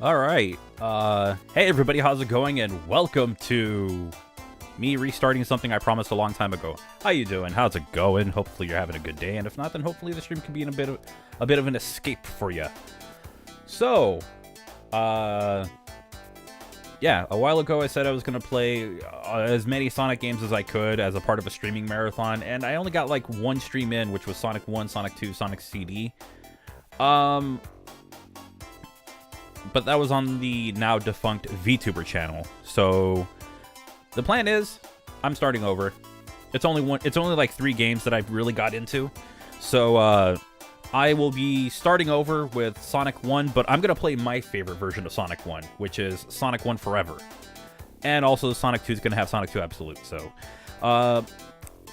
Alright, hey everybody, how's it going, and welcome to me restarting something I promised a long time ago. How you doing? How's it going? Hopefully you're having a good day, and if not, then hopefully the stream can be a bit of an escape for you. So, yeah, a while ago I said I was going to play as many Sonic games as I could as a part of a streaming marathon, and I only got like one stream in, which was Sonic 1, Sonic 2, Sonic CD. But that was on the now defunct VTuber channel. So the plan is I'm starting over. It's only like 3 games that I've really got into. So I will be starting over with Sonic 1, but I'm going to play my favorite version of Sonic 1, which is Sonic 1 Forever. And also Sonic 2 is going to have Sonic 2 Absolute. So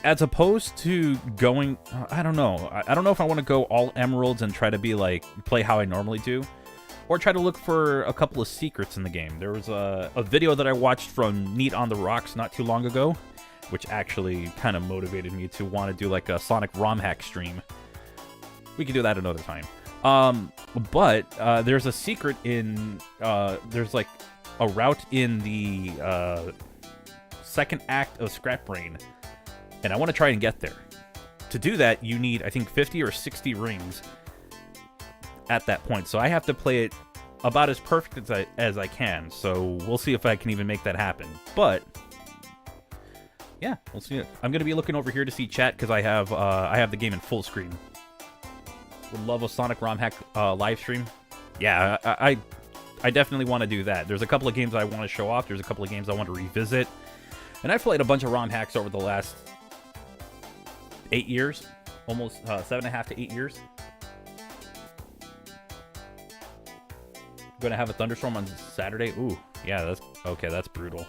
as opposed to going, I don't know. I don't know if I want to go all emeralds and try to be like play how I normally do, or try to look for a couple of secrets in the game. There was a video that I watched from Neat on the Rocks not too long ago, which actually kind of motivated me to want to do like a Sonic ROM hack stream. We can do that another time. But there's a secret in, there's like a route in the second act of Scrap Brain, and I want to try and get there. To do that, you need, I think, 50 or 60 rings at that point, so I have to play it about as perfect as I can. So we'll see if I can even make that happen. But yeah, we'll see. I'm gonna be looking over here to see chat because I have the game in full screen. Would love a Sonic ROM hack live stream. Yeah, I definitely want to do that. There's a couple of games I want to show off. There's a couple of games I want to revisit, and I've played a bunch of ROM hacks over the last 8 years, almost 7.5 to 8 years. Gonna have a thunderstorm on Saturday. Ooh, yeah, that's okay. That's brutal.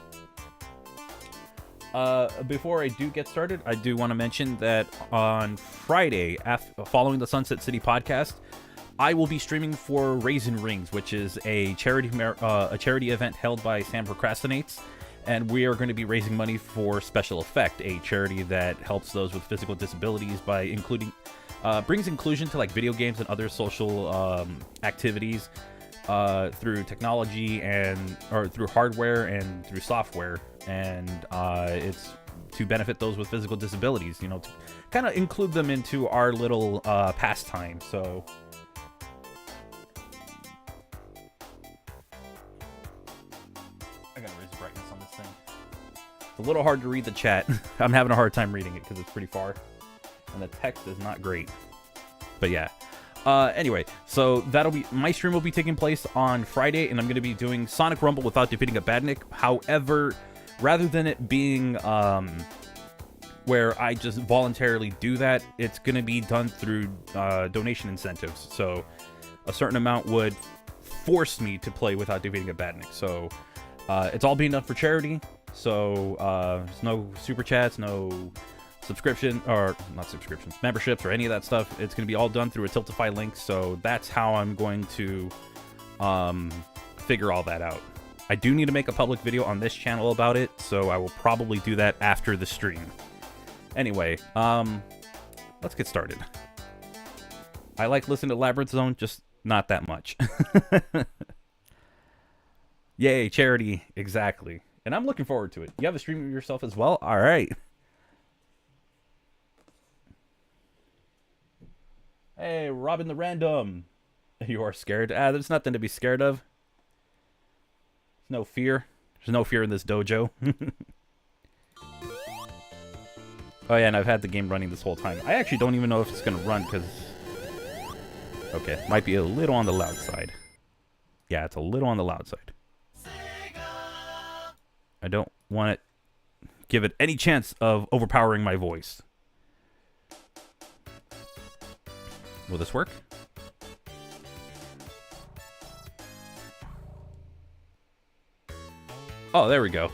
Before I do get started, I do want to mention that on Friday, following the Sunset City podcast, I will be streaming for Raisin Rings, which is a charity event held by Sam Procrastinates, and we are going to be raising money for Special Effect, a charity that helps those with physical disabilities by brings inclusion to like video games and other social activities. Through technology or through hardware and through software, and it's to benefit those with physical disabilities, you know, to kind of include them into our little pastime. So I gotta raise the brightness on this thing. It's a little hard to read the chat. I'm having a hard time reading it because it's pretty far and the text is not great, but yeah. Anyway, so my stream will be taking place on Friday, and I'm going to be doing Sonic Rumble without defeating a Badnik. However, rather than it being where I just voluntarily do that, it's going to be done through donation incentives. So a certain amount would force me to play without defeating a Badnik. So it's all being done for charity. So there's no super chats, no memberships or any of that stuff. It's going to be all done through a Tiltify link, so that's how I'm going to figure all that out. I do need to make a public video on this channel about it, so I will probably do that after the stream. Anyway, let's get started. I like listening to Labyrinth Zone, just not that much. Yay, charity, exactly. And I'm looking forward to it. You have a stream of yourself as well? All right. Hey, Robin the Random. You are scared? There's nothing to be scared of. There's no fear. There's no fear in this dojo. Oh yeah, and I've had the game running this whole time. I actually don't even know if it's going to run because... Okay, might be a little on the loud side. Yeah, it's a little on the loud side. I don't want to give it any chance of overpowering my voice. Will this work? Oh, there we go.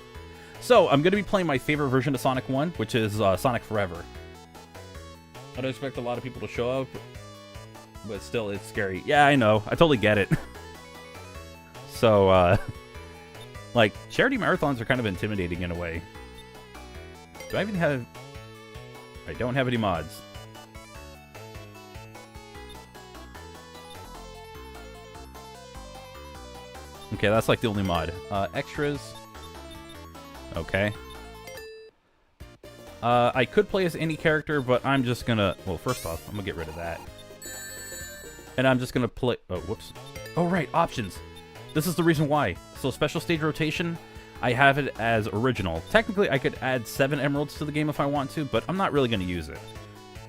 So, I'm going to be playing my favorite version of Sonic 1, which is Sonic Forever. I don't expect a lot of people to show up, but still, it's scary. Yeah, I know. I totally get it. So, like, charity marathons are kind of intimidating in a way. Do I even have... I don't have any mods. Okay, that's like the only mod. Extras. Okay. I could play as any character, but I'm just gonna... Well, first off, I'm gonna get rid of that. And I'm just gonna play... Oh, whoops. Oh, right, options. This is the reason why. So, special stage rotation, I have it as original. Technically, I could add 7 emeralds to the game if I want to, but I'm not really gonna use it.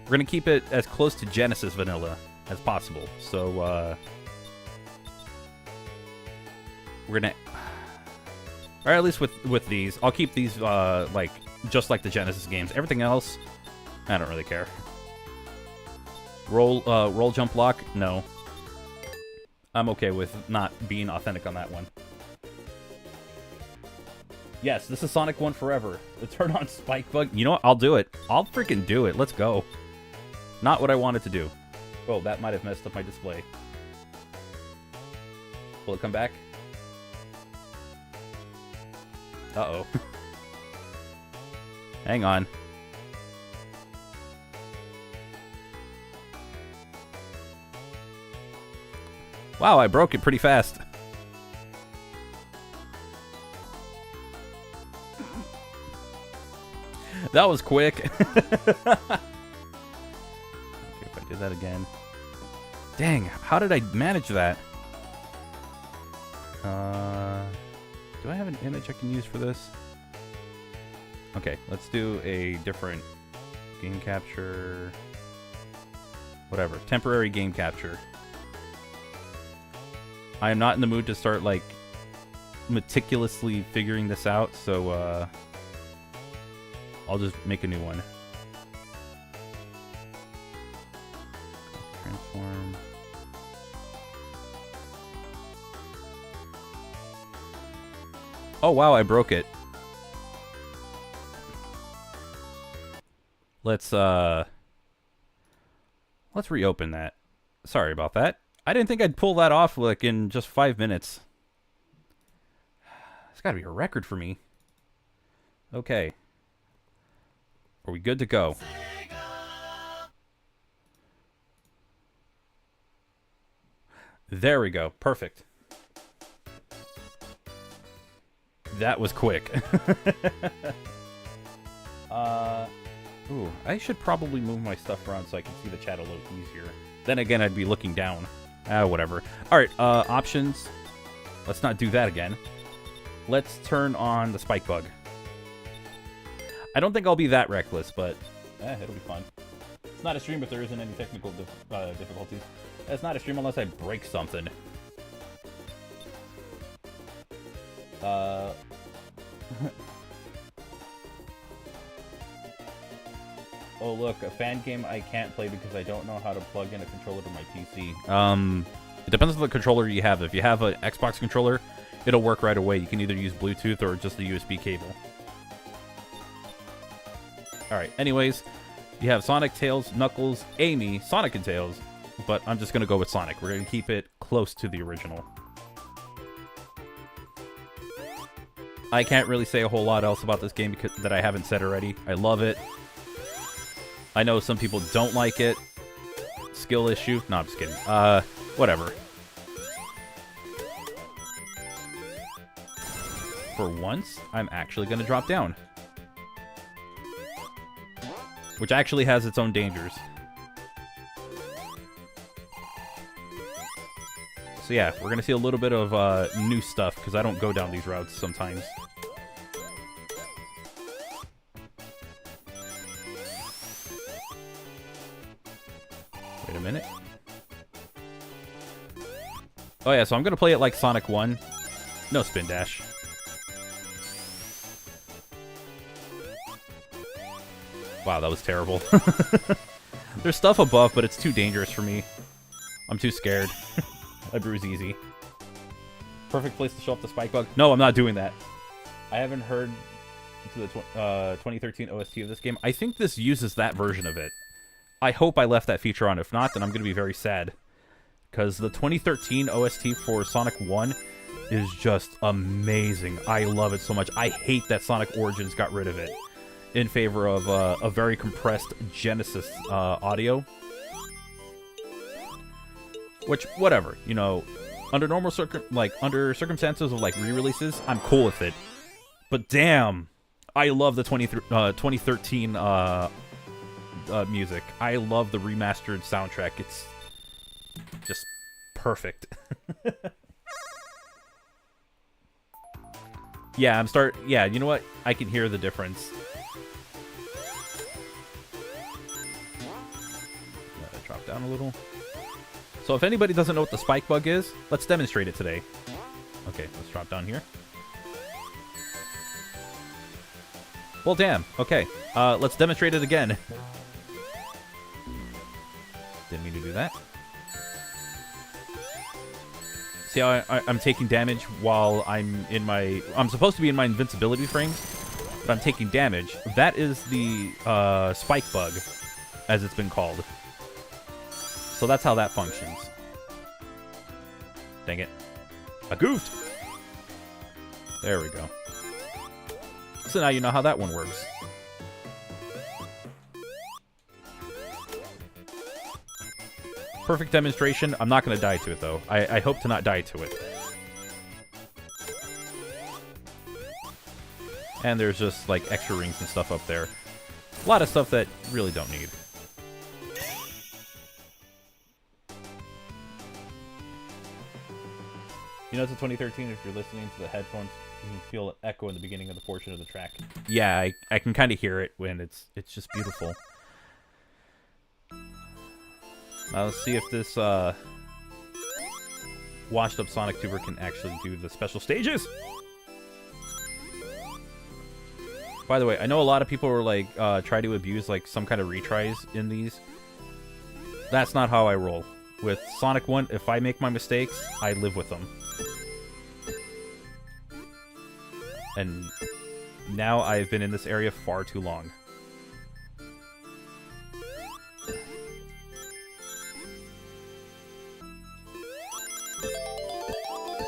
We're gonna keep it as close to Genesis vanilla as possible. So, we're gonna... Or at least with these. I'll keep these, like, just like the Genesis games. Everything else, I don't really care. Roll jump lock? No. I'm okay with not being authentic on that one. Yes, this is Sonic 1 forever. The turn on spike bug. You know what? I'll do it. I'll freaking do it. Let's go. Not what I wanted to do. Oh, that might have messed up my display. Will it come back? Uh-oh. Hang on. Wow, I broke it pretty fast. That was quick. Okay, if I did that again. Dang, how did I manage that? Do I have an image I can use for this? Okay, let's do a different game capture. Whatever, temporary game capture. I am not in the mood to start, like, meticulously figuring this out, so, I'll just make a new one. Transform. Oh, wow, I broke it. Let's reopen that. Sorry about that. I didn't think I'd pull that off, like, in just 5 minutes. It's gotta be a record for me. Okay. Are we good to go? There we go. Perfect. That was quick. Ooh, I should probably move my stuff around so I can see the chat a little easier. Then again, I'd be looking down. Whatever. Alright, options. Let's not do that again. Let's turn on the spike bug. I don't think I'll be that reckless, but it'll be fun. It's not a stream if there isn't any technical difficulties. It's not a stream unless I break something. Oh, look, a fan game I can't play because I don't know how to plug in a controller to my PC. It depends on the controller you have. If you have an Xbox controller, it'll work right away. You can either use Bluetooth or just the USB cable. Alright, anyways, you have Sonic, Tails, Knuckles, Amy, Sonic and Tails, but I'm just going to go with Sonic. We're going to keep it close to the original. I can't really say a whole lot else about this game that I haven't said already. I love it. I know some people don't like it. Skill issue? No, I'm just kidding. Whatever. For once, I'm actually going to drop down. Which actually has its own dangers. So yeah, we're going to see a little bit of new stuff, because I don't go down these routes sometimes. Wait a minute. Oh yeah, so I'm going to play it like Sonic 1. No spin dash. Wow, that was terrible. There's stuff above, but it's too dangerous for me. I'm too scared. I bruise easy. Perfect place to show up the spike bug. No, I'm not doing that. I haven't heard to the 2013 OST of this game. I think this uses that version of it. I hope I left that feature on. If not, then I'm going to be very sad. Because the 2013 OST for Sonic 1 is just amazing. I love it so much. I hate that Sonic Origins got rid of it in favor of a very compressed Genesis audio. Which, whatever, you know, Under normal under circumstances of like re-releases, I'm cool with it. But damn, I love the 2013 music. I love the remastered soundtrack. It's just perfect. Yeah, yeah, you know what? I can hear the difference. Drop down a little. So if anybody doesn't know what the spike bug is, let's demonstrate it today. Okay, let's drop down here. Well, damn. Okay, let's demonstrate it again. Didn't mean to do that. See how I'm taking damage while I'm in my... I'm supposed to be in my invincibility frames, but I'm taking damage. That is the spike bug, as it's been called. So that's how that functions. Dang it. I goofed! There we go. So now you know how that one works. Perfect demonstration. I'm not going to die to it, though. I hope to not die to it. And there's just, like, extra rings and stuff up there. A lot of stuff that really don't need. You know it's a 2013 if you're listening to the headphones, you can feel it echo in the beginning of the portion of the track. Yeah, I can kind of hear it when it's just beautiful. Now let's see if this washed up Sonic Tuber can actually do the special stages. By the way, I know a lot of people were like try to abuse like some kind of retries in these. That's not how I roll. With Sonic 1, if I make my mistakes, I live with them. And now I've been in this area far too long.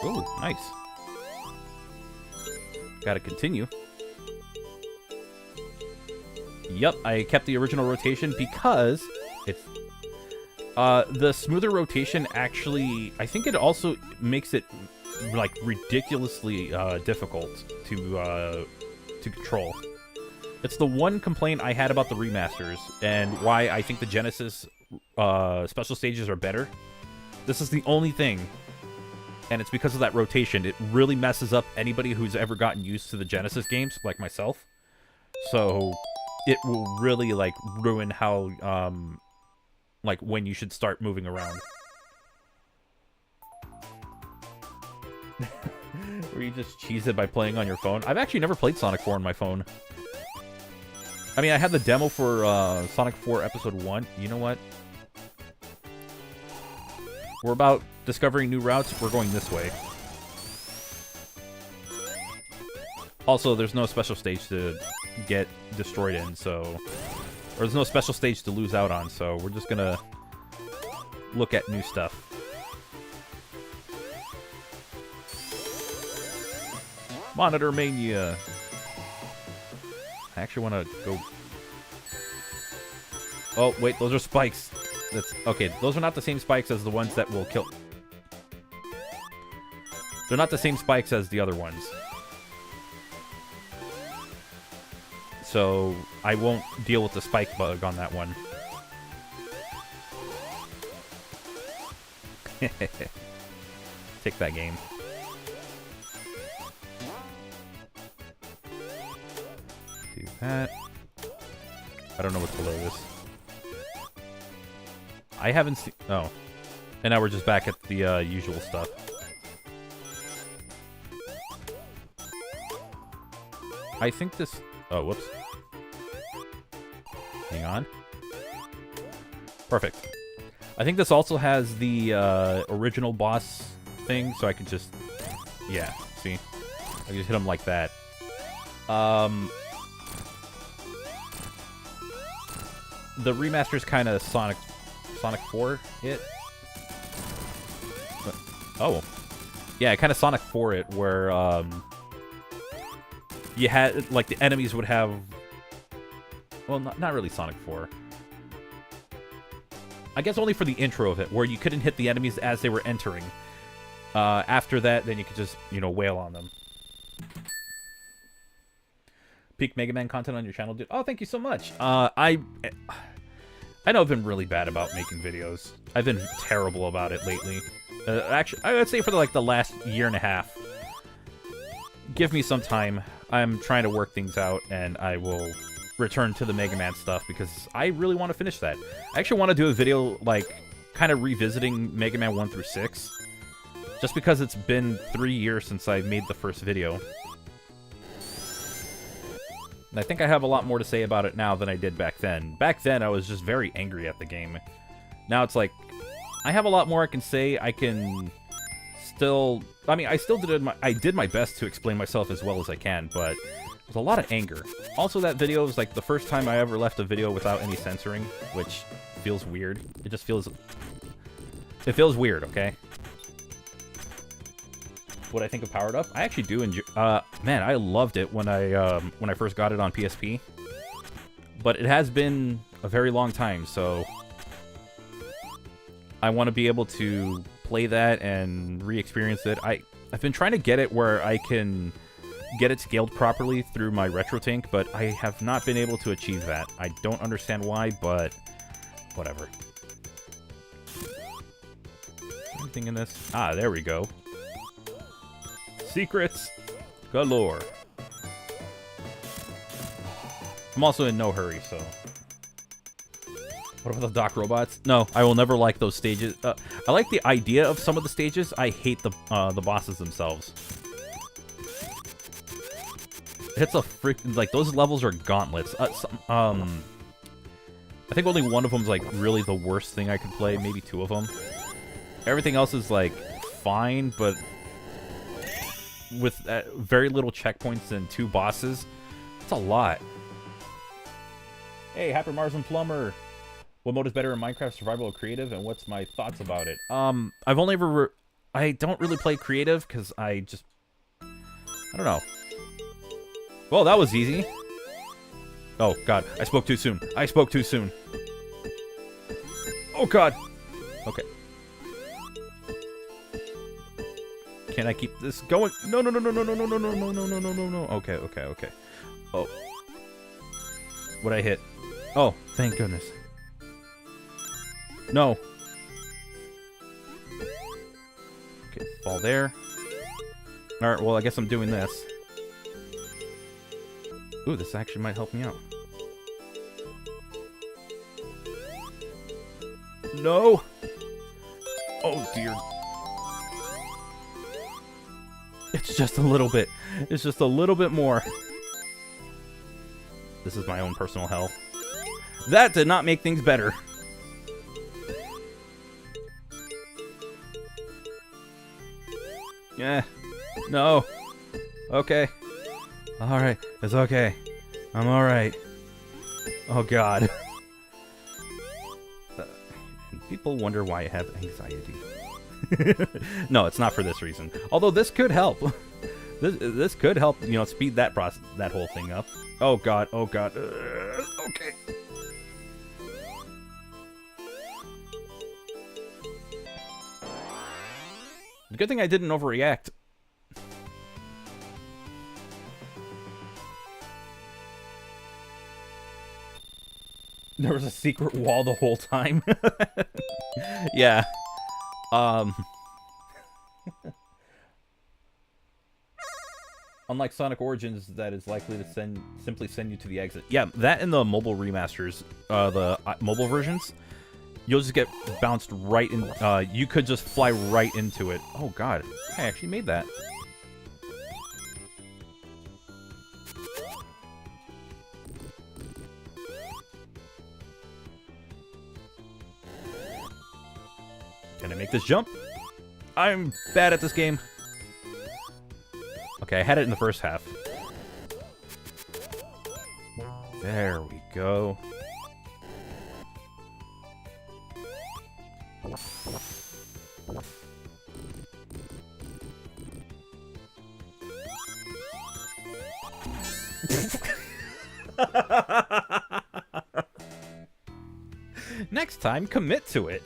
Ooh, nice. Gotta continue. Yep, I kept the original rotation because it's... the smoother rotation actually... I think it also makes it, like, ridiculously difficult to control. It's the one complaint I had about the remasters, and why I think the Genesis special stages are better. This is the only thing, and it's because of that rotation. It really messes up anybody who's ever gotten used to the Genesis games, like myself. So it will really, like, ruin how, like, when you should start moving around. Where you just cheese it by playing on your phone. I've actually never played Sonic 4 on my phone. I mean, I had the demo for Sonic 4 Episode 1. You know what? We're about discovering new routes. We're going this way. Also, there's no special stage to get destroyed in, so... Or there's no special stage to lose out on, so we're just gonna look at new stuff. Monitor Mania! I actually want to go... Oh, wait, those are spikes. That's okay, those are not the same spikes as the ones that will kill... They're not the same spikes as the other ones. So, I won't deal with the spike bug on that one. Take that game. Do that. I don't know what's below this. I haven't seen... Oh. And now we're just back at the usual stuff. I think this... Oh, whoops. Hang on. Perfect. I think this also has the original boss thing, so I could just... Yeah, see? I can just hit him like that. The remaster's kind of Sonic 4 it. But, oh. Yeah, kind of Sonic 4 it, where you had, like, the enemies would have... Well, not really Sonic 4. I guess only for the intro of it, where you couldn't hit the enemies as they were entering. After that, then you could just, you know, wail on them. Peak Mega Man content on your channel, dude. Oh, thank you so much. I know I've been really bad about making videos. I've been terrible about it lately. Actually, I would say for the last year and a half. Give me some time. I'm trying to work things out, and I will return to the Mega Man stuff because I really want to finish that. I actually want to do a video, like, kind of revisiting Mega Man 1 through 6. Just because it's been 3 years since I made the first video. And I think I have a lot more to say about it now than I did back then. Back then, I was just very angry at the game. Now it's like, I have a lot more I can say. I can still... I mean, I did my best to explain myself as well as I can, but there's a lot of anger. Also, that video was like the first time I ever left a video without any censoring, which feels weird. It just feels... It feels weird, okay? What I think of Powered Up? I actually do enjoy... man, I loved it when I first got it on PSP. But it has been a very long time, so... I want to be able to play that and re-experience it. I've been trying to get it where I can get it scaled properly through my RetroTink, but I have not been able to achieve that. I don't understand why, but whatever. Anything in this? Ah, there we go. Secrets galore. I'm also in no hurry, so... What about the Doc Robots? No, I will never like those stages. I like the idea of some of the stages. I hate the bosses themselves. It's a freaking... Like, those levels are gauntlets. I think only one of them's, like, really the worst thing I could play. Maybe two of them. Everything else is, like, fine, but... With very little checkpoints and 2 bosses, it's a lot. Hey, Happy Mars and Plumber. What mode is better in Minecraft, survival or creative, and what's my thoughts about it? I've only ever... I don't really play creative, because I just... I don't know. Well, that was easy. Oh, God. I spoke too soon. I spoke too soon. Oh, God. Okay. Can I keep this going? No, no, no, no, no, no, no, no, no, no, no, no, no, no, no. Okay, okay, okay. Oh. What'd I hit? Oh, thank goodness. No. Okay, fall there. Alright, well, I guess I'm doing this. Ooh, this actually might help me out. No! Oh, dear. It's just a little bit. It's just a little bit more. This is my own personal hell. That did not make things better. Yeah. No. Okay. Alright. It's okay. I'm alright. Oh, God. People wonder why I have anxiety. No, it's not for this reason. Although this could help. This could help, you know, speed that whole thing up. Oh, God. Oh, God. Okay. Good thing I didn't overreact. There was a secret wall the whole time. Yeah. Unlike Sonic Origins, that is likely to simply send you to the exit. Yeah, that and the mobile remasters, the mobile versions, you'll just get bounced right in. You could just fly right into it. Oh, God. I actually made that. Can I make this jump? I'm bad at this game. Okay, I had it in the first half. There we go. Next time, commit to it.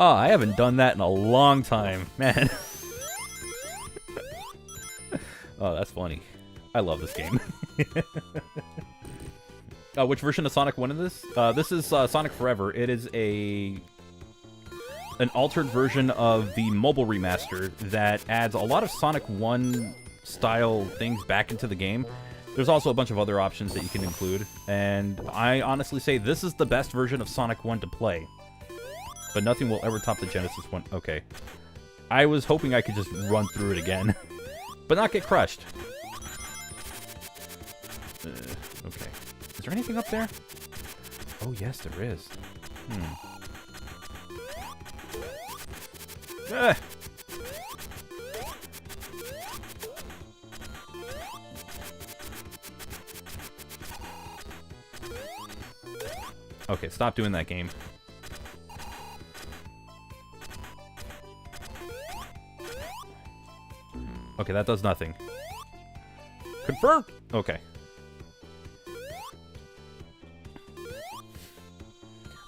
Oh, I haven't done that in a long time, man. Oh, that's funny. I love this game. Which version of Sonic 1 is this? This is Sonic Forever. It is an altered version of the mobile remaster that adds a lot of Sonic 1 style things back into the game. There's also a bunch of other options that you can include, and I honestly say this is the best version of Sonic 1 to play. But nothing will ever top the Genesis one. Okay. I was hoping I could just run through it again, but not get crushed. Okay. Is there anything up there? Oh, yes, there is. Ah. Okay, stop doing that game. Okay, that does nothing. Confirmed! Okay.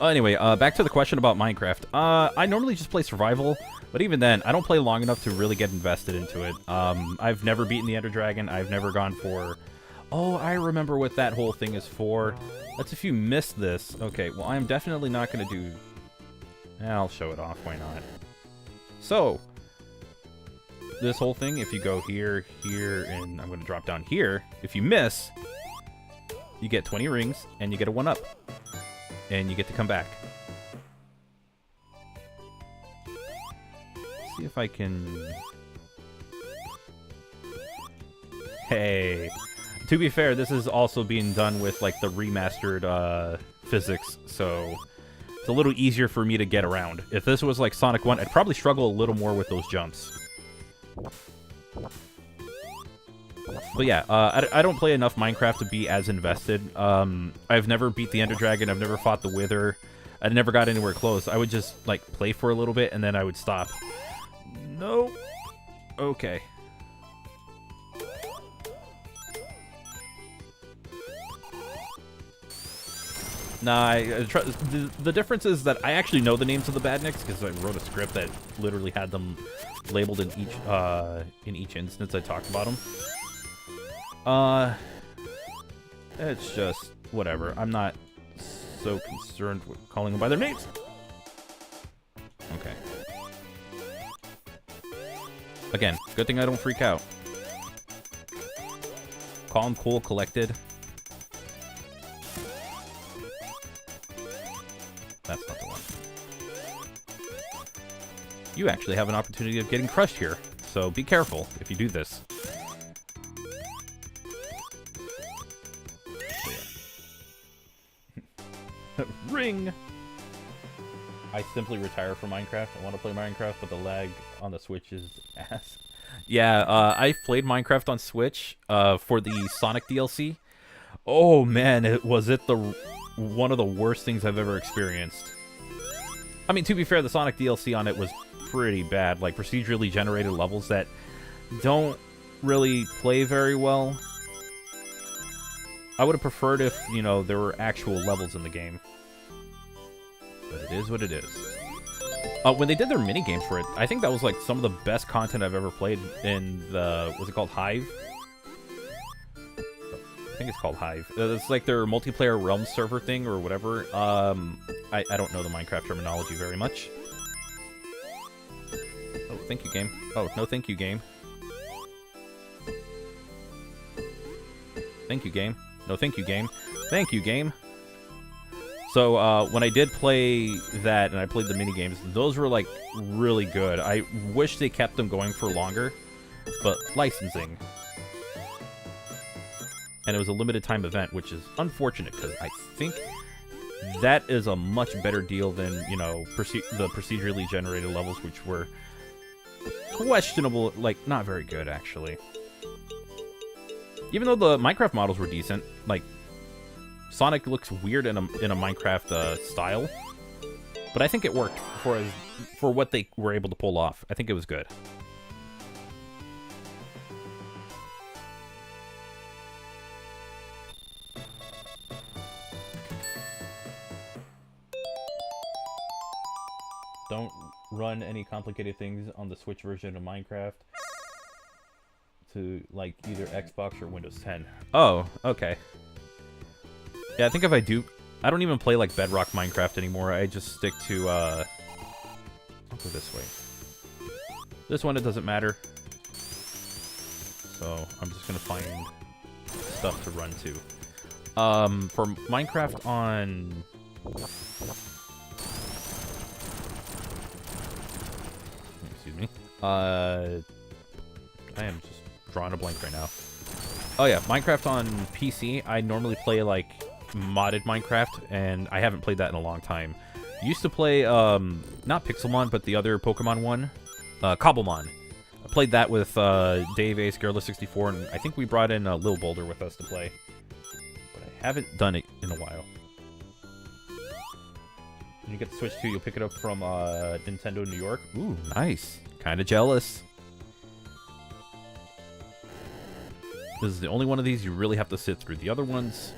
Anyway, back to the question about Minecraft. I normally just play survival, but even then, I don't play long enough to really get invested into it. I've never beaten the Ender Dragon. I've never gone for... Oh, I remember what that whole thing is for. That's if you missed this. Okay, well, I'm definitely not going to do... I'll show it off. Why not? So, this whole thing, if you go here, here, and I'm going to drop down here, if you miss, you get 20 rings, and you get a 1-up. And you get to come back. See if I can... Hey. To be fair, this is also being done with, like, the remastered physics, so it's a little easier for me to get around. If this was, like, Sonic 1, I'd probably struggle a little more with those jumps. But yeah, I don't play enough Minecraft to be as invested. I've never beat the Ender Dragon. I've never fought the Wither. I never got anywhere close. I would just, like, play for a little bit, and then I would stop. No. Okay. Nah, the difference is that I actually know the names of the badniks because I wrote a script that literally had them labeled in each instance I talked about them. It's just whatever. I'm not so concerned with calling them by their names. Okay. Again, good thing I don't freak out. Calm, cool, collected. That's not the one. You actually have an opportunity of getting crushed here, so be careful if you do this. Ring! I simply retire from Minecraft. I want to play Minecraft, but the lag on the Switch is ass. Yeah, I've played Minecraft on Switch for the Sonic DLC. Oh man, was it one of the worst things I've ever experienced. I mean, to be fair, the Sonic DLC on it was pretty bad. Like, procedurally generated levels that don't really play very well. I would have preferred if, you know, there were actual levels in the game. But it is what it is. When they did their mini-games for it, I think that was, like, some of the best content I've ever played in the... What's it called? Hive? I think it's called Hive. It's like their multiplayer realm server thing or whatever. I don't know the Minecraft terminology very much. Oh, thank you, game. Oh, no thank you, game. Thank you, game. No thank you, game. Thank you, game. So, when I did play that, and I played the minigames, those were, like, really good. I wish they kept them going for longer, but licensing. And it was a limited time event, which is unfortunate, because I think that is a much better deal than, you know, the procedurally generated levels, which were questionable, like, not very good, actually. Even though the Minecraft models were decent, like, Sonic looks weird in a Minecraft style, but I think it worked for what they were able to pull off. I think it was good. run any complicated things on the Switch version of Minecraft to like either Xbox or Windows 10. Oh, okay. Yeah, I think if I do, I don't even play like Bedrock Minecraft anymore. I just stick to I'll go this way. This one, it doesn't matter. So I'm just gonna find stuff to run to. For Minecraft on excuse me. I am just drawing a blank right now. Oh yeah, Minecraft on PC, I normally play like modded Minecraft, and I haven't played that in a long time. Used to play not Pixelmon, but the other Pokemon one, Cobblemon. I played that with Dave, Ace, Garla64, and I think we brought in Lil Boulder with us to play. But I haven't done it in a while. When you get the Switch 2, you'll pick it up from Nintendo New York. Ooh, nice. Kind of jealous. This is the only one of these you really have to sit through. The other ones,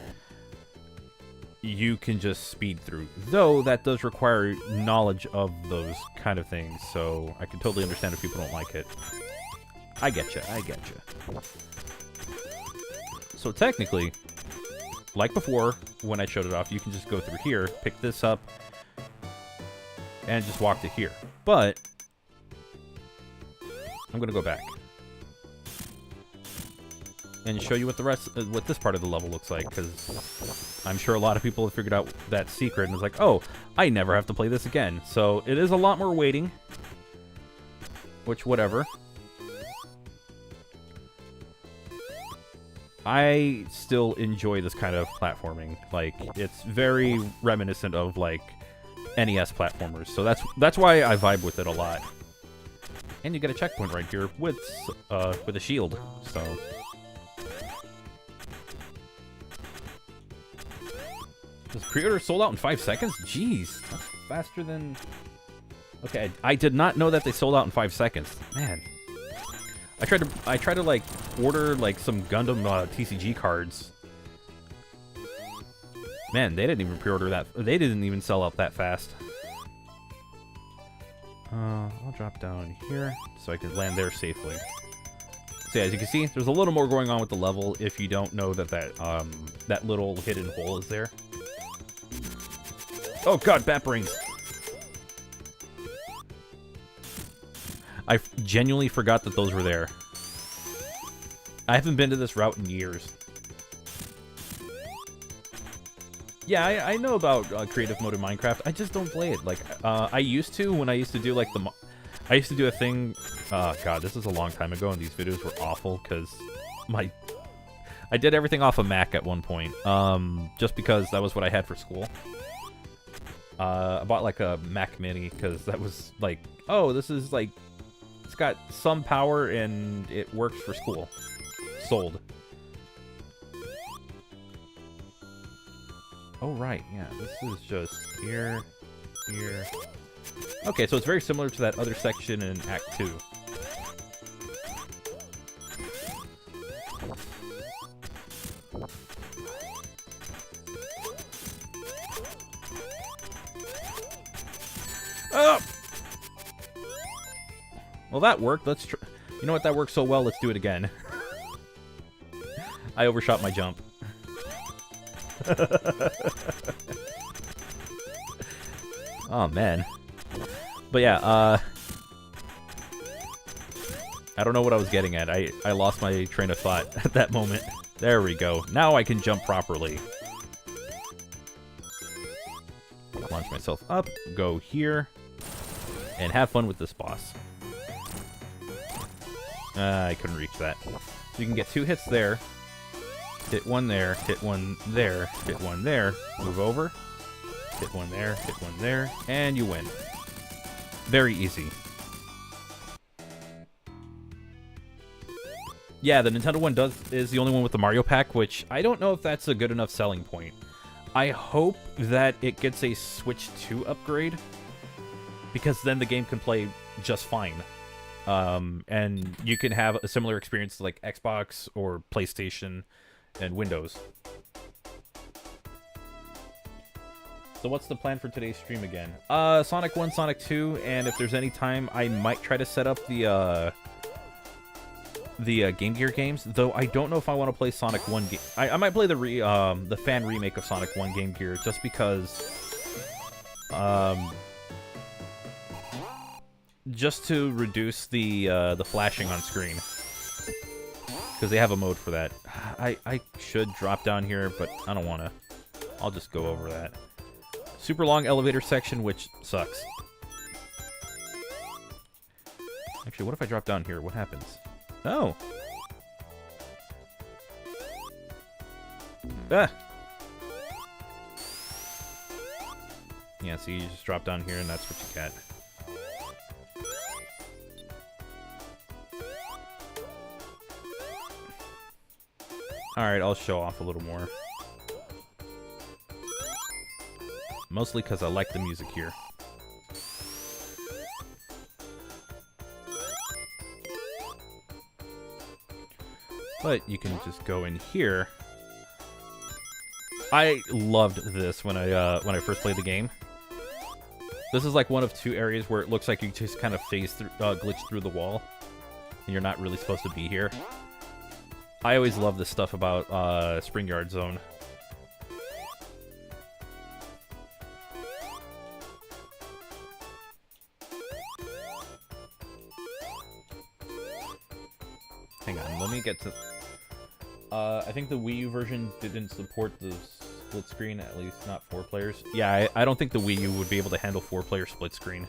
you can just speed through. Though, that does require knowledge of those kind of things, so I can totally understand if people don't like it. I getcha, I getcha. So technically, like before, when I showed it off, you can just go through here, pick this up, and just walk to here. But I'm gonna go back and show you what the rest, what this part of the level looks like, because I'm sure a lot of people have figured out that secret and is like, oh, I never have to play this again. So it is a lot more waiting, which whatever. I still enjoy this kind of platforming. Like, it's very reminiscent of like NES platformers, so that's why I vibe with it a lot. And you get a checkpoint right here with a shield. So this pre-order sold out in 5 seconds? Jeez, that's faster than... Okay, I did not know that they sold out in 5 seconds. Man, I tried to like order like some Gundam TCG cards. Man, they didn't even pre-order that. They didn't even sell out that fast. I'll drop down here so I can land there safely. So yeah, as you can see, there's a little more going on with the level if you don't know that that little hidden hole is there. Oh god, bat brains! I genuinely forgot that those were there. I haven't been to this route in years. Yeah, I know about creative mode in Minecraft. I just don't play it. Like, I used to when I used to do like I used to do a thing. God, this is a long time ago, and these videos were awful because I did everything off a Mac at one point. Just because that was what I had for school. I bought like a Mac Mini because that was like, oh, this is like, it's got some power and it works for school. Sold. Oh, right, yeah, this is just here, here. Okay, so it's very similar to that other section in Act 2. Oh! Well, that worked. Let's try. You know what? That worked so well, let's do it again. I overshot my jump. Oh man. But yeah, I don't know what I was getting at. I lost my train of thought at that moment. There we go. Now I can jump properly. Launch myself up, go here, and have fun with this boss. I couldn't reach that. So you can get 2 hits there. Hit one there, hit one there, hit one there, move over, hit one there, and you win. Very easy. Yeah, the Nintendo one is the only one with the Mario Pack, which I don't know if that's a good enough selling point. I hope that it gets a Switch 2 upgrade, because then the game can play just fine. And you can have a similar experience to like Xbox or PlayStation and Windows. So what's the plan for today's stream again? Sonic 1, Sonic 2, and if there's any time, I might try to set up the Game Gear games. Though I don't know if I want to play Sonic 1. I might play the fan remake of Sonic 1 Game Gear just because, just to reduce the flashing on screen. Because they have a mode for that. I should drop down here, but I don't want to. I'll just go over that. Super long elevator section, which sucks. Actually, what if I drop down here? What happens? Oh! Ah! Yeah, so you just drop down here and that's what you get. Alright, I'll show off a little more. Mostly because I like the music here. But you can just go in here. I loved this when I first played the game. This is like one of two areas where it looks like you just kind of phase through, glitch through the wall, and you're not really supposed to be here. I always love this stuff about Spring Yard Zone. Hang on, let me get to... I think the Wii U version didn't support the split screen, at least not 4 players. Yeah, I don't think the Wii U would be able to handle 4-player split screen.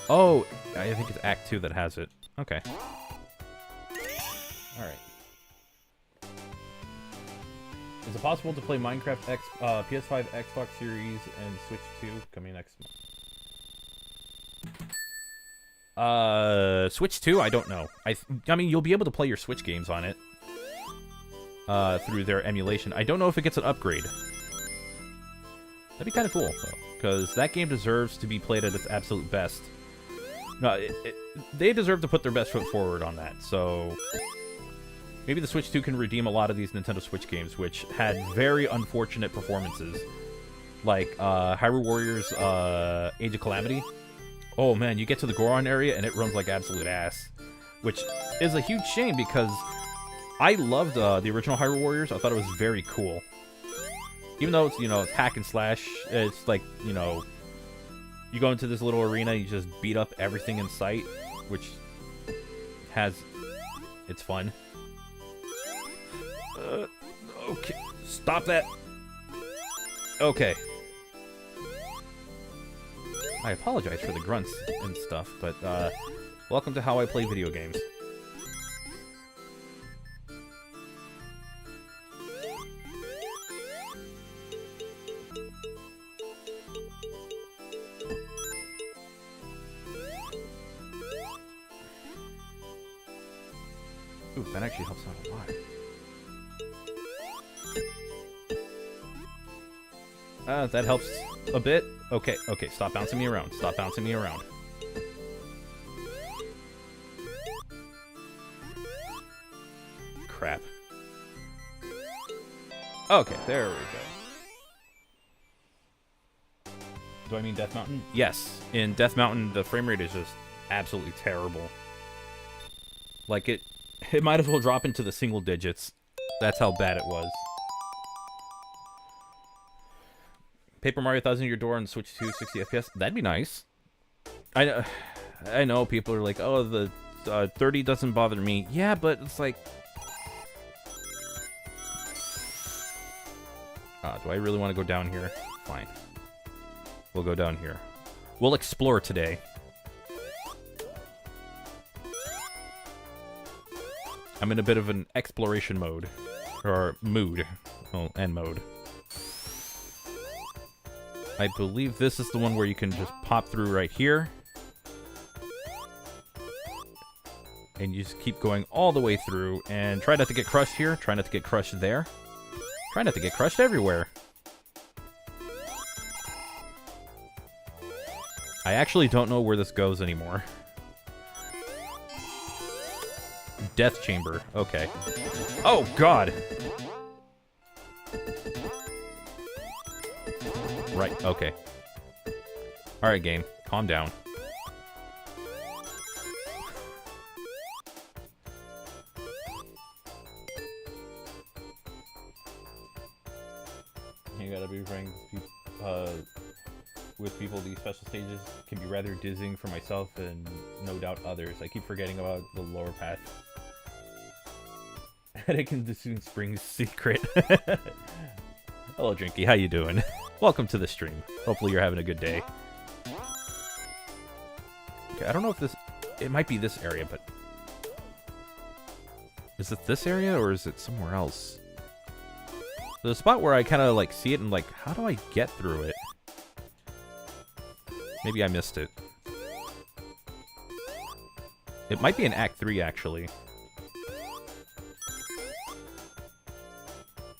Oh, I think it's Act 2 that has it. Okay. Alright. Is it possible to play Minecraft PS5, Xbox Series, and Switch 2 coming next month? Switch 2? I don't know. I mean, you'll be able to play your Switch games on it. Through their emulation. I don't know if it gets an upgrade. That'd be kind of cool, though. Because that game deserves to be played at its absolute best. No, they deserve to put their best foot forward on that, so... Maybe the Switch 2 can redeem a lot of these Nintendo Switch games, which had very unfortunate performances. Like, Hyrule Warriors, Age of Calamity. Oh man, you get to the Goron area and it runs like absolute ass. Which is a huge shame because I loved the original Hyrule Warriors. I thought it was very cool. Even though it's, you know, it's hack and slash, it's like, you know, you go into this little arena, you just beat up everything in sight, which has... it's fun. Okay, stop that. Okay. I apologize for the grunts and stuff, but welcome to how I play video games. Ooh, that actually helps out a lot. That helps a bit. Okay, okay, stop bouncing me around. Stop bouncing me around. Crap. Okay, there we go. Do I mean Death Mountain? Yes. In Death Mountain, the frame rate is just absolutely terrible. Like, it might as well drop into the single digits. That's how bad it was. Paper Mario 1000 Your Door on Switch 2, 60 FPS. That'd be nice. I know people are like, oh, the 30 doesn't bother me. Yeah, but it's like... do I really want to go down here? Fine. We'll go down here. We'll explore today. I'm in a bit of an exploration mode. Or mood. Well, end mode. I believe this is the one where you can just pop through right here. And you just keep going all the way through. And try not to get crushed here. Try not to get crushed there. Try not to get crushed everywhere. I actually don't know where this goes anymore. Death chamber. Okay. Oh, God! Right, okay. Alright, game. Calm down. You gotta be frank. With people, these special stages can be rather dizzying for myself and no doubt others. I keep forgetting about the lower path. HECKIN Soon Springs secret. Hello, Drinky. How you doing? Welcome to the stream. Hopefully you're having a good day. Okay, I don't know if this... It might be this area, but... Is it this area, or is it somewhere else? There's a spot where I kind of, like, see it and, like, how do I get through it? Maybe I missed it. It might be in Act 3, actually.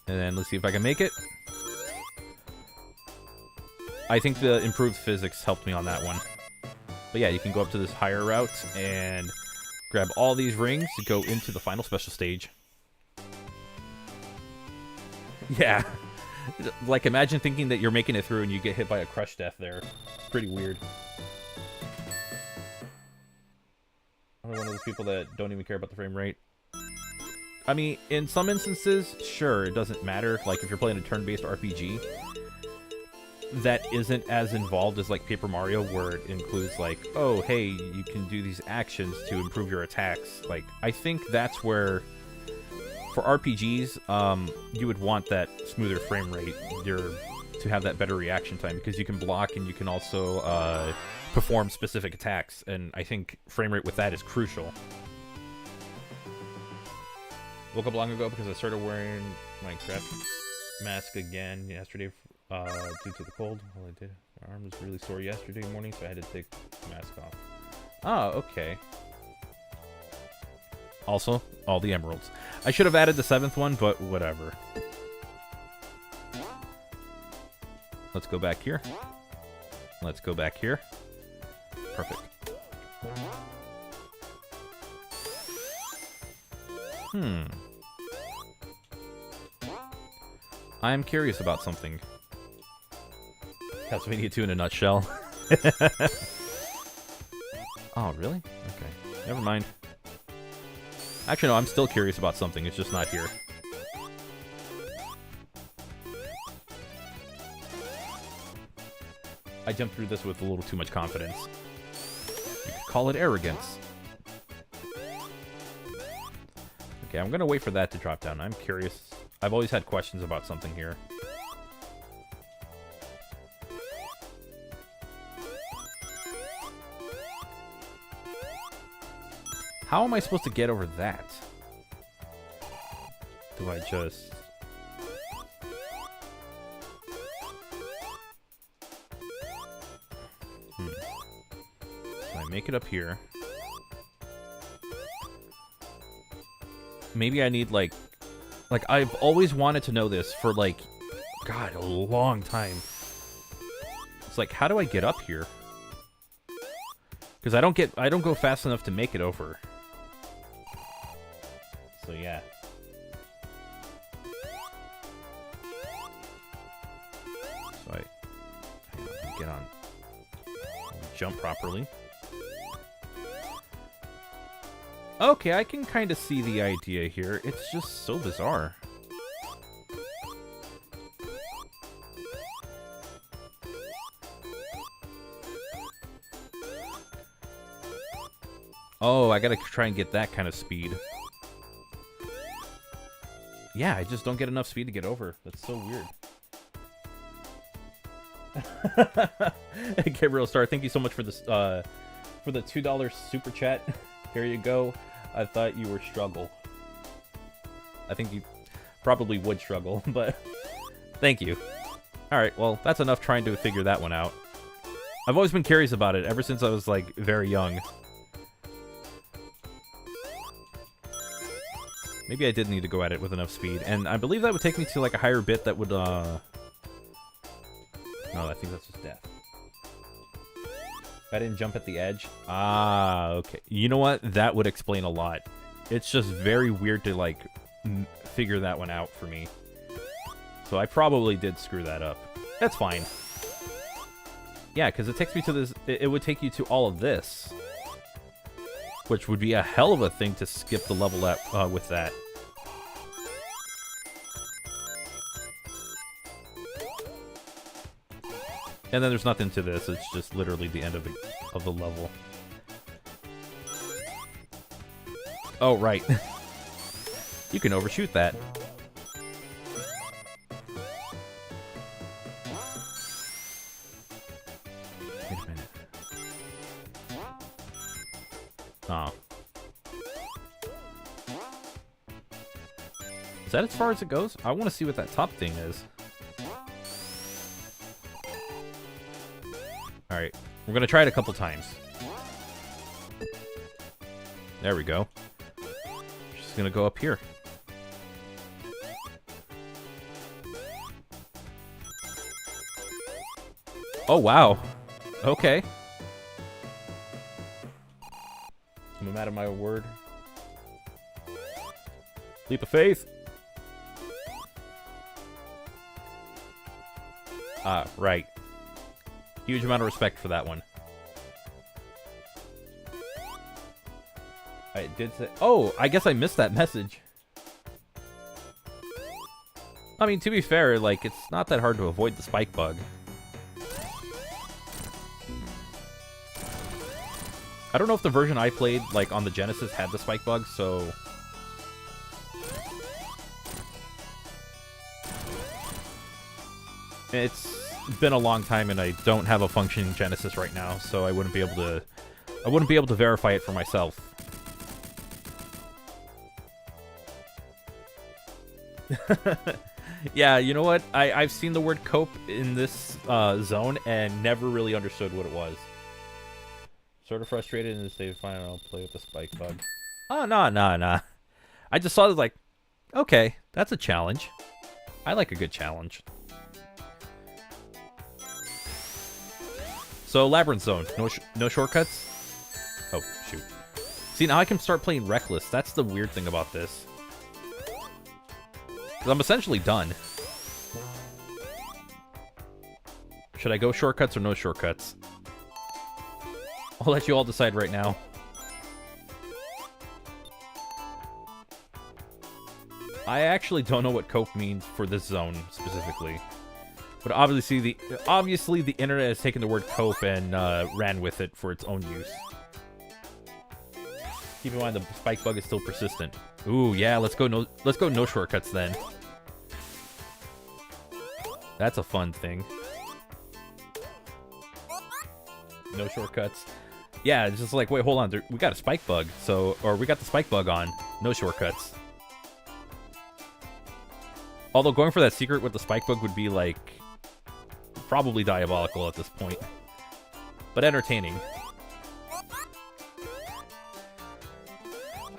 And then let's see if I can make it. I think the improved physics helped me on that one. But yeah, you can go up to this higher route and grab all these rings to go into the final special stage. Yeah. Like, imagine thinking that you're making it through and you get hit by a crush death there. It's pretty weird. I'm one of those people that don't even care about the frame rate. I mean, in some instances, sure, it doesn't matter. Like, if you're playing a turn-based RPG, that isn't as involved as, like, Paper Mario, where it includes, like, oh, hey, you can do these actions to improve your attacks. Like, I think that's where... For RPGs, you would want that smoother frame rate to have that better reaction time, because you can block and you can also perform specific attacks, and I think frame rate with that is crucial. Woke up long ago because I started wearing my crap mask again yesterday due to the cold. Well, I did. My arm was really sore yesterday morning, so I had to take the mask off. Oh, okay. Also, all the emeralds. I should have added the 7th one, but whatever. Let's go back here. Let's go back here. Perfect. I'm curious about something. Castlevania 2 in a nutshell. Oh, really? Okay. Never mind. Actually, no, I'm still curious about something. It's just not here. I jumped through this with a little too much confidence. You could call it arrogance. Okay, I'm gonna wait for that to drop down. I'm curious. I've always had questions about something here. How am I supposed to get over that? Do I just... So I make it up here. Maybe I need, like... Like, I've always wanted to know this for, like... God, a long time. It's like, how do I get up here? Because I don't go fast enough to make it over. So yeah. So I get on. Jump properly. Okay, I can kind of see the idea here. It's just so bizarre. Oh, I gotta try and get that kind of speed. Yeah, I just don't get enough speed to get over. That's so weird. Gabriel Star, thank you so much for this for the $2 super chat. Here you go. I thought you were struggle. I think you probably would struggle, but thank you. Alright, well, that's enough trying to figure that one out. I've always been curious about it ever since I was, like, very young. Maybe I did need to go at it with enough speed, and I believe that would take me to, like, a higher bit that would, No, I think that's just death. I didn't jump at the edge. Ah, okay. You know what? That would explain a lot. It's just very weird to, like, figure that one out for me. So I probably did screw that up. That's fine. Yeah, because it takes me to this... It would take you to all of this. Which would be a hell of a thing to skip the level at, with that. And then there's nothing to this. It's just literally the end of the level. Oh, right. You can overshoot that. Wait a minute. Oh. Is that as far as it goes? I want to see what that top thing is. Alright, we're gonna try it a couple times. There we go. Just gonna go up here. Oh, wow. Okay. I'm a man of my word. Leap of faith. Ah, right. Huge amount of respect for that one. I did say... Oh, I guess I missed that message. I mean, to be fair, like, it's not that hard to avoid the spike bug. I don't know if the version I played, like, on the Genesis had the spike bug, so... It's been a long time, and I don't have a functioning Genesis right now, so I wouldn't be able to verify it for myself. Yeah, you know what? I've seen the word cope in this zone and never really understood what it was. Sort of frustrated in the state of fine. I'll play with the spike bug. Oh, nah. I just saw it like, okay, that's a challenge. I like a good challenge. So, Labyrinth Zone. No shortcuts? Oh, shoot. See, now I can start playing Reckless. That's the weird thing about this. Because I'm essentially done. Should I go shortcuts or no shortcuts? I'll let you all decide right now. I actually don't know what cope means for this zone specifically. But obviously the internet has taken the word cope and ran with it for its own use. Keep in mind the spike bug is still persistent. Ooh, yeah, let's go no shortcuts then. That's a fun thing. No shortcuts. Yeah, it's just like, wait, hold on, we got a spike bug, or we got the spike bug on. No shortcuts. Although going for that secret with the spike bug would be like probably diabolical at this point, but entertaining.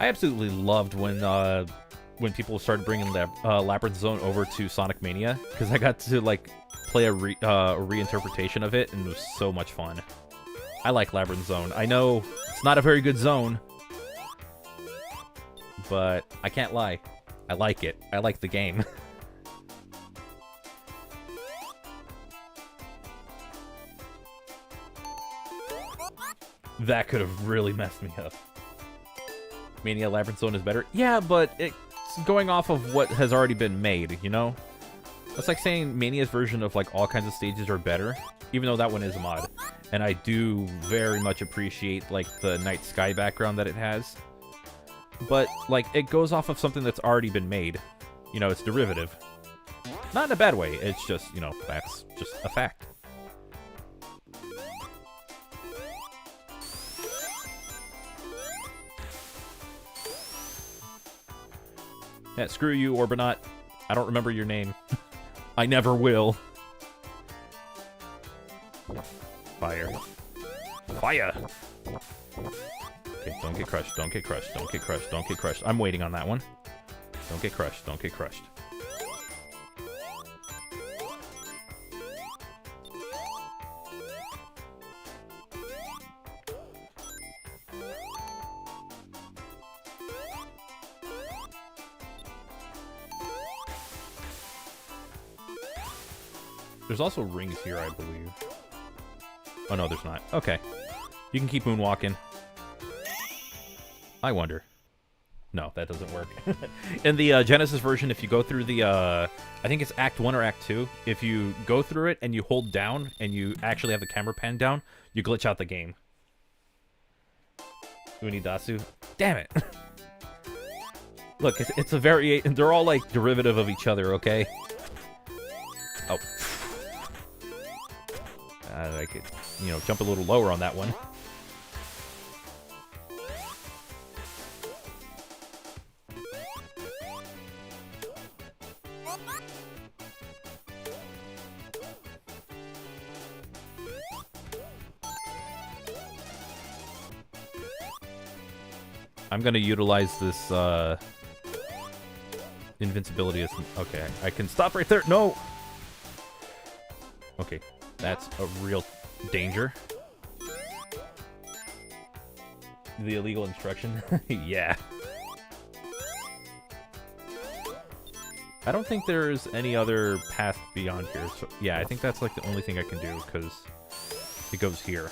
I absolutely loved when people started bringing Labyrinth Zone over to Sonic Mania, because I got to like play a reinterpretation of it, and it was so much fun. I like Labyrinth Zone. I know it's not a very good zone, but I can't lie. I like it. I like the game. That could have really messed me up. Mania Labyrinth Zone is better? Yeah, but it's going off of what has already been made, you know? That's like saying Mania's version of like all kinds of stages are better, even though that one is a mod. And I do very much appreciate like the night sky background that it has. But like it goes off of something that's already been made. You know, it's derivative. Not in a bad way, it's just, you know, that's just a fact. Yeah, screw you, Orbinaut. I don't remember your name. I never will. Fire. Fire! Okay, don't get crushed, don't get crushed, don't get crushed, don't get crushed. I'm waiting on that one. Don't get crushed, don't get crushed. There's also rings here, I believe. Oh, no, there's not. Okay. You can keep moonwalking. I wonder. No, that doesn't work. In the Genesis version, if you go through the, I think it's Act 1 or Act 2, if you go through it and you hold down and you actually have the camera pan down, you glitch out the game. Unidasu. Damn it. Look, it's a variation. They're all, like, derivative of each other, okay? Oh. I could, you know, jump a little lower on that one. I'm gonna utilize this invincibility as... Okay, I can stop right there. No! Okay, that's a real danger. The illegal instruction? Yeah. I don't think there's any other path beyond here. So, yeah, I think that's like the only thing I can do, because it goes here.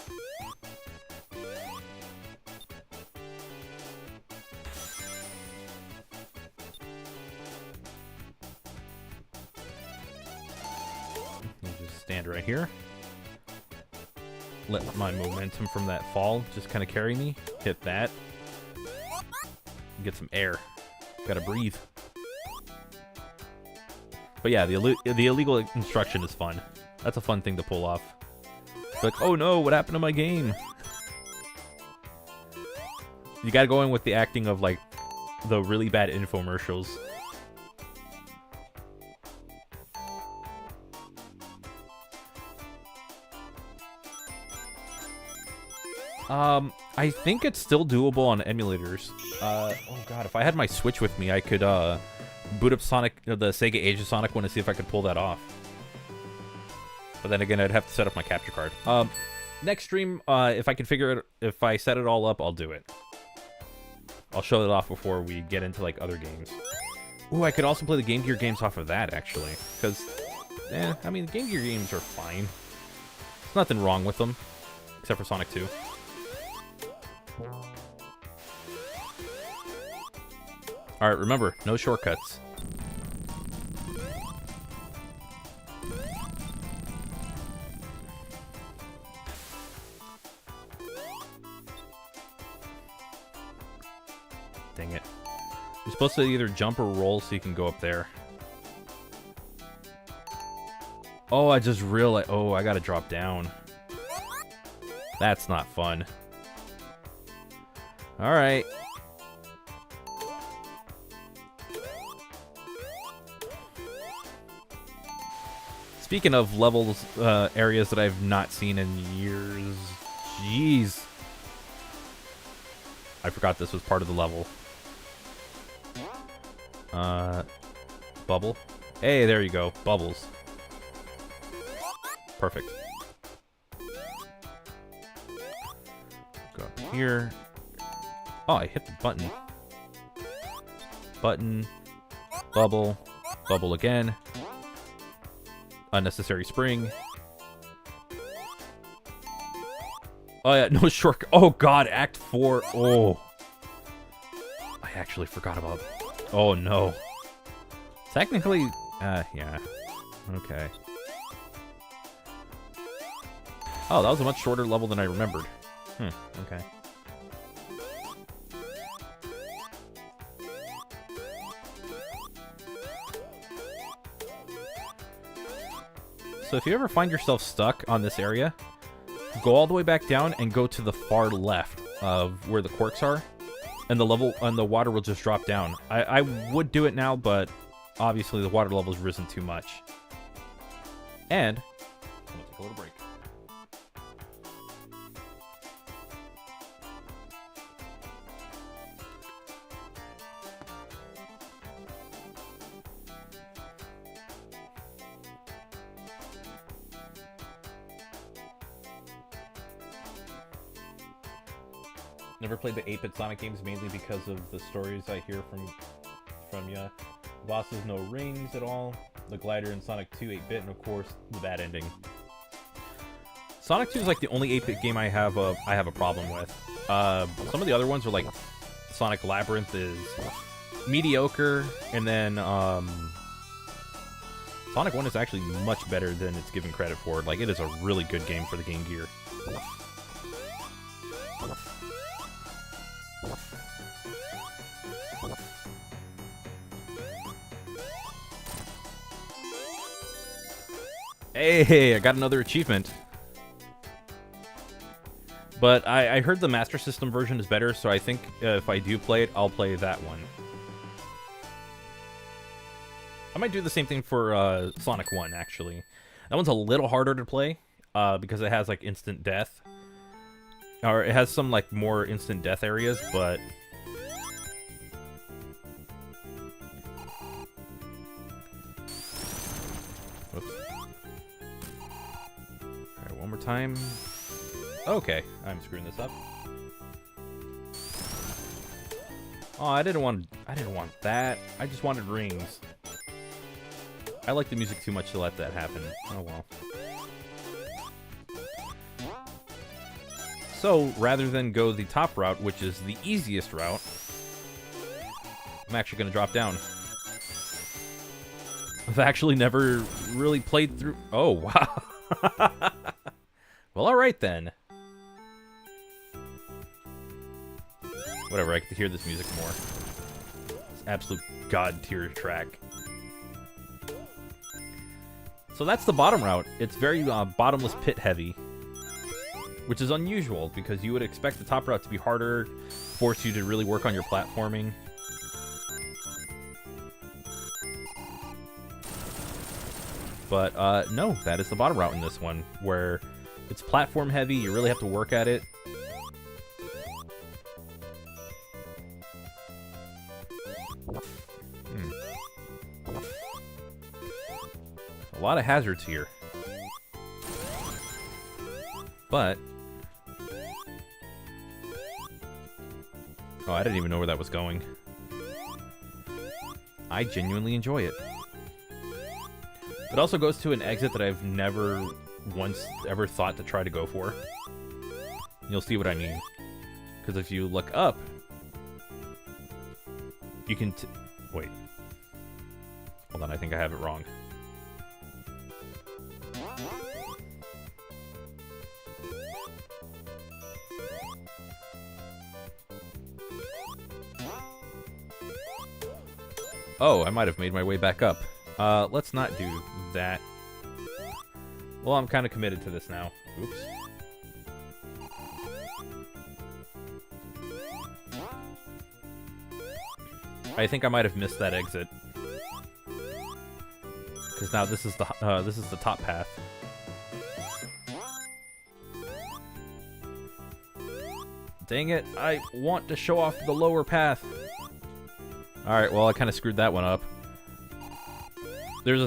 Stand right here. Let my momentum from that fall just kind of carry me. Hit that. Get some air. Gotta breathe. But yeah, the illegal instruction is fun. That's a fun thing to pull off. Like, oh no, what happened to my game? You gotta go in with the acting of, like, the really bad infomercials. I think it's still doable on emulators. Oh god, if I had my Switch with me, I could, boot up Sonic, the Sega Age of Sonic one, to see if I could pull that off. But then again, I'd have to set up my capture card. Next stream, if I can figure it, if I set it all up, I'll do it. I'll show it off before we get into, like, other games. Ooh, I could also play the Game Gear games off of that, actually. Because, I mean, the Game Gear games are fine. There's nothing wrong with them. Except for Sonic 2. Alright, remember, no shortcuts. Dang it. You're supposed to either jump or roll so you can go up there. Oh, I just realized... Oh, I gotta drop down. That's not fun. Alright. Speaking of levels, areas that I've not seen in years... Jeez. I forgot this was part of the level. Bubble. Hey, there you go. Bubbles. Perfect. Go up here. Oh, I hit the button. Button. Bubble. Bubble again. Unnecessary spring. Oh, yeah, no short. Oh, God, Act 4. Oh. I actually forgot about... Oh, no. Technically, yeah. Okay. Oh, that was a much shorter level than I remembered. Okay. So if you ever find yourself stuck on this area, go all the way back down and go to the far left of where the quirks are, and the level and the water will just drop down. I would do it now, but obviously the water level's risen too much. And I'm gonna take a little break. Never played the 8-bit Sonic games, mainly because of the stories I hear from ya. Bosses, no rings at all. the glider in Sonic 2 8-bit, and of course the bad ending. Sonic 2 is like the only 8-bit game I have a problem with. Some of the other ones are like Sonic Labyrinth is mediocre, and then Sonic 1 is actually much better than it's given credit for. Like, it is a really good game for the Game Gear. Hey, I got another achievement. But I heard the Master System version is better, so I think if I do play it, I'll play that one. I might do the same thing for Sonic 1, actually. That one's a little harder to play, because it has, like, instant death. Or it has some, like, more instant death areas, but... Whoops. Alright, one more time. Okay, I'm screwing this up. Oh, I didn't want that. I just wanted rings. I like the music too much to let that happen. Oh well. So, rather than go the top route, which is the easiest route, I'm actually going to drop down. I've actually never really played through... Oh, wow. Well, alright then. Whatever, I get to hear this music more. It's absolute god-tier track. So that's the bottom route. It's very bottomless pit heavy, which is unusual because you would expect the top route to be harder, force you to really work on your platforming. But no, that is the bottom route in this one, where it's platform heavy, you really have to work at it. A lot of hazards here. But... Oh, I didn't even know where that was going. I genuinely enjoy it. It also goes to an exit that I've never once ever thought to try to go for. You'll see what I mean. Because if you look up, you can... Wait. Hold on, I think I have it wrong. Oh, I might have made my way back up. Let's not do that. Well, I'm kind of committed to this now. Oops. I think I might have missed that exit. Because now this is the top path. Dang it, I want to show off the lower path. Alright, well, I kind of screwed that one up. There's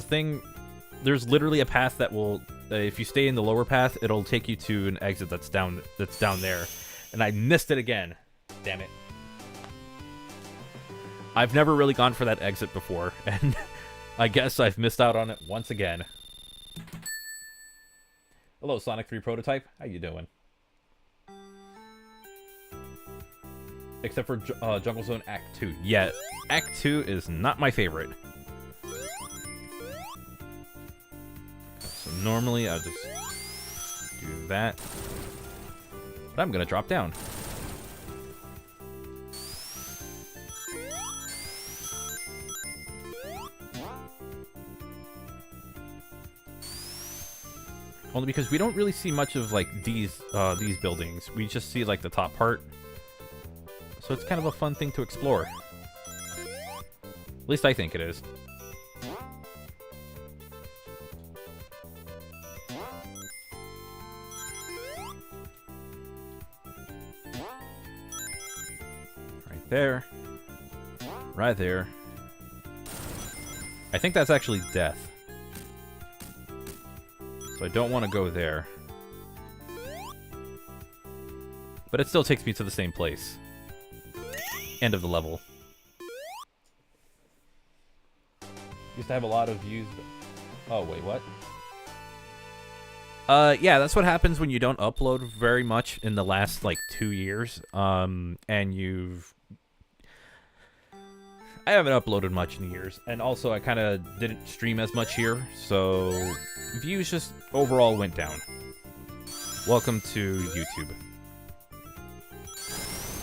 literally a path that will, if you stay in the lower path, it'll take you to an exit that's down there. And I missed it again. Damn it. I've never really gone for that exit before, and I guess I've missed out on it once again. Hello, Sonic 3 Prototype. How you doing? Except for Jungle Zone Act 2. Yeah, Act 2 is not my favorite. So normally I'll just do that. But I'm going to drop down. Only because we don't really see much of like these buildings. We just see like the top part. So it's kind of a fun thing to explore. At least I think it is. Right there. Right there. I think that's actually death. So I don't want to go there. But it still takes me to the same place. End of the level. Used to have a lot of views. Oh, wait, what? Yeah, that's what happens when you don't upload very much in the last, like, 2 years. And I haven't uploaded much in years. And also, I kind of didn't stream as much here. So, views just overall went down. Welcome to YouTube.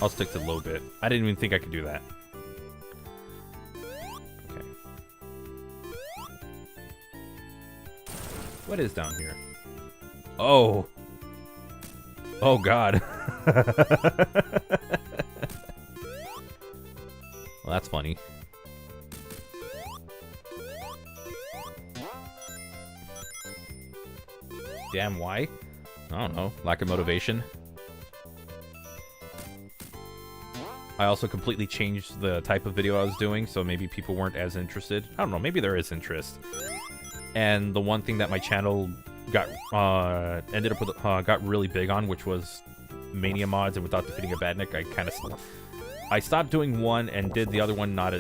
I'll stick to low bit. I didn't even think I could do that. Okay. What is down here? Oh. Oh, God. Well, that's funny. Damn, why? I don't know. Lack of motivation. I also completely changed the type of video I was doing, so maybe people weren't as interested. I don't know. Maybe there is interest. And the one thing that my channel got ended up with got really big on, which was Mania mods and without defeating a badnik, I stopped doing one and did the other one not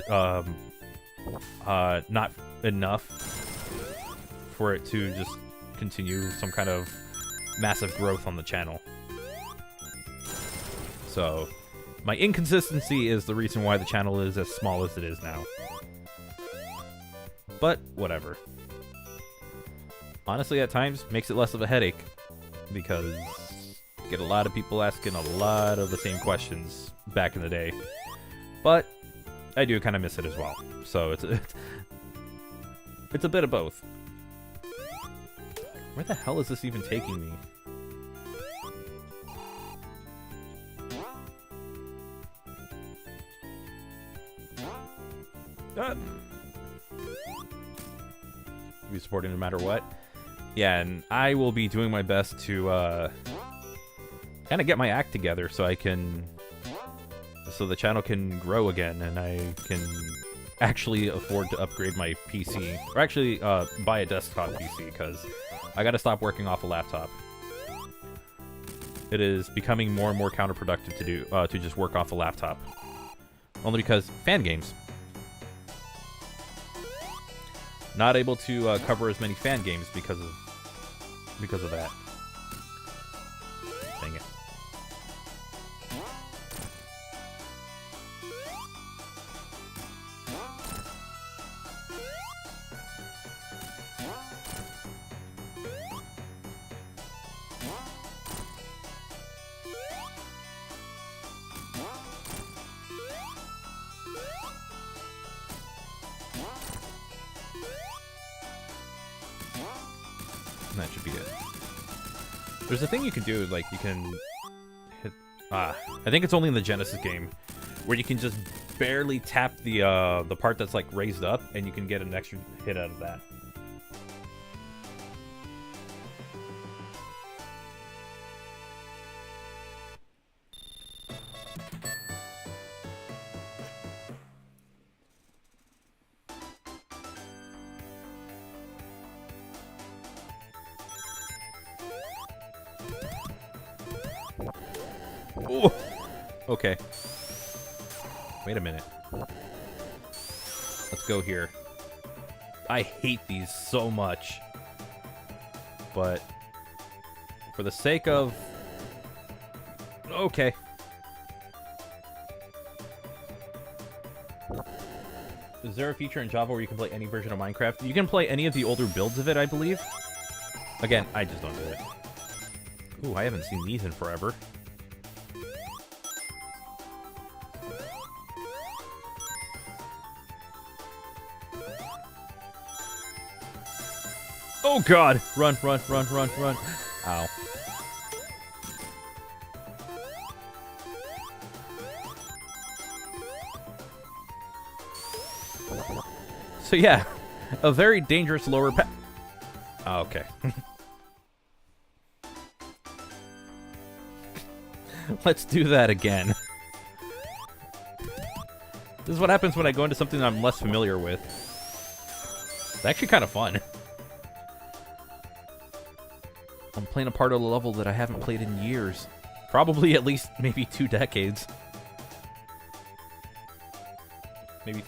enough for it to just continue some kind of massive growth on the channel. So my inconsistency is the reason why the channel is as small as it is now. But whatever. Honestly, at times, makes it less of a headache, because you get a lot of people asking a lot of the same questions back in the day. But I do kind of miss it as well. So it's a bit of both. Where the hell is this even taking me? Be supporting no matter what. Yeah, and I will be doing my best to kind of get my act together so the channel can grow again and I can actually afford to upgrade my PC, or actually buy a desktop PC, because I gotta stop working off a laptop. It is becoming more and more counterproductive to do to just work off a laptop, only because fan games. Not able to cover as many fan games because of that. Dang it. That should be it. There's a thing you can do, like, you can hit... I think it's only in the Genesis game, where you can just barely tap the part that's, like, raised up, and you can get an extra hit out of that. Ooh. Okay. Wait a minute. Let's go here. I hate these so much. But for the sake of... Okay. Is there a feature in Java where you can play any version of Minecraft? You can play any of the older builds of it, I believe. Again, I just don't do it. Ooh, I haven't seen these in forever. Oh god! Run, run, run, run, run. Ow. So yeah, a very dangerous lower pa- Oh, okay. Let's do that again. This is what happens when I go into something I'm less familiar with. It's actually kind of fun. I'm playing a part of the level that I haven't played in years. Probably at least maybe 2 decades. Maybe...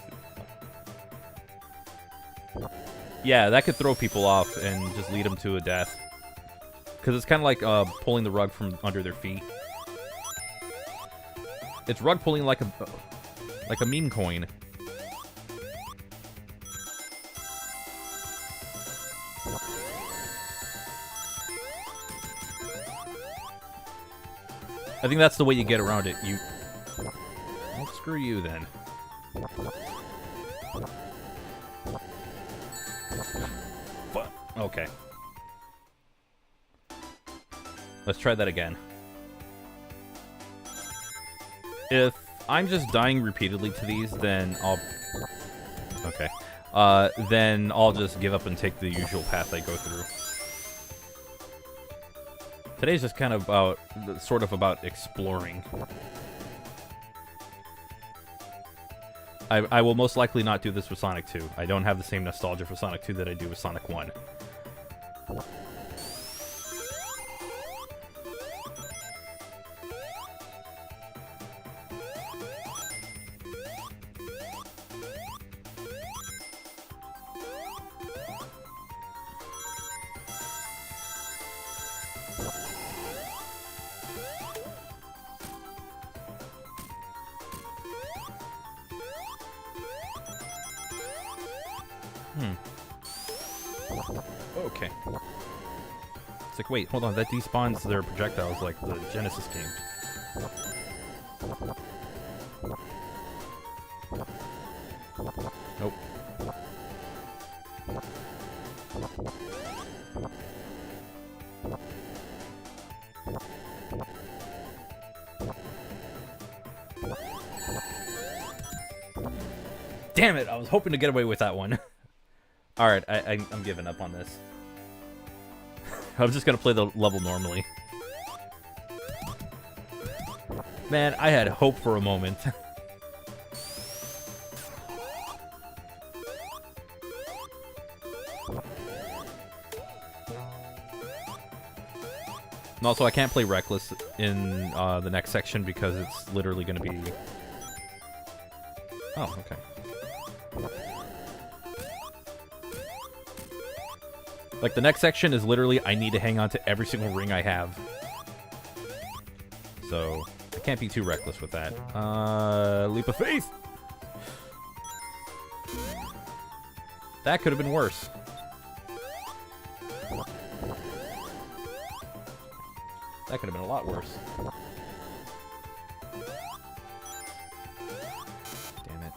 Yeah, that could throw people off and just lead them to a death. Because it's kind of like pulling the rug from under their feet. It's rug pulling like a meme coin. I think that's the way you get around it. Well, screw you then. Okay. Let's try that again. If I'm just dying repeatedly to these, then I'll... Okay. Then I'll just give up and take the usual path I go through. Today's just kind of about, sort of about exploring. I will most likely not do this with Sonic 2. I don't have the same nostalgia for Sonic 2 that I do with Sonic 1. Okay. It's like, wait, hold on, that despawns their projectiles like the Genesis game. Nope. Damn it, I was hoping to get away with that one. Alright, I'm giving up on this. I'm just gonna play the level normally. Man, I had hope for a moment. And also, I can't play Reckless in the next section because it's literally gonna be... Oh, okay. Like, the next section is literally, I need to hang on to every single ring I have. So, I can't be too reckless with that. Leap of faith! That could have been worse. That could have been a lot worse. Damn it.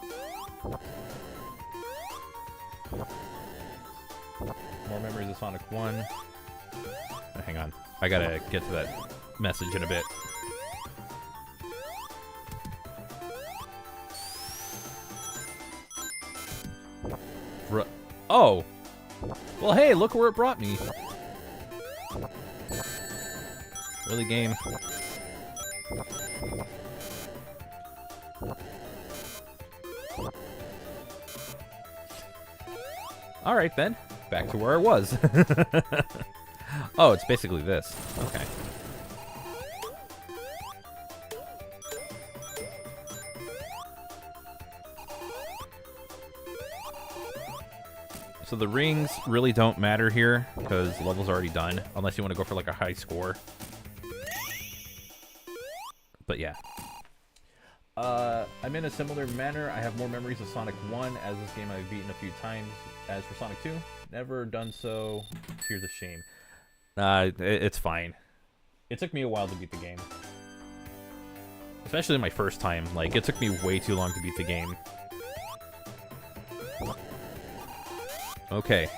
More memories of Sonic 1. Oh, hang on. I gotta get to that message in a bit. Oh! Well, hey, look where it brought me. Really, game? Alright, then. Back to where I was. Oh, it's basically this. Okay. So the rings really don't matter here, because the level's already done, unless you want to go for like a high score. But yeah. I'm in a similar manner. I have more memories of Sonic 1, as this game I've beaten a few times. As for Sonic 2, never done so. Here's a shame. It's fine. It took me a while to beat the game. Especially my first time. Like, it took me way too long to beat the game. Okay.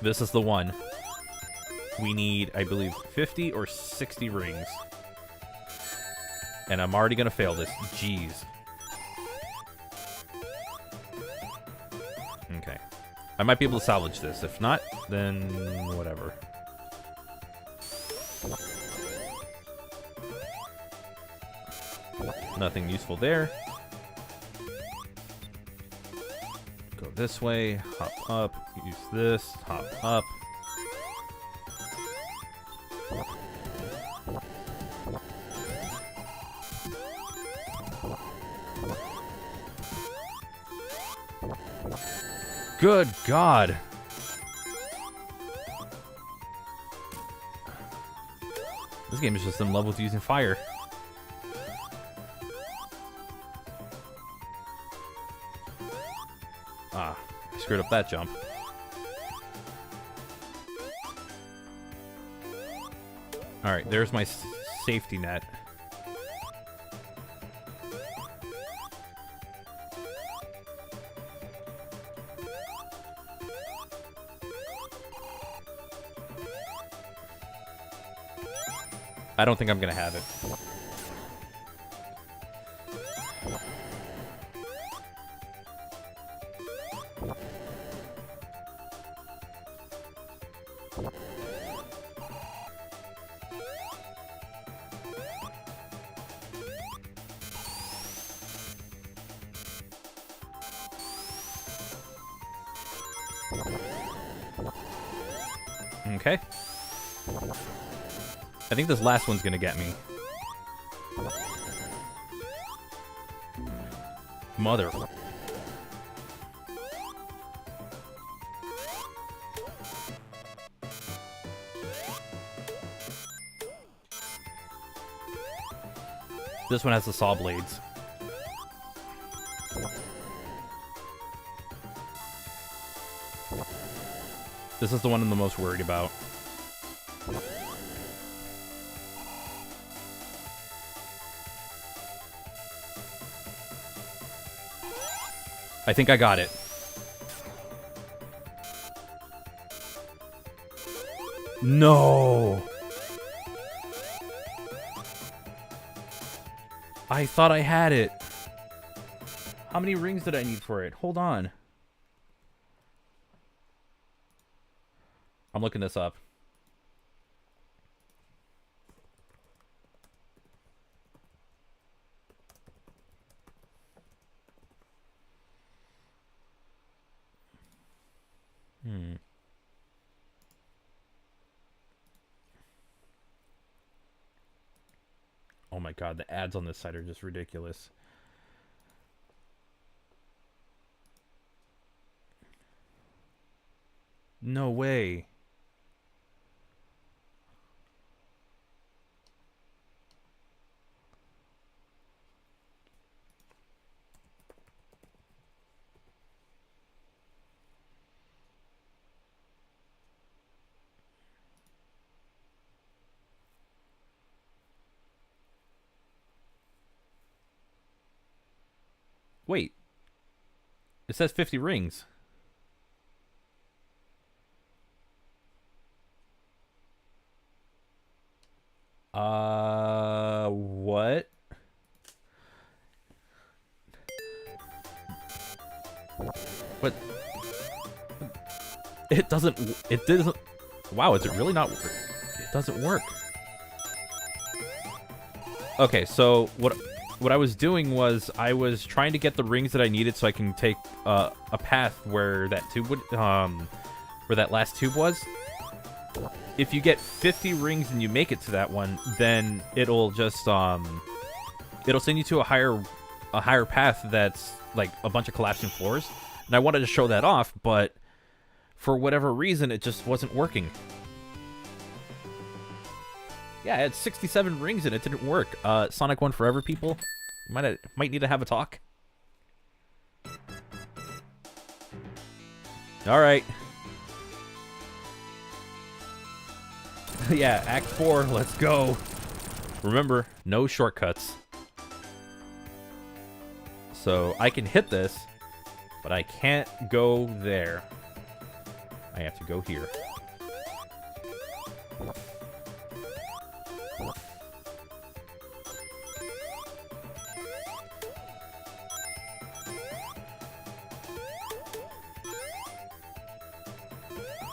This is the one. We need, I believe, 50 or 60 rings. And I'm already gonna fail this. Jeez. Okay. I might be able to salvage this. If not, then whatever. Nothing useful there. Go this way, hop up, use this, hop up. Good God. This game is just in love with using fire. Ah, I screwed up that jump. Alright, there's my safety net. I don't think I'm gonna have it. Okay. I think this last one's gonna get me. Mother. This one has the saw blades. This is the one I'm the most worried about. I think I got it. No! I thought I had it. How many rings did I need for it? Hold on. I'm looking this up. Oh my god, the ads on this site are just ridiculous. No way. Wait. It says 50 rings. What? But it doesn't, wow, is it really not, it doesn't work. Okay, so what I was doing was I was trying to get the rings that I needed so I can take a path where that tube would, where that last tube was. If you get 50 rings and you make it to that one, then it'll just it'll send you to a higher path that's like a bunch of collapsing floors. And I wanted to show that off, but for whatever reason it just wasn't working. Yeah, I had 67 rings and it didn't work. Sonic 1 Forever people might need to have a talk. All right. Yeah, Act 4, let's go. Remember, no shortcuts. So I can hit this, but I can't go there. I have to go here.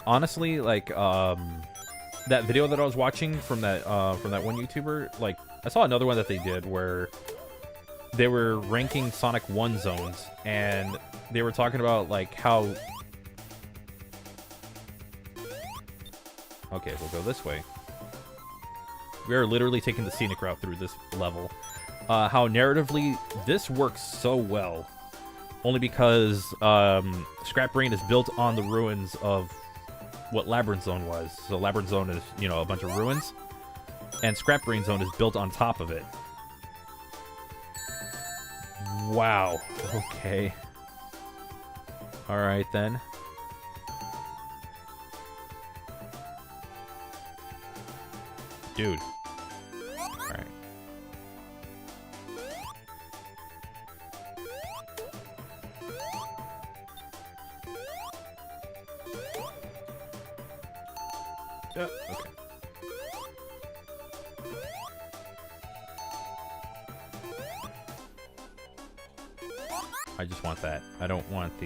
Honestly, like, that video that I was watching from that one YouTuber, like, I saw another one that they did where they were ranking Sonic 1 zones, and they were talking about, like, how... Okay, we'll go this way. We are literally taking the scenic route through this level. How narratively this works so well. Only because Scrap Brain is built on the ruins of what Labyrinth Zone was. So Labyrinth Zone is, you know, a bunch of ruins. And Scrap Brain Zone is built on top of it. Wow. Okay. Alright then. Dude. Alright. Yeah, okay. I just want that. I don't want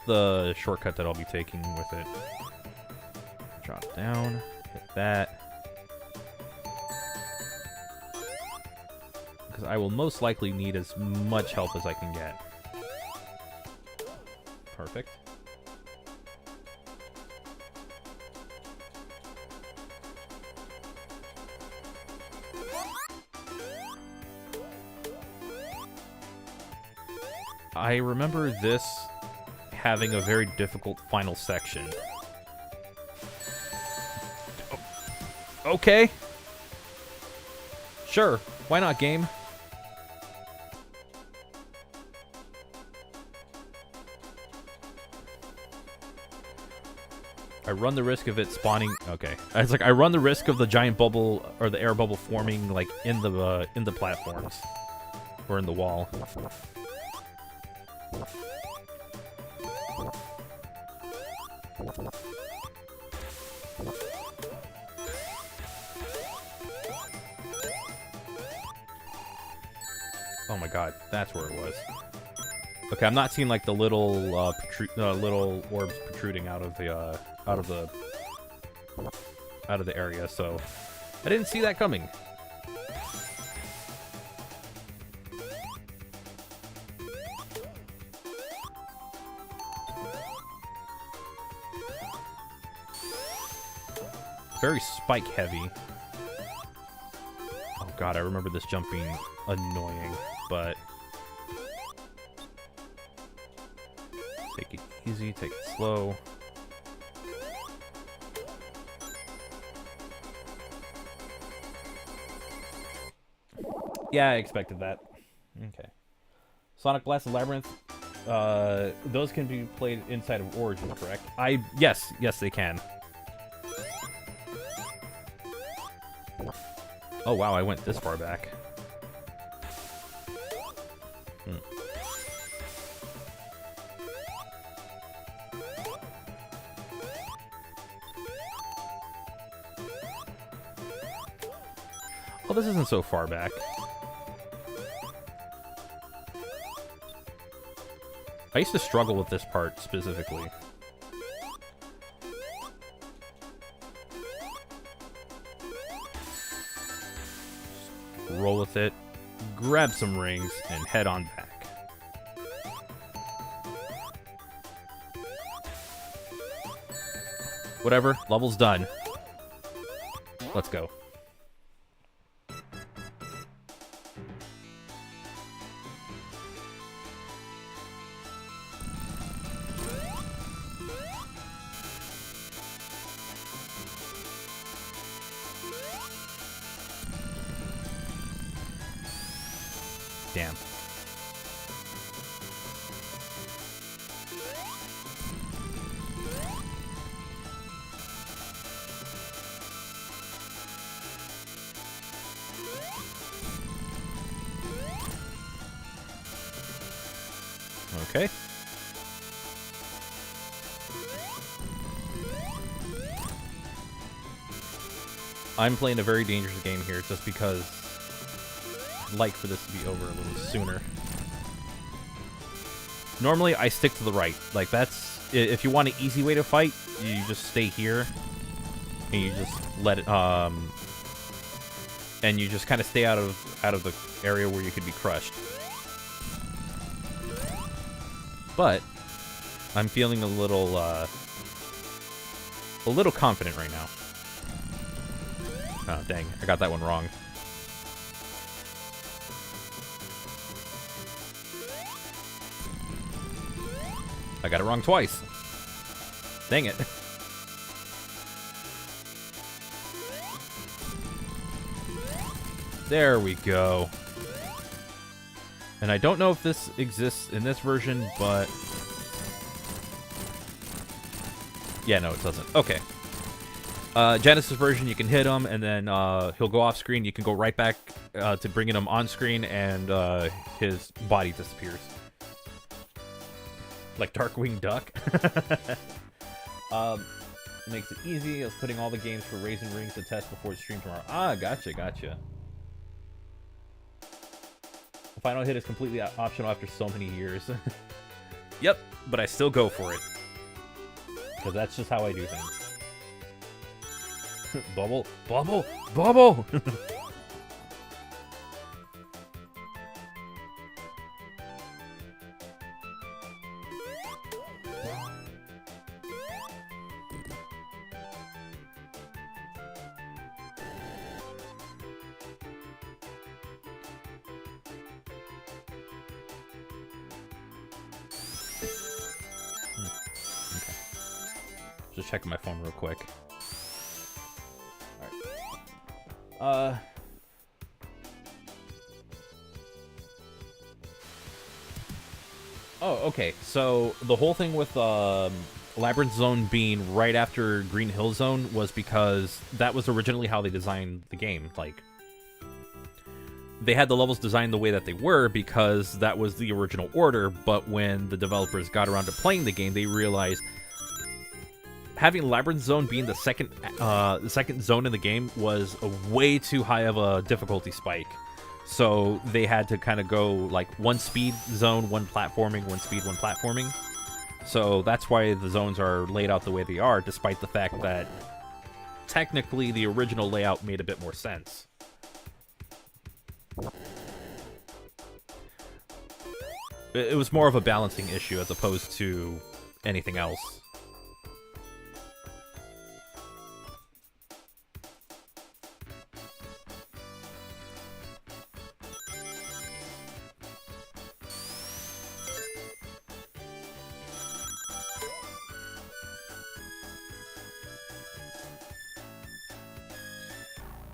the shortcut that I'll be taking with it. Drop down, hit that. Because I will most likely need as much help as I can get. Perfect. I remember this having a very difficult final section. Okay. Sure. Why not, game? I run the risk of it spawning. Okay. It's like I run the risk of the giant bubble or the air bubble forming like in the platforms or in the wall. Oh my god, that's where it was. Okay, I'm not seeing like the little little orbs protruding out of the area, so I didn't see that coming. Very spike heavy. Oh god, I remember this jump being annoying, but take it easy, take it slow. Yeah, I expected that. Okay. Sonic Blast and Labyrinth, those can be played inside of Origin, correct? Yes, they can. Oh wow, I went this far back. Oh, this isn't so far back. I used to struggle with this part specifically. Roll with it, grab some rings, and head on back. Whatever, level's done. Let's go. Damn. Okay. I'm playing a very dangerous game here just because I'd like for this to be over a little sooner. Normally, I stick to the right. Like, that's... If you want an easy way to fight, you just stay here. And you just let it... And you just kind of stay out of the area where you could be crushed. But I'm feeling a little confident right now. Oh, dang. I got that one wrong. I got it wrong twice. Dang it. There we go. And I don't know if this exists in this version, but... yeah, no, it doesn't. Okay. Genesis version, you can hit him, and then he'll go off screen. You can go right back to bringing him on screen, and his body disappears. Like Darkwing Duck. Makes it easy. I was putting all the games for Raisin Rings to test before the stream tomorrow. Ah, gotcha, gotcha. The final hit is completely optional after so many years. Yep, but I still go for it. Because that's just how I do things. Bubble, bubble, bubble! Just checking my phone real quick. Alright. Oh, okay. So the whole thing with Labyrinth Zone being right after Green Hill Zone was because that was originally how they designed the game. Like, they had the levels designed the way that they were because that was the original order, but when the developers got around to playing the game, they realized having Labyrinth Zone being the second zone in the game was a way too high of a difficulty spike. So they had to kind of go like one speed zone, one platforming, one speed, one platforming. So that's why the zones are laid out the way they are, despite the fact that technically the original layout made a bit more sense. It was more of a balancing issue as opposed to anything else.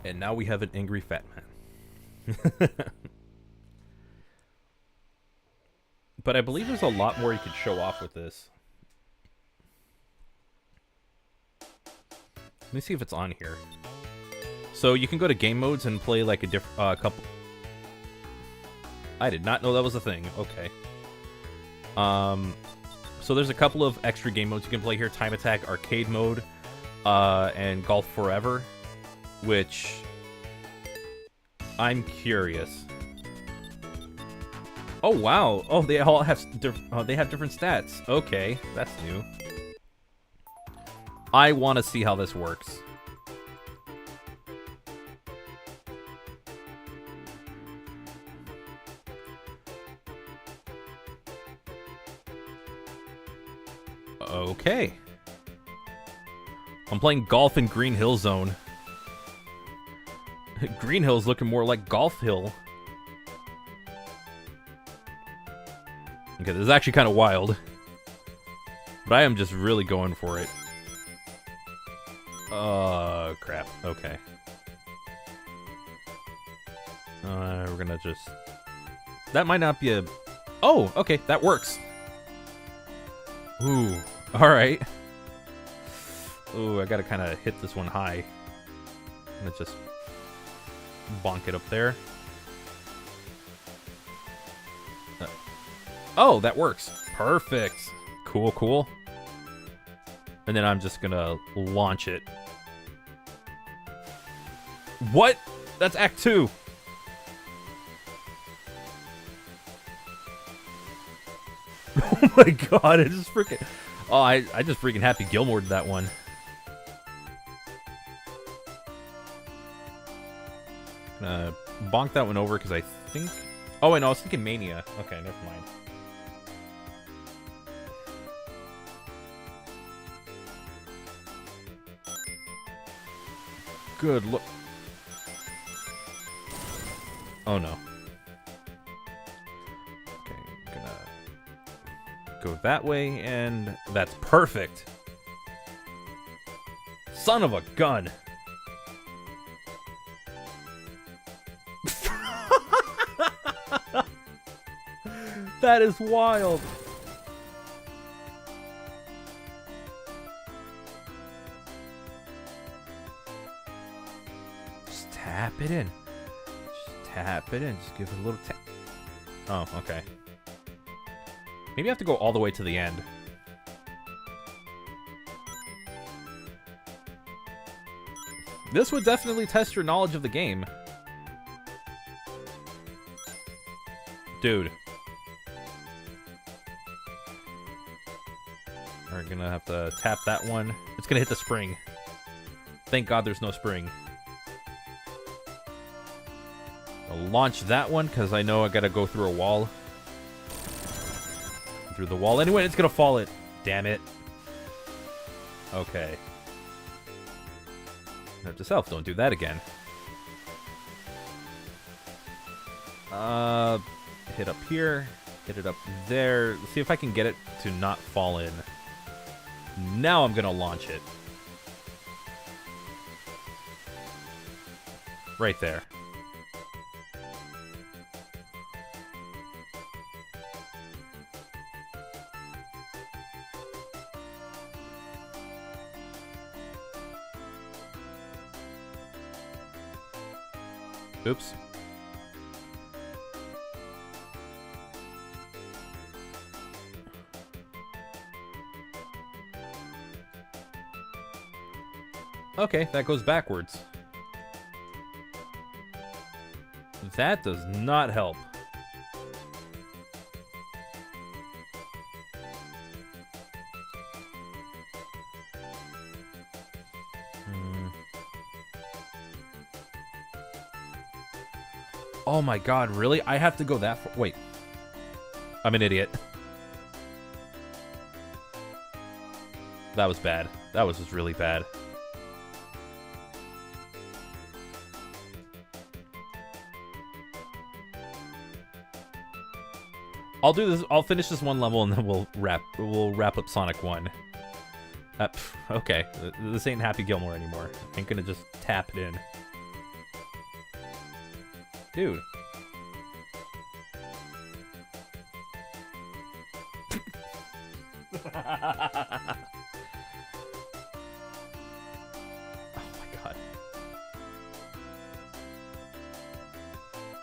And now we have an angry fat man. But I believe there's a lot more you could show off with this. Let me see if it's on here. So you can go to game modes and play like a different couple. I did not know that was a thing. Okay. So there's a couple of extra game modes you can play here: Time Attack, Arcade Mode, and Golf Forever. Which I'm curious. Oh wow! Oh, they all have they have different stats. Okay, that's new. I want to see how this works. Okay. I'm playing golf in Green Hill Zone. Green Hill's looking more like Golf Hill. Okay, this is actually kind of wild. But I am just really going for it. Oh, crap. Okay. We're gonna just... That might not be a... Oh, okay, that works. Ooh, alright. Ooh, I gotta kind of hit this one high. And it just... bonk it up there. Oh, that works. Perfect. Cool, cool. And then I'm just gonna launch it. What? That's Act 2. Oh my god, it just freaking... Oh, I just freaking Happy Gilmore'd that one. Bonk that one over because I think... Oh, wait, no, I was thinking Mania. Okay, never mind. Good look. Oh, no. Okay, I'm gonna go that way, and that's perfect. Son of a gun. That is wild. Just tap it in. Just tap it in. Just give it a little tap. Oh, okay. Maybe I have to go all the way to the end. This would definitely test your knowledge of the game. Dude. We're gonna have to tap that one. It's gonna hit the spring. Thank God there's no spring. I'll launch that one, because I know I gotta go through a wall. Through the wall. Anyway, it's gonna fall it. Damn it. Okay. Note to self, don't do that again. Hit up here. Hit it up there. Let's see if I can get it to not fall in. Now I'm gonna launch it. Right there. Oops. Okay, that goes backwards. That does not help. Oh my god, really? I have to go that far? Wait. I'm an idiot. That was bad. That was just really bad. I'll do this. I'll finish this one level and then we'll wrap up Sonic 1. Okay. This ain't Happy Gilmore anymore. I ain't gonna just tap it in. Dude. Oh my god.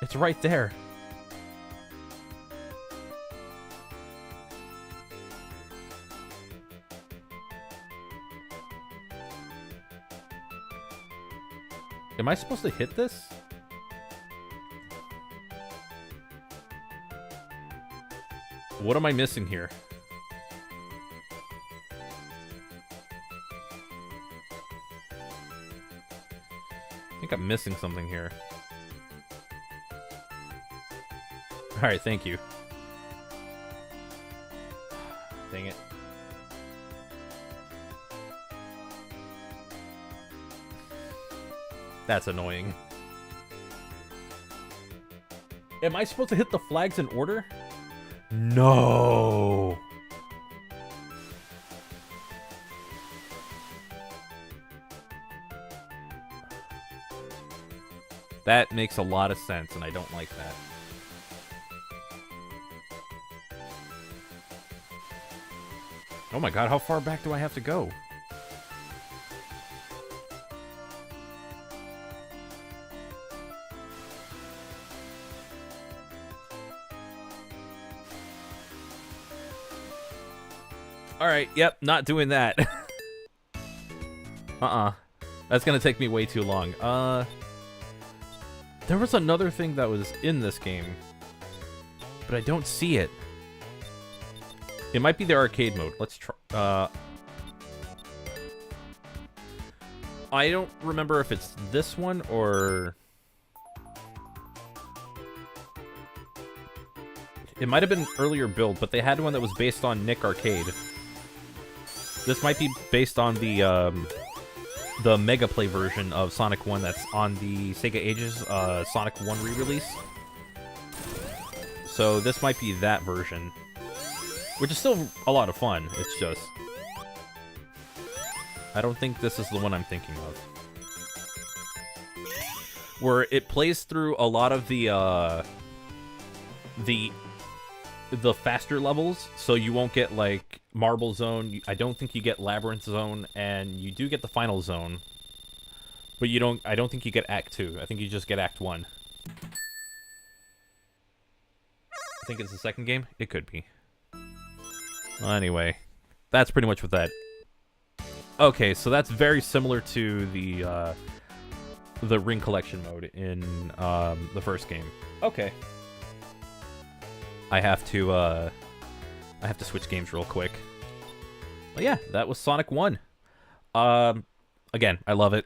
It's right there. Am I supposed to hit this? What am I missing here? I think I'm missing something here. Alright, thank you. Dang it. That's annoying. Am I supposed to hit the flags in order? No. That makes a lot of sense, and I don't like that. Oh my god, how far back do I have to go? Alright, yep, not doing that. That's gonna take me way too long. There was another thing that was in this game, but I don't see it. It might be the arcade mode. Let's try. I don't remember if it's this one or... It might have been an earlier build, but they had one that was based on Nick Arcade. This might be based on the Mega Play version of Sonic 1 that's on the Sega Ages Sonic 1 re-release. So this might be that version. which is still a lot of fun. It's just, I don't think this is the one I'm thinking of. Where it plays through a lot of the faster levels, so you won't get like Marble Zone. I don't think you get Labyrinth Zone, and you do get the Final Zone, but you don't. I don't think you get Act 2. I think you just get Act 1. I think it's the second game. It could be. Well, anyway, that's pretty much what that. Okay, so that's very similar to the ring collection mode in the first game. Okay. I have to switch games real quick. But yeah, that was Sonic 1. Again, I love it.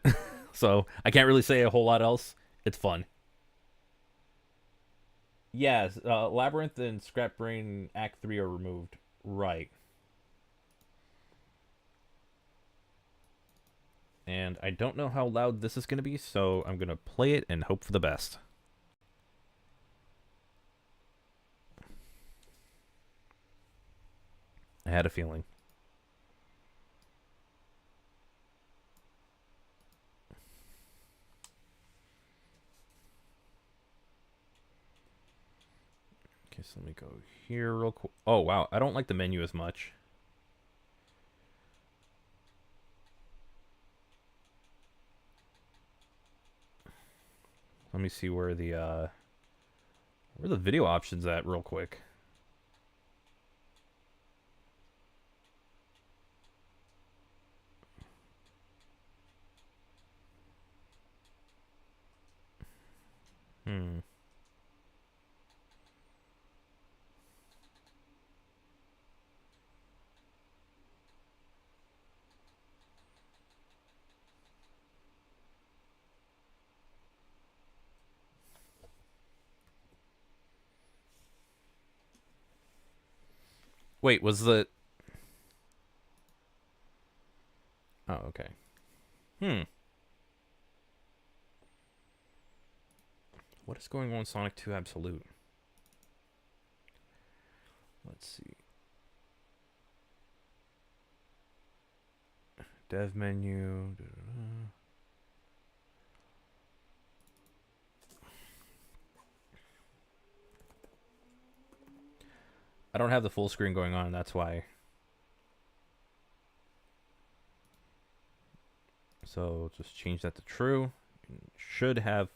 So I can't really say a whole lot else. It's fun. Yes, Labyrinth and Scrap Brain Act 3 are removed. Right. And I don't know how loud this is going to be, so I'm going to play it and hope for the best. I had a feeling. Okay, so let me go here real quick. Oh, wow. I don't like the menu as much. Let me see where the video options at real quick. Wait, was the... Oh, okay. What is going on in Sonic 2 Absolute? Let's see. Dev menu. I don't have the full screen going on, that's why. So just change that to true. Should have...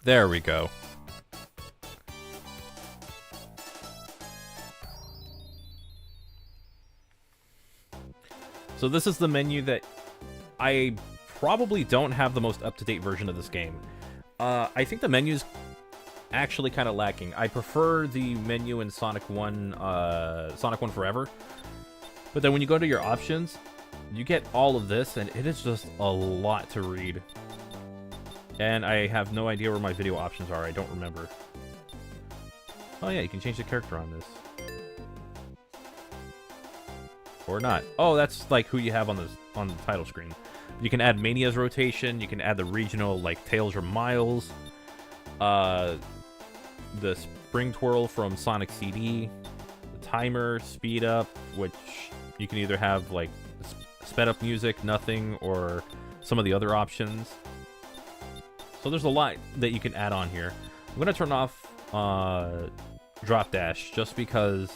There we go. So this is the menu that I probably don't have the most up-to-date version of this game. I think the menu's actually kind of lacking. I prefer the menu in Sonic 1 Forever. But then when you go to your options, you get all of this, and it is just a lot to read. And I have no idea where my video options are. I don't remember. Oh yeah, you can change the character on this. Or not. Oh, that's like who you have on the title screen. You can add Mania's rotation. You can add the regional, like Tails or Miles. The Spring Twirl from Sonic CD. The timer, speed up, which you can either have like sped up music, nothing, or some of the other options. So there's a lot that you can add on here. I'm going to turn off Drop Dash just because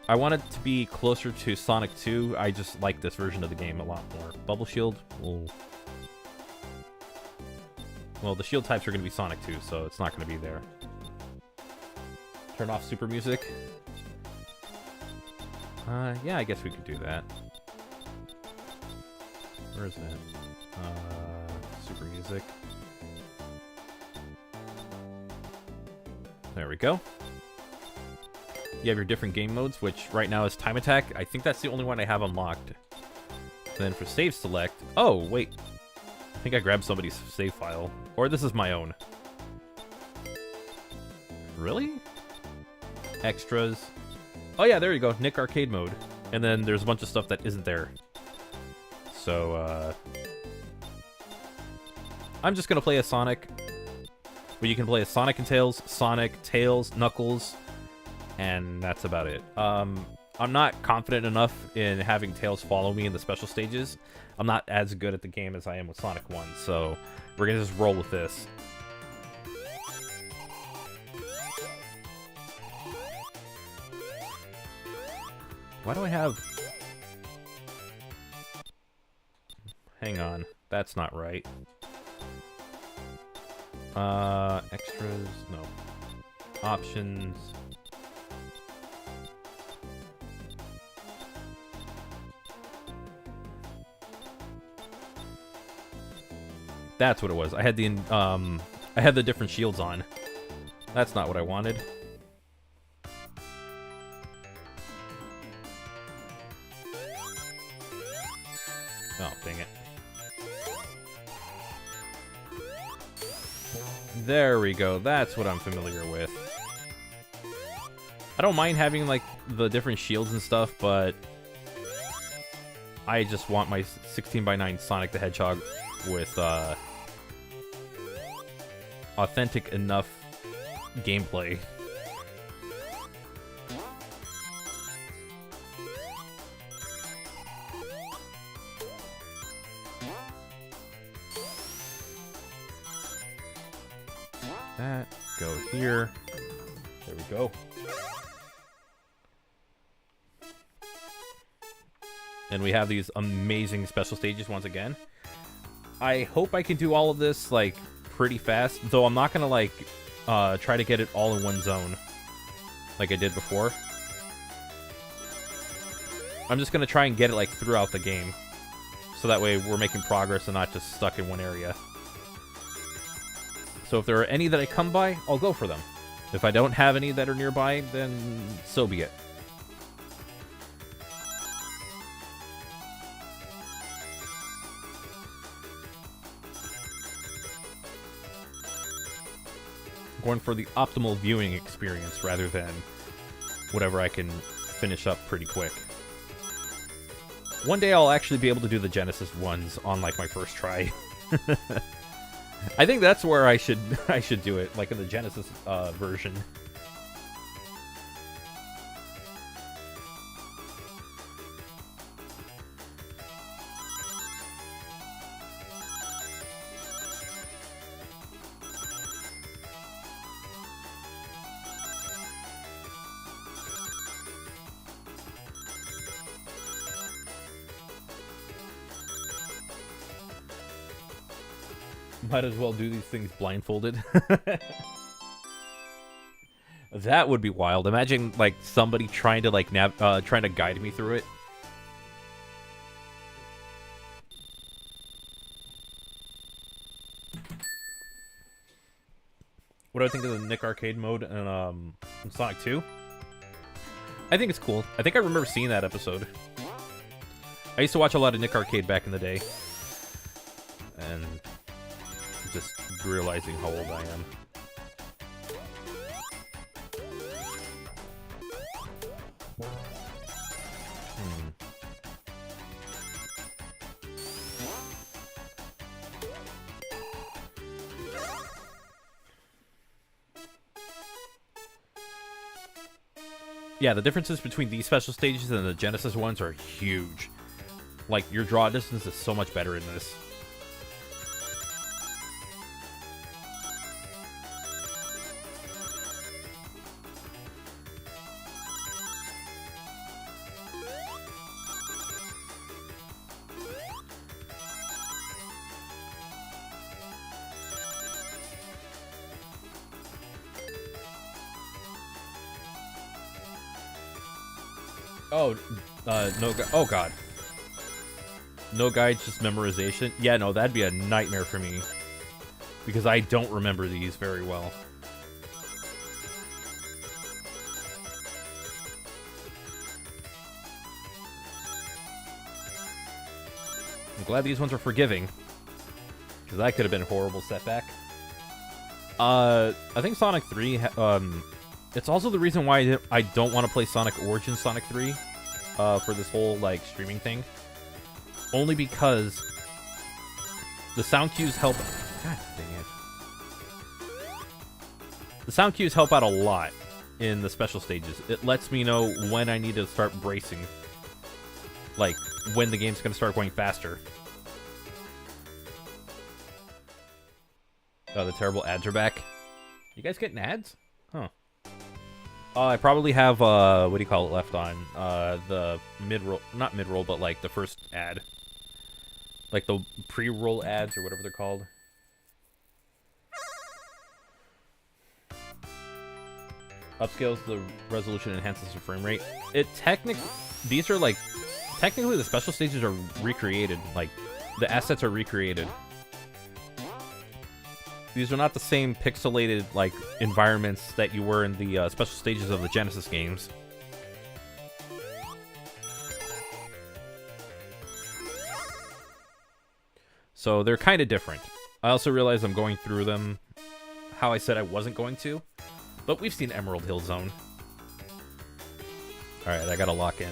I want it to be closer to Sonic 2. I just like this version of the game a lot more. Bubble Shield will... Well, the shield types are going to be Sonic 2, so it's not going to be there. Turn off Super Music. Yeah, I guess we could do that. Where is that? Super Music. There we go. You have your different game modes, which right now is Time Attack. I think that's the only one I have unlocked. And then for Save Select... Oh, wait. I think I grabbed somebody's save file. Or this is my own. Really? Extras. Oh yeah, there you go. Nick Arcade Mode. And then there's a bunch of stuff that isn't there. So, I'm just gonna play a Sonic. Where you can play as Sonic and Tails, Sonic, Tails, Knuckles, and that's about it. I'm not confident enough in having Tails follow me in the special stages. I'm not as good at the game as I am with Sonic 1, so we're gonna just roll with this. Why do I have... Hang on, that's not right. Extras, no. Options. That's what it was. I had the different shields on. That's not what I wanted. Oh, dang it. There we go. That's what I'm familiar with. I don't mind having, like, the different shields and stuff, but I just want my 16:9 Sonic the Hedgehog with authentic enough gameplay. That, go here. There we go. And we have these amazing special stages once again. I hope I can do all of this, like, pretty fast. Though I'm not gonna, like, try to get it all in one zone. Like I did before. I'm just gonna try and get it, like, throughout the game. So that way we're making progress and not just stuck in one area. So if there are any that I come by, I'll go for them. If I don't have any that are nearby, then so be it. Going for the optimal viewing experience rather than whatever I can finish up pretty quick. One day I'll actually be able to do the Genesis ones on, like, my first try. I think that's where I should do it, like in the Genesis version. Might as well do these things blindfolded. That would be wild. Imagine, like, somebody trying to, like, trying to guide me through it. What do I think of the Nick Arcade mode in Sonic 2? I think it's cool. I think I remember seeing that episode. I used to watch a lot of Nick Arcade back in the day. And just realizing how old I am. Yeah, the differences between these special stages and the Genesis ones are huge. Like, your draw distance is so much better in this. Oh, no, oh god. No guide, just memorization? Yeah, no, that'd be a nightmare for me. Because I don't remember these very well. I'm glad these ones are forgiving. Because that could have been a horrible setback. I think Sonic 3, it's also the reason why I don't want to play Sonic Origins Sonic 3 for this whole, like, streaming thing. only because the sound cues help. God dang it. The sound cues help out a lot in the special stages. It lets me know when I need to start bracing. Like, when the game's going to start going faster. Oh, the terrible ads are back. You guys getting ads? Huh. I probably have, what do you call it, left on? The mid-roll, not mid-roll, but like the first ad. Like the pre-roll ads or whatever they're called. Upscales the resolution, enhances the frame rate. These are like, technically the special stages are recreated. Like, the assets are recreated. These are not the same pixelated, like, environments that you were in the special stages of the Genesis games. So they're kind of different. I also realize I'm going through them how I said I wasn't going to. But we've seen Emerald Hill Zone. Alright, I gotta lock in.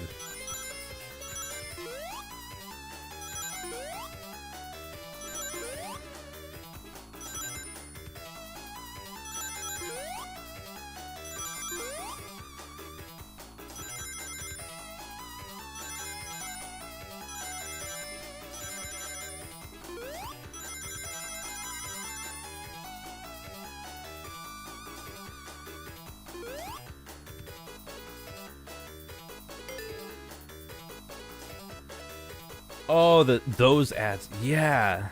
Oh, those ads. Yeah.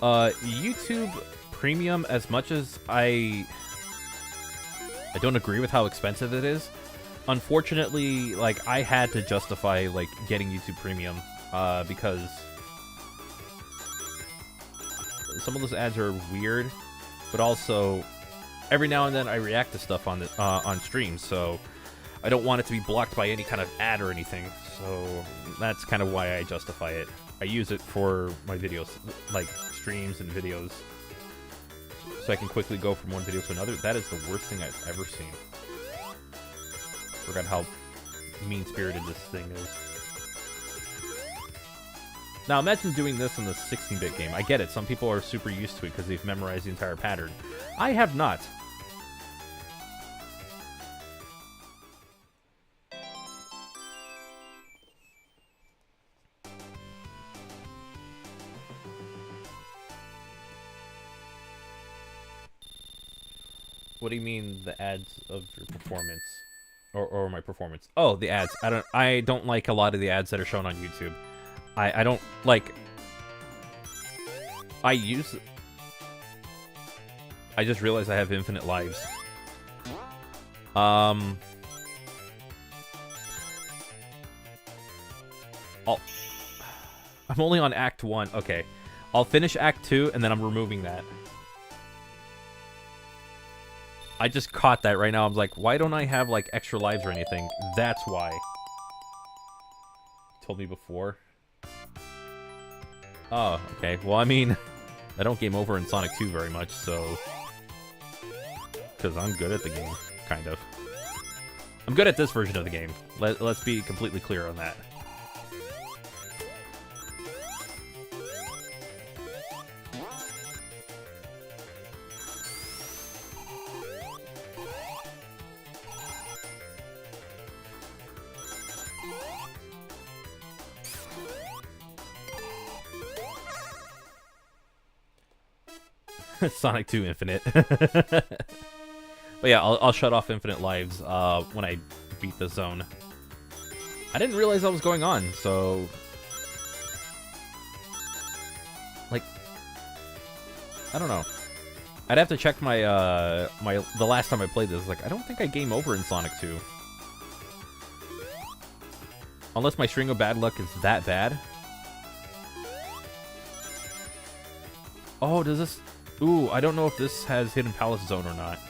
YouTube Premium, as much as I don't agree with how expensive it is, unfortunately, like, I had to justify, like, getting YouTube Premium, because some of those ads are weird, but also every now and then I react to stuff on stream, so I don't want it to be blocked by any kind of ad or anything, so that's kind of why I justify it. I use it for my videos, like streams and videos, so I can quickly go from one video to another. That is the worst thing I've ever seen. Forgot how mean-spirited this thing is. Now imagine doing this in the 16-bit game. I get it, some people are super used to it because they've memorized the entire pattern. I have not. What do you mean, the ads of your performance? Or my performance? Oh, the ads. I don't like a lot of the ads that are shown on YouTube. I don't like... I just realized I have infinite lives. I'm only on Act 1. Okay. I'll finish Act 2, and then I'm removing that. I just caught that right now. I'm like, why don't I have, like, extra lives or anything? That's why. Told me before. Oh, okay. Well, I mean, I don't game over in Sonic 2 very much, so... Because I'm good at the game, kind of. I'm good at this version of the game. Let's be completely clear on that. Sonic 2 Infinite. But yeah, I'll shut off Infinite Lives when I beat the zone. I didn't realize that was going on, so... Like... I don't know. I'd have to check my, the last time I played this. Like, I don't think I game over in Sonic 2. Unless my string of bad luck is that bad. Oh, does this... Ooh, I don't know if this has Hidden Palace Zone or not.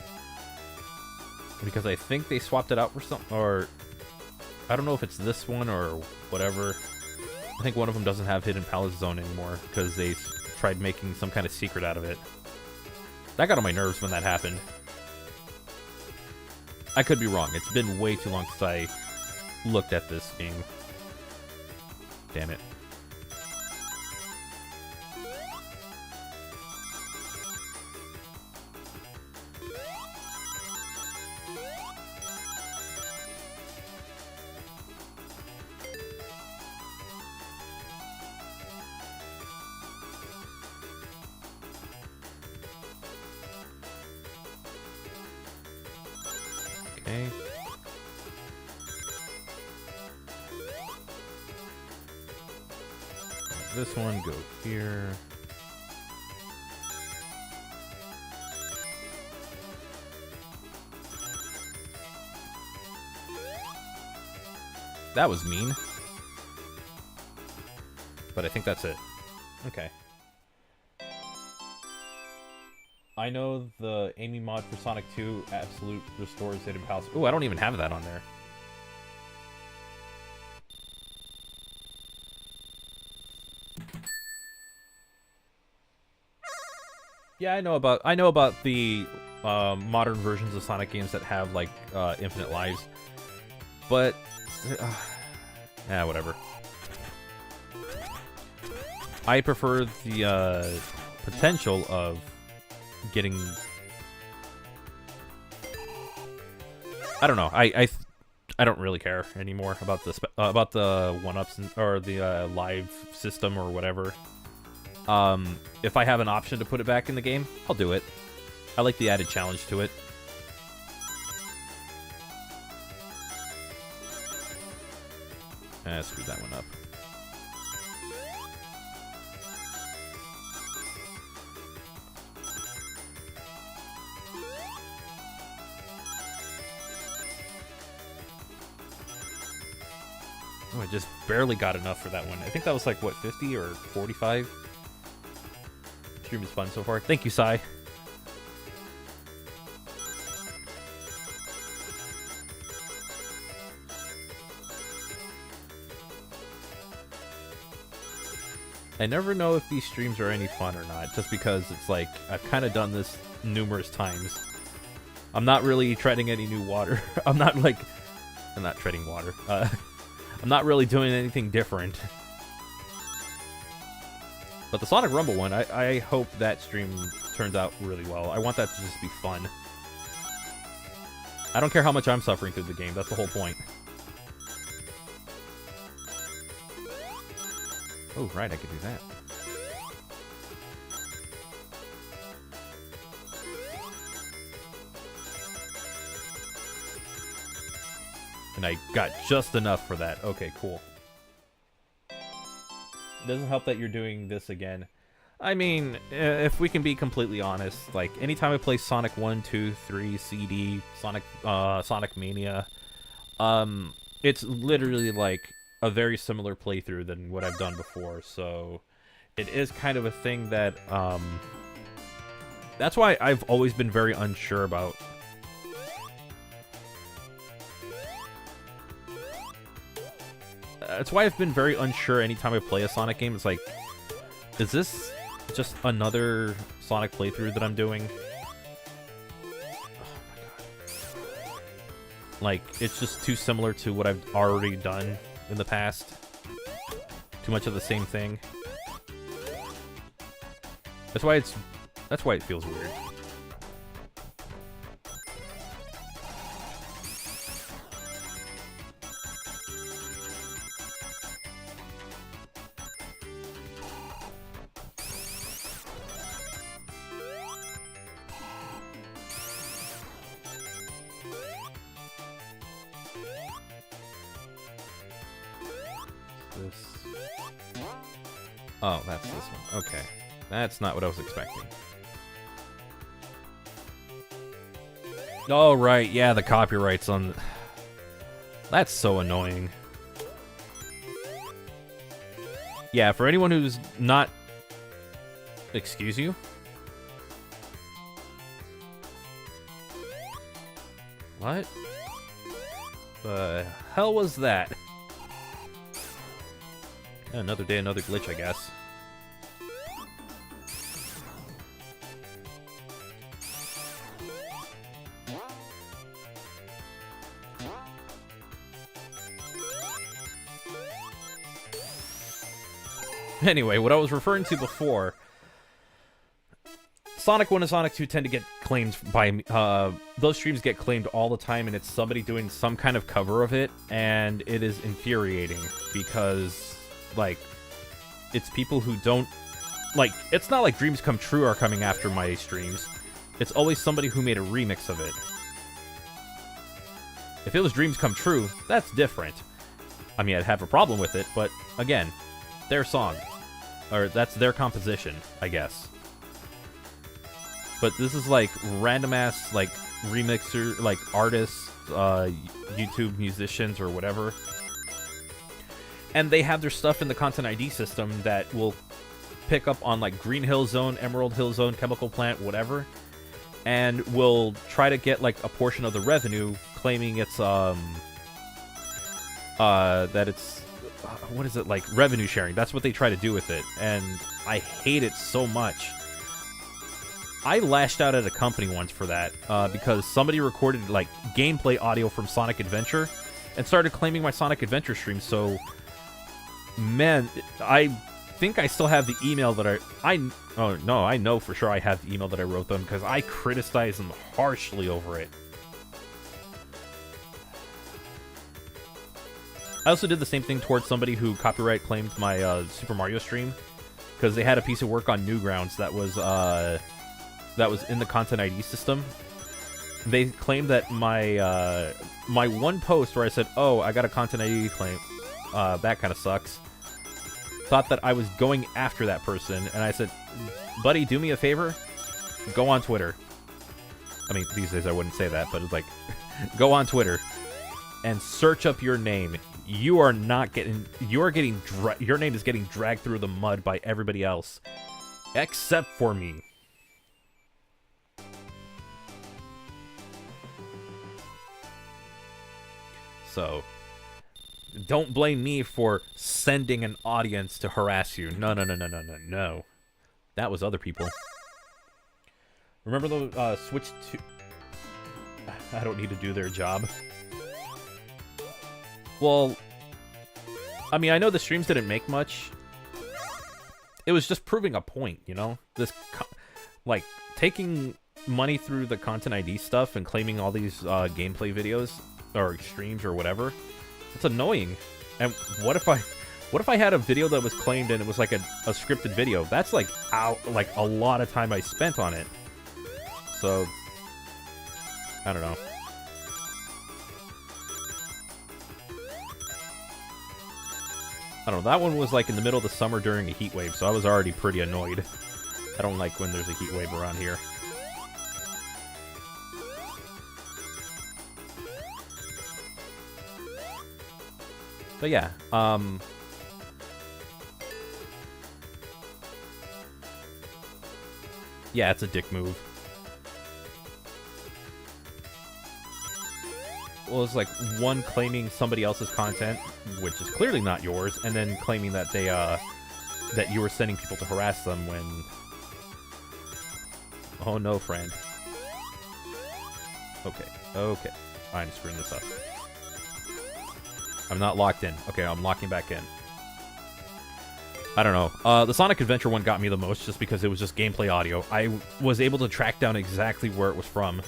Because I think they swapped it out for something, or... I don't know if it's this one or whatever. I think one of them doesn't have Hidden Palace Zone anymore, because they tried making some kind of secret out of it. That got on my nerves when that happened. I could be wrong. It's been way too long since I looked at this game. Damn it. Okay. This one go here. That was mean. But I think that's it. Okay. I know the Amy mod for Sonic 2 absolute restores hidden palace. Ooh, I don't even have that on there. Yeah, I know about the modern versions of Sonic games that have like infinite lives, but yeah, whatever. I prefer the potential of getting. I don't know. I don't really care anymore about the one-ups or the live system or whatever. If I have an option to put it back in the game, I'll do it. I like the added challenge to it. Screw that one up. Oh, I just barely got enough for that one. I think that was like, what, 50 or 45? Stream is fun so far. Thank you, Sai. I never know if these streams are any fun or not, just because it's like, I've kind of done this numerous times. I'm not really treading any new water. I'm not treading water. I'm not really doing anything different. But the Sonic Rumble one, I hope that stream turns out really well. I want that to just be fun. I don't care how much I'm suffering through the game, that's the whole point. Oh, right, I could do that. And I got just enough for that. Okay, cool. It doesn't help that you're doing this again. I mean, if we can be completely honest, like, anytime I play Sonic 1, 2, 3, CD, Sonic Mania, it's literally, like, a very similar playthrough than what I've done before, so it is kind of a thing that, that's why I've always been very unsure about. That's why I've been very unsure anytime I play a Sonic game. It's like, is this just another Sonic playthrough that I'm doing? Oh my god. Like, it's just too similar to what I've already done in the past. Too much of the same thing. That's why it feels weird. Oh, that's this one. Okay. That's not what I was expecting. Oh, right. Yeah, the copyrights on... That's so annoying. Yeah, for anyone who's not... Excuse you? What? The hell was that? Another day, another glitch, I guess. Anyway, what I was referring to before, Sonic 1 and Sonic 2 tend to get claimed by... those streams get claimed all the time, and it's somebody doing some kind of cover of it, and it is infuriating, because, like, it's people who don't... Like, it's not like Dreams Come True are coming after my streams. It's always somebody who made a remix of it. If it was Dreams Come True, that's different. I mean, I'd have a problem with it, but, again, their song. Or, that's their composition, I guess. But this is, like, random-ass, like, remixer, like, artists, YouTube musicians, or whatever. And they have their stuff in the Content ID system that will pick up on, like, Green Hill Zone, Emerald Hill Zone, Chemical Plant, whatever. And will try to get, like, a portion of the revenue, claiming it's, that it's, what is it, like, revenue sharing. That's what they try to do with it. And I hate it so much. I lashed out at a company once for that, because somebody recorded, like, gameplay audio from Sonic Adventure and started claiming my Sonic Adventure stream, so, man, I think I still have the email that oh, no, I know for sure I have the email that I wrote them, because I criticized them harshly over it. I also did the same thing towards somebody who copyright claimed my Super Mario stream, because they had a piece of work on Newgrounds that was in the Content ID system. They claimed that my my one post where I said, "Oh, I got a Content ID claim," that kind of sucks. Thought that I was going after that person, and I said, "Buddy, do me a favor, go on Twitter." I mean, these days I wouldn't say that, but it's like, go on Twitter and search up your name. You are not getting. You are getting. Your name is getting dragged through the mud by everybody else, except for me. So, don't blame me for sending an audience to harass you. No, no, no, no, no, no, no. That was other people. Remember the Switch 2... I don't need to do their job. Well, I mean, I know the streams didn't make much. It was just proving a point, you know? This, like, taking money through the Content ID stuff and claiming all these gameplay videos or streams or whatever. It's annoying. And what if I had a video that was claimed and it was like a scripted video? That's like a lot of time I spent on it. So I don't know. I don't know. That one was like in the middle of the summer during a heat wave, so I was already pretty annoyed. I don't like when there's a heat wave around here. But yeah, yeah, it's a dick move. Well, it's like one claiming somebody else's content, which is clearly not yours, and then claiming that they, that you were sending people to harass them when... Oh no, friend. Okay, okay. I'm screwing this up. I'm not locked in. Okay, I'm locking back in. I don't know. The Sonic Adventure one got me the most just because it was just gameplay audio. I was able to track down exactly where it was from.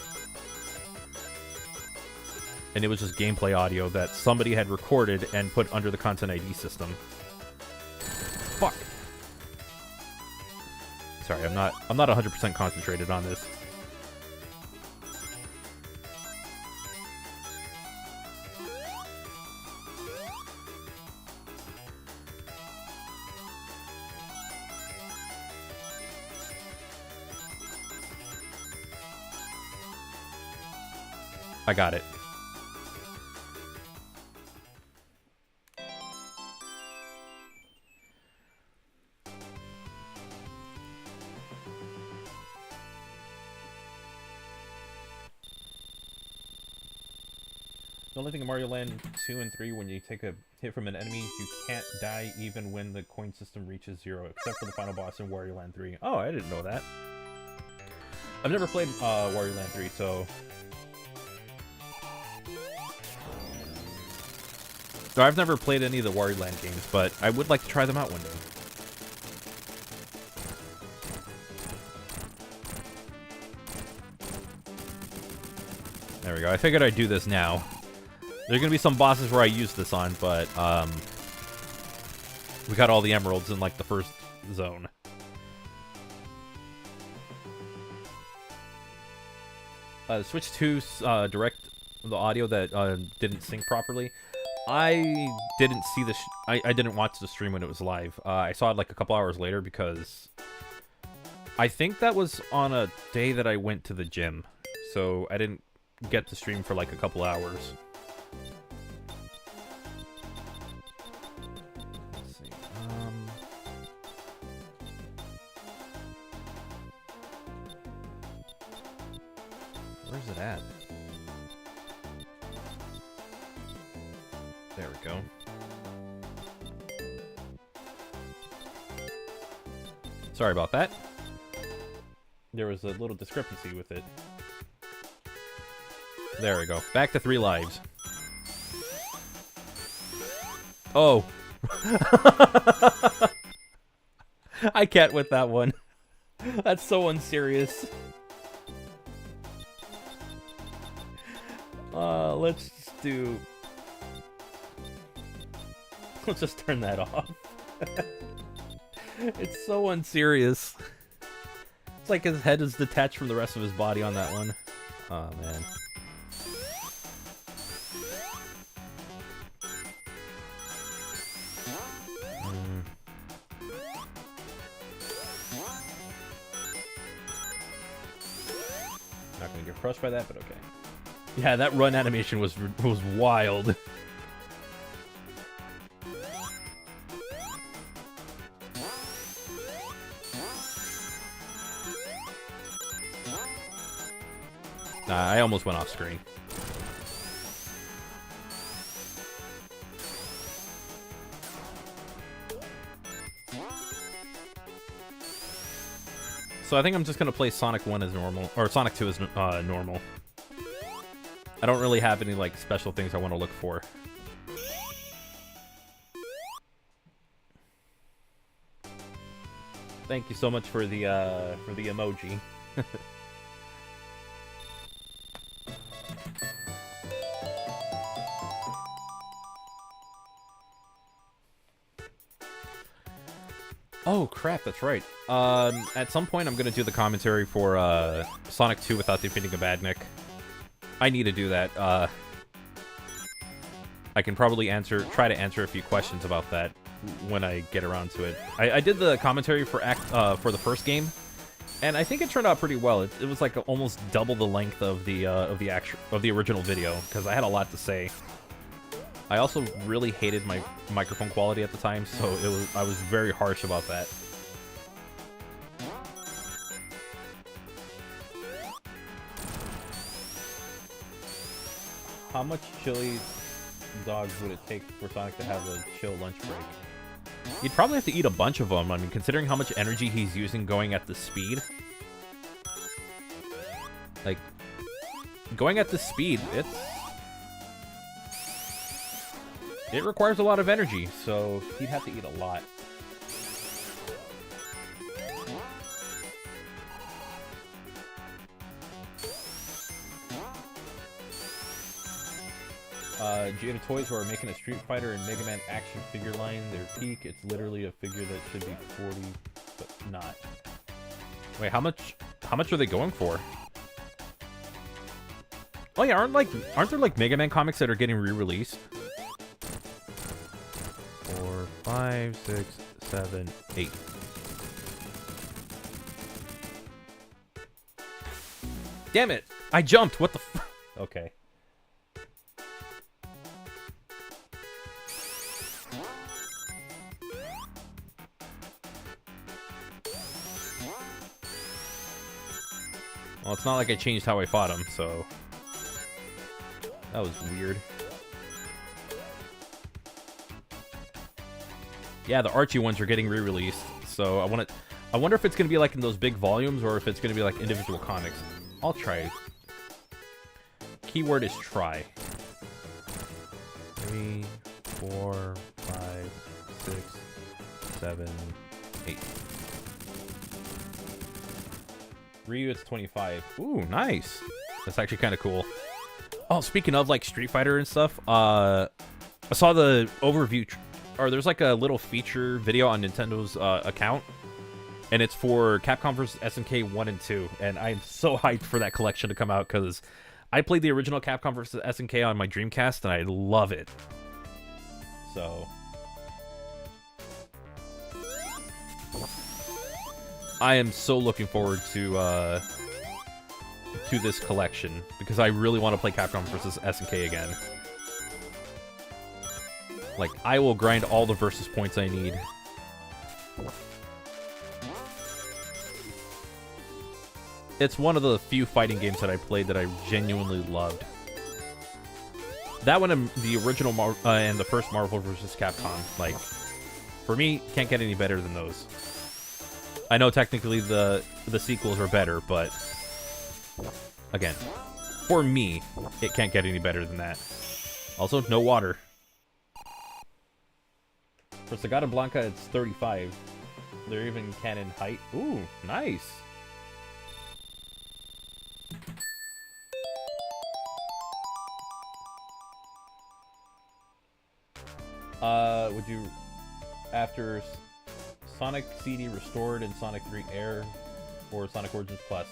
And it was just gameplay audio that somebody had recorded and put under the Content ID system. Fuck. Sorry, I'm not 100% concentrated on this. I got it. The only thing in Mario Land 2 and 3, when you take a hit from an enemy, you can't die even when the coin system reaches 0, except for the final boss in Wario Land 3. Oh, I didn't know that. I've never played Wario Land 3, so... I've never played any of the Wario Land games, but I would like to try them out one day. There we go. I figured I'd do this now. There's gonna be some bosses where I use this on, but we got all the emeralds in like the first zone. Switch to direct the audio that didn't sync properly. I didn't see the I didn't watch the stream when it was live. I saw it like a couple hours later because I think that was on a day that I went to the gym, so I didn't get to stream for like a couple hours. Let's see. Where's it at? There we go. Sorry about that. There was a little discrepancy with it. There we go. Back to 3 lives. Oh. I can't with that one. That's so unserious. Let's just do... Let's just turn that off. It's so unserious. It's like his head is detached from the rest of his body on that one. Oh, man. Not gonna get crushed by that, but okay. Yeah, that run animation was wild. I almost went off screen. So I think I'm just gonna play Sonic 1 as normal, or Sonic 2 as normal. I don't really have any like special things I want to look for. Thank you so much for the emoji. Oh crap, that's right. At some point I'm gonna do the commentary for Sonic 2 without defeating a Badnik. I need to do that. I can probably try to answer a few questions about that when I get around to it. I did the commentary for the first game, and I think it turned out pretty well. It was like almost double the length of the original video because I had a lot to say. I also really hated my microphone quality at the time, so I was very harsh about that. How much chili dogs would it take for Sonic to have a chill lunch break? You'd probably have to eat a bunch of them. I mean, considering how much energy he's using going at this speed. Like, going at this speed, it requires a lot of energy, so he'd have to eat a lot. Jada Toys, who are making a Street Fighter and Mega Man action figure line, their peak, it's literally a figure that should be 40, but not. Wait, how much are they going for? Oh yeah, aren't there like Mega Man comics that are getting re-released? 4, 5, 6, 7, 8. Damn it! I jumped! What the f- Okay. Well, it's not like I changed how I fought him, so... That was weird. Yeah, the Archie ones are getting re-released, so I wonder if it's gonna be like in those big volumes or if it's gonna be like individual comics. I'll try. Keyword is try. 3, 4, 5, 6, 7, 8. Ryu, it's 25. Ooh, nice. That's actually kind of cool. Oh, speaking of like Street Fighter and stuff, I saw the overview, or there's like a little feature video on Nintendo's account, and it's for Capcom vs. SNK 1 and 2, and I'm so hyped for that collection to come out because I played the original Capcom vs. SNK on my Dreamcast, and I love it. So I am so looking forward to this collection because I really want to play Capcom vs. SNK again. Like, I will grind all the versus points I need. It's one of the few fighting games that I played that I genuinely loved. That one and the original and the first Marvel vs. Capcom, like, for me, can't get any better than those. I know technically the sequels are better, but again, for me, it can't get any better than that. Also, no water. For Sagata Blanca, it's 35. They're even canon height. Ooh, nice. Would you, after Sonic CD Restored and Sonic 3 Air or Sonic Origins Plus?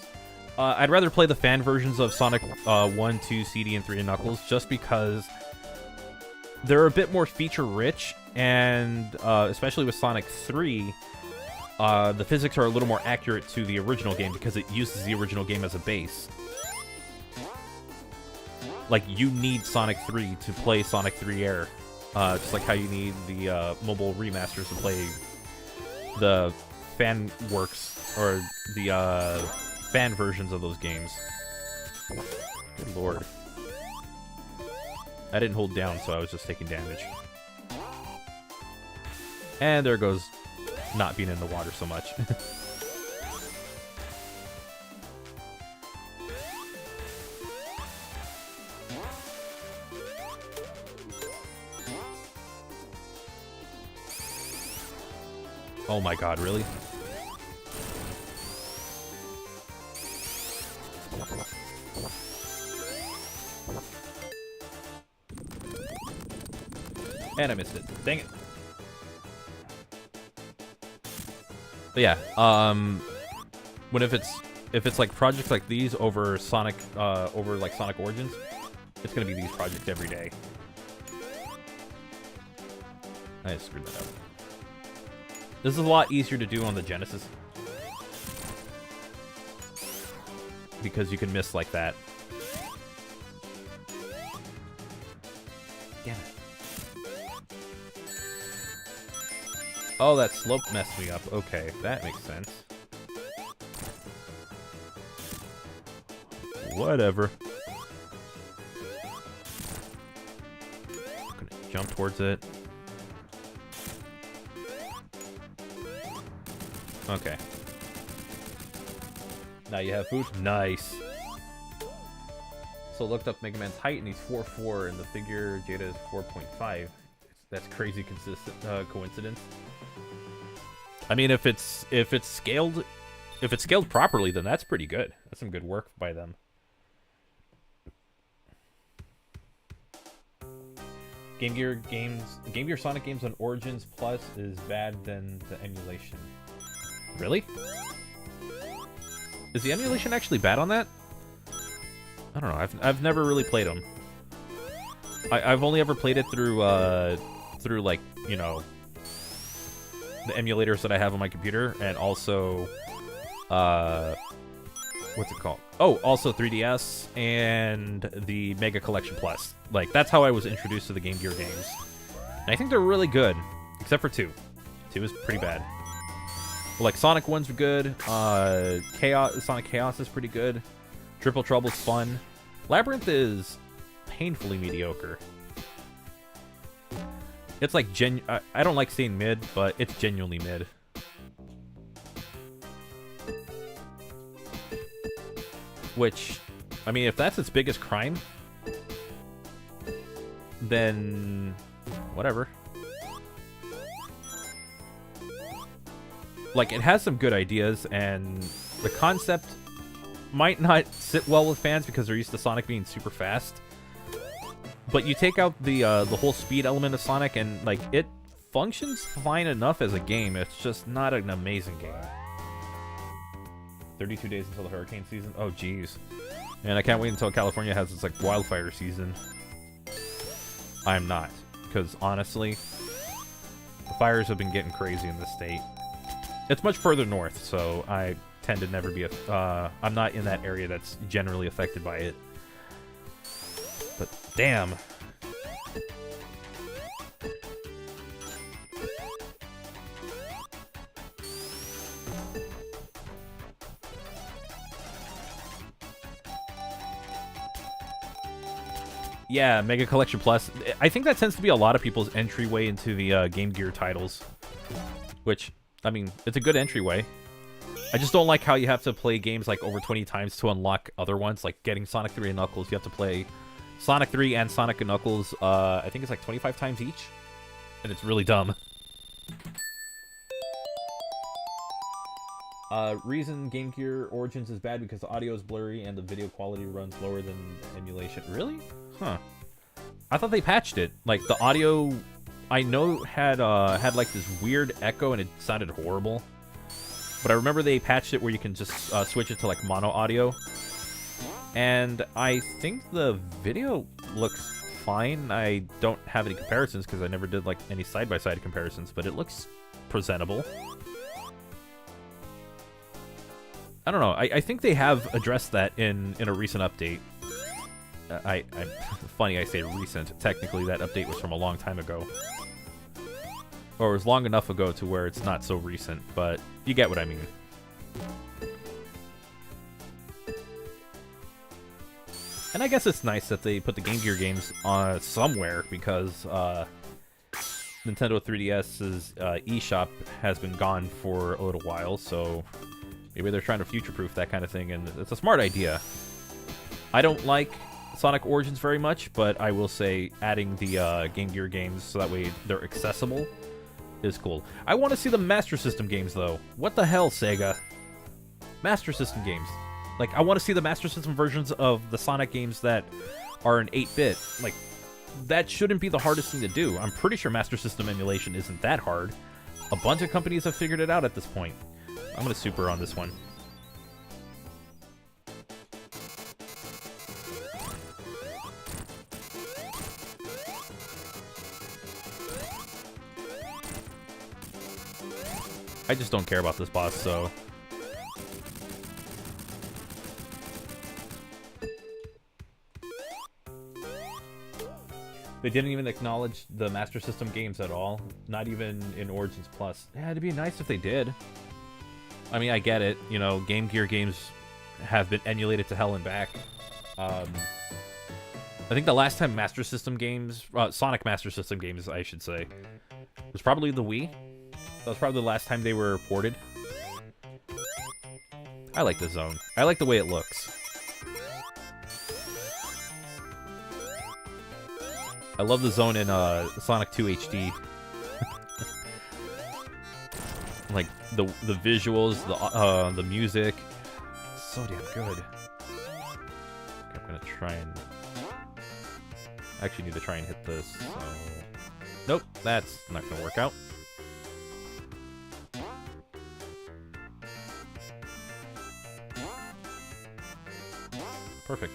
I'd rather play the fan versions of Sonic 1, 2, CD, and 3 and Knuckles just because they're a bit more feature-rich, and especially with Sonic 3, the physics are a little more accurate to the original game because it uses the original game as a base. Like, you need Sonic 3 to play Sonic 3 Air. Just like how you need the mobile remasters to play the fan works, or the fan versions of those games. Good lord. I didn't hold down, so I was just taking damage. And there goes not being in the water so much. Oh my god, really? And I missed it. Dang it. But yeah, when if it's like projects like these over Sonic, over like Sonic Origins, it's gonna be these projects every day. I just screwed that up. This is a lot easier to do on the Genesis because you can miss like that. Damn it. Oh, that slope messed me up. Okay, that makes sense. Whatever. I'm gonna jump towards it. Okay. Now you have food. Nice. So looked up Mega Man's height, and he's 4'4", and the figure Jada is 4.5. That's crazy consistent coincidence. I mean, if it's scaled properly, then that's pretty good. That's some good work by them. Game Gear Sonic games on Origins Plus is bad than the emulation. Really? Is the emulation actually bad on that? I don't know. I've never really played them. I've only ever played it through like, you know, the emulators that I have on my computer, and also what's it called? Oh, also 3DS and the Mega Collection Plus. Like, that's how I was introduced to the Game Gear games. And I think they're really good, except for 2. 2 is pretty bad. Like, Sonic 1's good, Sonic Chaos is pretty good, Triple Trouble's fun, Labyrinth is painfully mediocre. It's like, I don't like saying mid, but it's genuinely mid. Which, I mean, if that's its biggest crime, then whatever. Like, it has some good ideas, and the concept might not sit well with fans because they're used to Sonic being super fast. But you take out the whole speed element of Sonic, and like it functions fine enough as a game. It's just not an amazing game. 32 days until the hurricane season. Oh, jeez. And I can't wait until California has its, like, wildfire season. I'm not. Because, honestly, the fires have been getting crazy in this state. It's much further north, so I tend to never be... I'm not in that area that's generally affected by it. But, damn. Yeah, Mega Collection Plus. I think that tends to be a lot of people's entryway into the Game Gear titles. Which, I mean, it's a good entryway. I just don't like how you have to play games like over 20 times to unlock other ones. Like getting Sonic 3 and Knuckles, you have to play Sonic 3 and Sonic and Knuckles, I think it's like 25 times each. And it's really dumb. Reason Game Gear Origins is bad because the audio is blurry and the video quality runs lower than emulation. Really? Huh. I thought they patched it. Like, the audio, I know, had like this weird echo and it sounded horrible. But I remember they patched it where you can just switch it to, like, mono audio. And I think the video looks fine. I don't have any comparisons because I never did, like, any side-by-side comparisons, but it looks presentable. I don't know. I think they have addressed that in a recent update. Funny I say recent. Technically, that update was from a long time ago. Or it was long enough ago to where it's not so recent, but you get what I mean. And I guess it's nice that they put the Game Gear games somewhere, because Nintendo 3DS's eShop has been gone for a little while, so maybe they're trying to future-proof that kind of thing, and it's a smart idea. I don't like Sonic Origins very much, but I will say adding the Game Gear games so that way they're accessible is cool. I want to see the Master System games, though. What the hell, Sega? Master System games. Like, I want to see the Master System versions of the Sonic games that are in 8-bit. Like, that shouldn't be the hardest thing to do. I'm pretty sure Master System emulation isn't that hard. A bunch of companies have figured it out at this point. I'm going to super on this one. I just don't care about this boss, so... They didn't even acknowledge the Master System games at all. Not even in Origins Plus. Yeah, it'd be nice if they did. I mean, I get it. You know, Game Gear games have been emulated to hell and back. I think the last time Master System games... Sonic Master System games, I should say, was probably the Wii. That was probably the last time they were ported. I like the zone. I like the way it looks. I love the zone in Sonic 2 HD. Like the visuals, the music, so damn good. Okay, I'm gonna try and actually need to try and hit this. So... Nope, that's not gonna work out. Perfect.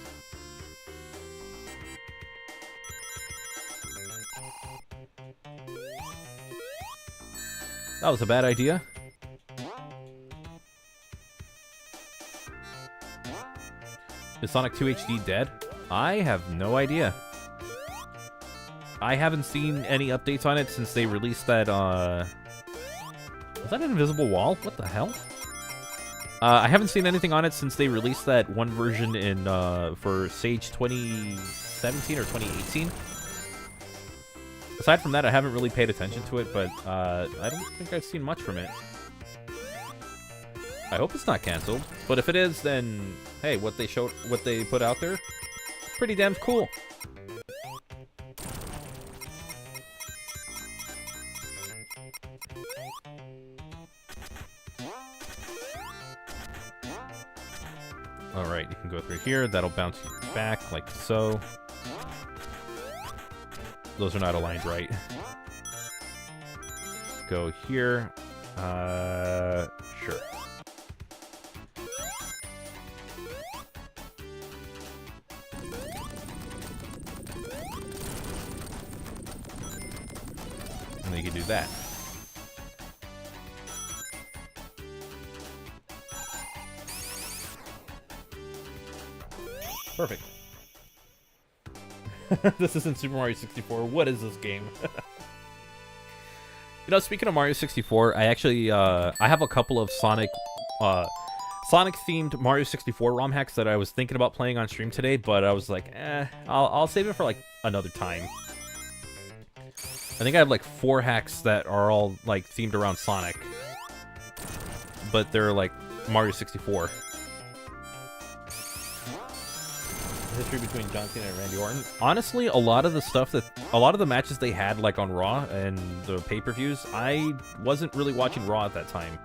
That was a bad idea. Is Sonic 2 HD dead? I have no idea. I haven't seen any updates on it since they released that, Was that an invisible wall? What the hell? I haven't seen anything on it since they released that one version in, for Sage 2017 or 2018. Aside from that, I haven't really paid attention to it, but I don't think I've seen much from it. I hope it's not canceled, but if it is, then hey, what they put out there, pretty damn cool. All right, you can go through here. That'll bounce you back like so. those are not aligned right. Go here. Sure. And then you can do that. Perfect. This isn't Super Mario 64. What is this game? You know, speaking of Mario 64, I actually I have a couple of Sonic themed Mario 64 ROM hacks that I was thinking about playing on stream today, but I was like, I'll save it for like another time. I think I have like 4 hacks that are all like themed around Sonic, but they're like Mario 64. History between John Cena and Randy Orton. Honestly, a lot of the matches they had like on Raw and the pay-per-views, I wasn't really watching Raw at that time.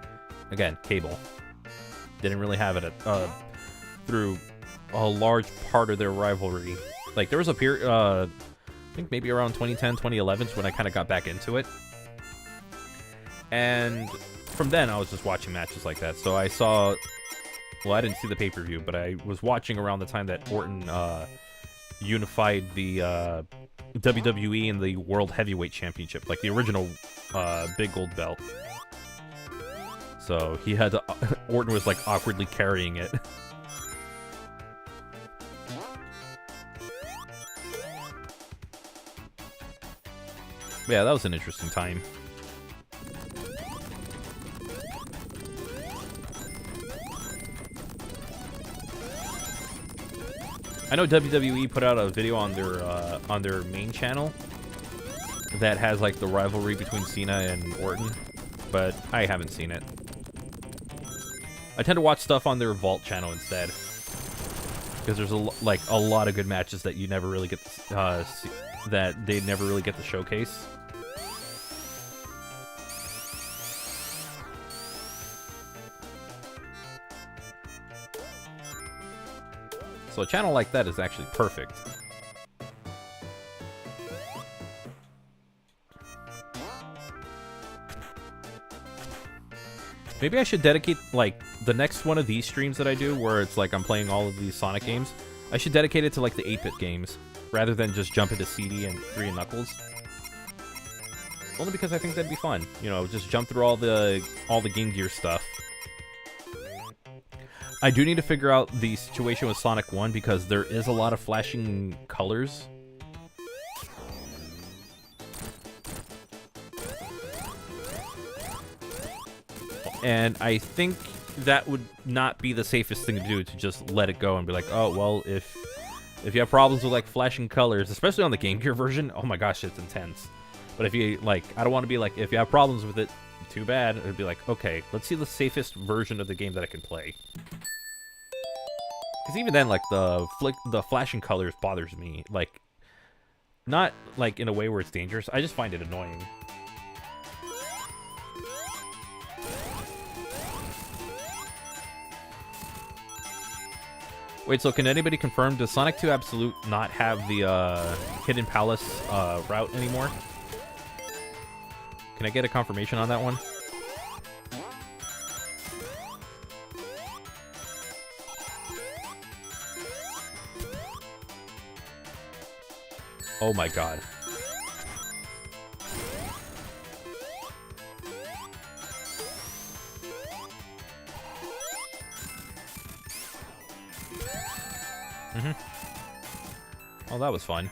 Again, cable. Didn't really have it through a large part of their rivalry. Like there was a period, I think maybe around 2010, 2011 is when I kind of got back into it. And from then I was just watching matches like that. So I saw, well, I didn't see the pay-per-view, but I was watching around the time that Orton unified the WWE and the World Heavyweight Championship, like the original big gold belt. So he had to, Orton was like awkwardly carrying it. Yeah, that was an interesting time. I know WWE put out a video on their main channel that has like the rivalry between Cena and Orton, but I haven't seen it. I tend to watch stuff on their Vault channel instead, because there's a lot of good matches that you never really get to, that they never really get to showcase. So a channel like that is actually perfect. Maybe I should dedicate, like, the next one of these streams that I do, where it's like I'm playing all of these Sonic games, I should dedicate it to, like, the 8-bit games, rather than just jump into CD and 3 and Knuckles. Only because I think that'd be fun. You know, just jump through all the Game Gear stuff. I do need to figure out the situation with Sonic 1 because there is a lot of flashing colors. And I think that would not be the safest thing to do, to just let it go and be like, oh, well, if you have problems with, like, flashing colors, especially on the Game Gear version, oh my gosh, it's intense. But if you, like, I don't want to be like, if you have problems with it, too bad. It'd be like, okay, let's see the safest version of the game that I can play. Because even then, like, the flashing colors bothers me. Like, not, like, in a way where it's dangerous. I just find it annoying. Wait, so can anybody confirm, does Sonic 2 Absolute not have the Hidden Palace route anymore? Can I get a confirmation on that one? Oh my god. Oh, that was fun.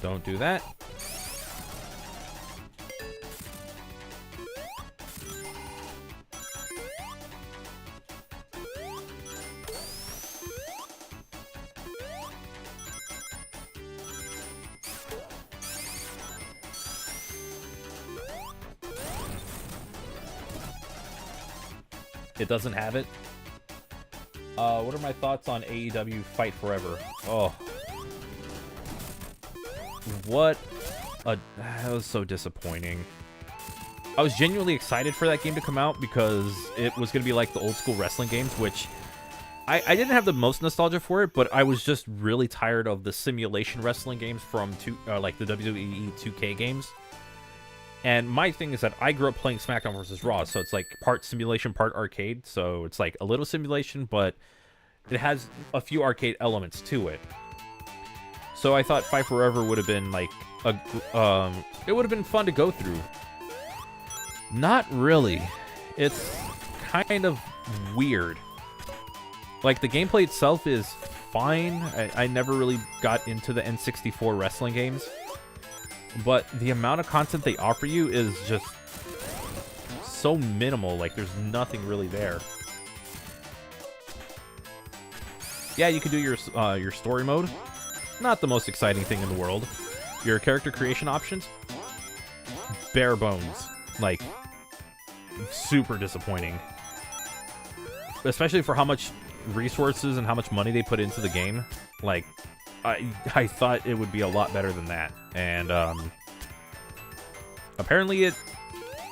Don't do that. It doesn't have it. What are my thoughts on AEW Fight Forever? Oh. What a... That was so disappointing. I was genuinely excited for that game to come out because it was going to be like the old school wrestling games, which I didn't have the most nostalgia for it, but I was just really tired of the simulation wrestling games from like the WWE 2K games. And my thing is that I grew up playing SmackDown vs. Raw, so it's like part simulation, part arcade. So it's like a little simulation, but it has a few arcade elements to it. So I thought Fight Forever would have been like it would have been fun to go through. Not really. It's kind of weird. Like, the gameplay itself is fine. I never really got into the N64 wrestling games. But the amount of content they offer you is just so minimal. Like, there's nothing really there. Yeah, you can do your story mode. Not the most exciting thing in the world. Your character creation options, bare bones. Like, super disappointing. Especially for how much resources and how much money they put into the game. Like, I thought it would be a lot better than that. And apparently it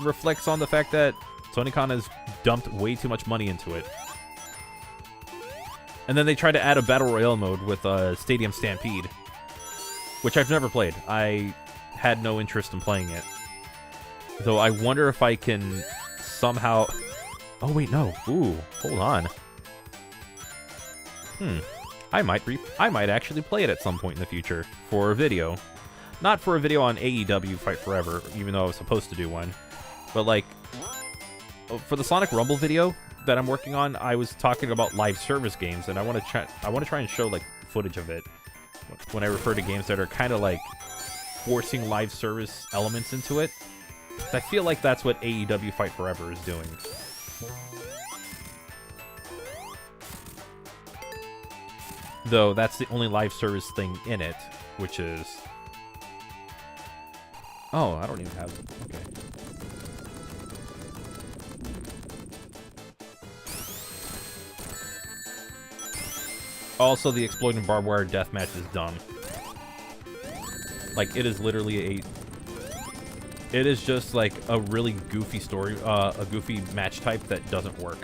reflects on the fact that TonyCon has dumped way too much money into it. And then they tried to add a Battle Royale mode with Stadium Stampede, which I've never played. I had no interest in playing it. Though I wonder if I can somehow... Oh, wait, no. Ooh, hold on. I might actually play it at some point in the future for a video. Not for a video on AEW Fight Forever, even though I was supposed to do one. But, like, for the Sonic Rumble video that I'm working on, I was talking about live service games, and I want to try and show, like, footage of it when I refer to games that are kind of, like, forcing live service elements into it. I feel like that's what AEW Fight Forever is doing. Though that's the only live service thing in it, which is... Oh, I don't even have it. Okay. Also, the exploding barbed wire deathmatch is dumb. Like, it is literally it is just like a really goofy story, a goofy match type that doesn't work.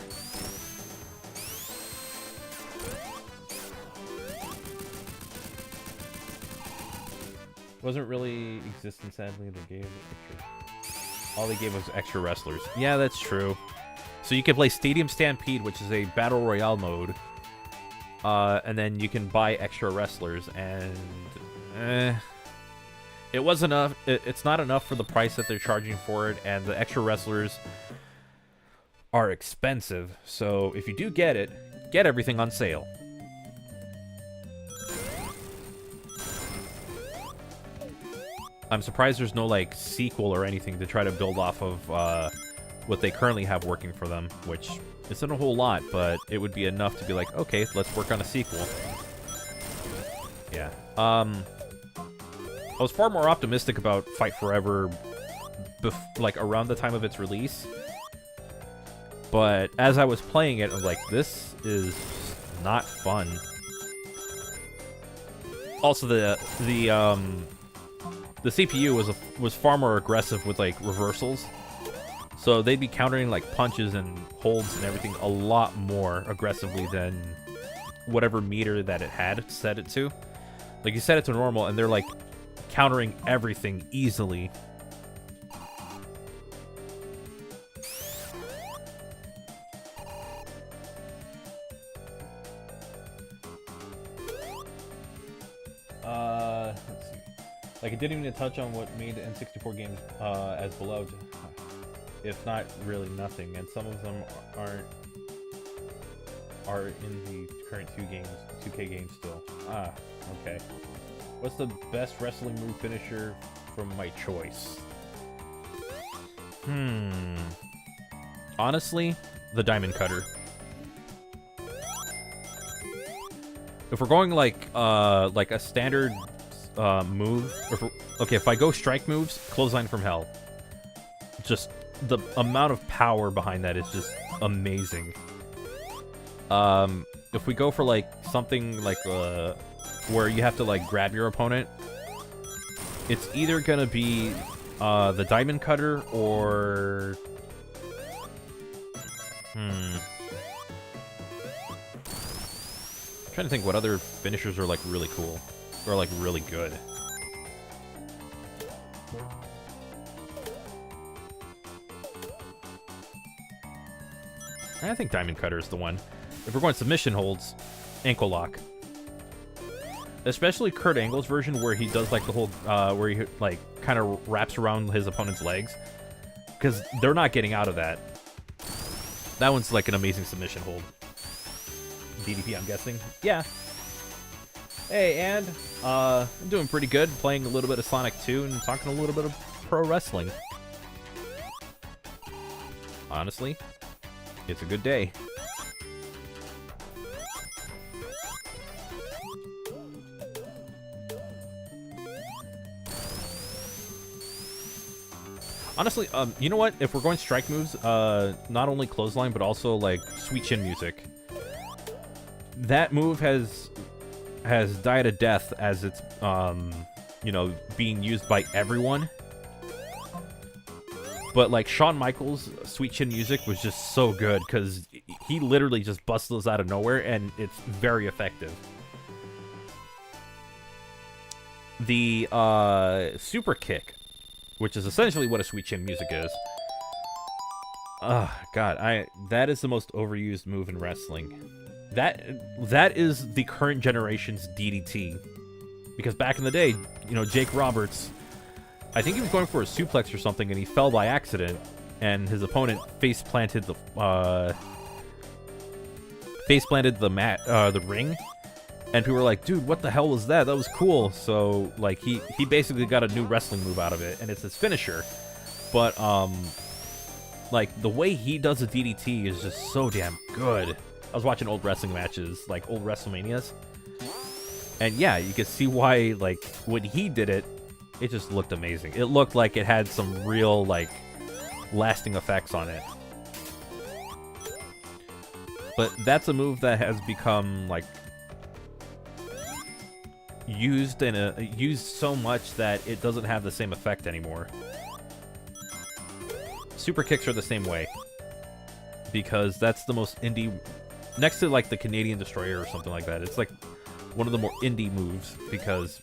Wasn't really existent, sadly. They gave extra. All they gave was extra wrestlers. Yeah, that's true. So you can play Stadium Stampede, which is a Battle Royale mode. And then you can buy extra wrestlers, and... It wasn't enough. It's not enough for the price that they're charging for it, and the extra wrestlers are expensive. So if you do get it, get everything on sale. I'm surprised there's no, like, sequel or anything to try to build off of what they currently have working for them, which isn't a whole lot, but it would be enough to be like, okay, let's work on a sequel. Yeah. I was far more optimistic about Fight Forever, like, around the time of its release. But as I was playing it, I was like, this is not fun. Also, the CPU was far more aggressive with, like, reversals. So they'd be countering, like, punches and holds and everything a lot more aggressively than whatever meter that it had set it to. Like, you set it to normal, and they're, like, countering everything easily. Let's see. Like, it didn't even touch on what made the N64 games as beloved, if not really nothing, and some of them are in the current 2K games still. Ah, okay. What's the best wrestling move finisher from my choice? Honestly, the Diamond Cutter. If we're going like a standard move, if I go strike moves, Clothesline from Hell. Just the amount of power behind that is just amazing. If we go for like something like where you have to like grab your opponent, it's either gonna be the diamond cutter or... I'm trying to think what other finishers are like really cool or like really good. I think diamond cutter is the one. If we're going submission holds, ankle lock. Especially Kurt Angle's version where he does like the whole, where he like kind of wraps around his opponent's legs. Because they're not getting out of that. That one's like an amazing submission hold. DDP, I'm guessing. Yeah. Hey, and I'm doing pretty good. Playing a little bit of Sonic 2 and talking a little bit of pro wrestling. Honestly, it's a good day. Honestly, you know what? If we're going strike moves, not only clothesline, but also, like, sweet chin music. That move has died a death as it's, you know, being used by everyone. But, like, Shawn Michaels' sweet chin music was just so good, because he literally just busts those out of nowhere, and it's very effective. The, super kick, which is essentially what a sweet chin music is. God, that is the most overused move in wrestling. That is the current generation's DDT. Because back in the day, you know, Jake Roberts, I think he was going for a suplex or something, and he fell by accident, and his opponent face planted the ring. And people were like, dude, what the hell was that? That was cool. So, like, he basically got a new wrestling move out of it, and it's his finisher. But, like, the way he does a DDT is just so damn good. I was watching old wrestling matches, like, old WrestleManias. And, yeah, you can see why, like, when he did it, it just looked amazing. It looked like it had some real, like, lasting effects on it. But that's a move that has become, like, used so much that it doesn't have the same effect anymore. Super kicks are the same way, because that's the most indie, next to like the Canadian Destroyer or something like that. It's like one of the more indie moves, because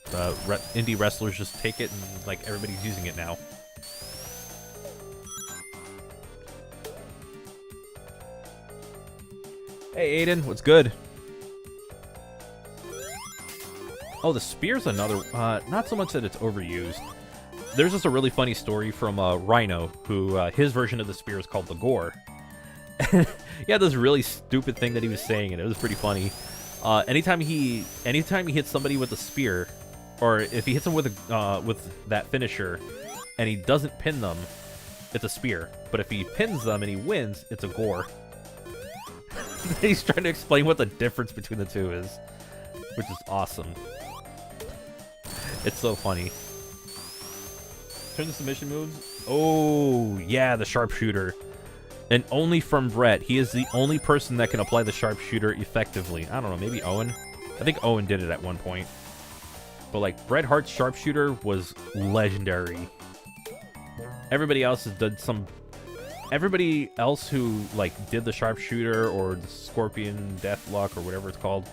indie wrestlers just take it and like everybody's using it now. Hey Aiden, what's good? Oh, the spear's another, not so much that it's overused. There's just a really funny story from Rhino, who, his version of the spear is called the Gore. He had this really stupid thing that he was saying, and it was pretty funny. Anytime he hits somebody with a spear, or if he hits them with that finisher, and he doesn't pin them, it's a spear. But if he pins them and he wins, it's a Gore. He's trying to explain what the difference between the two is, which is awesome. It's so funny. Turn the submission moves. Oh, yeah, the sharpshooter. And only from Brett. He is the only person that can apply the sharpshooter effectively. I don't know, maybe Owen? I think Owen did it at one point. But, like, Bret Hart's sharpshooter was legendary. Everybody else has done some... Everybody else who, like, did the sharpshooter or the Scorpion Deathlock or whatever it's called...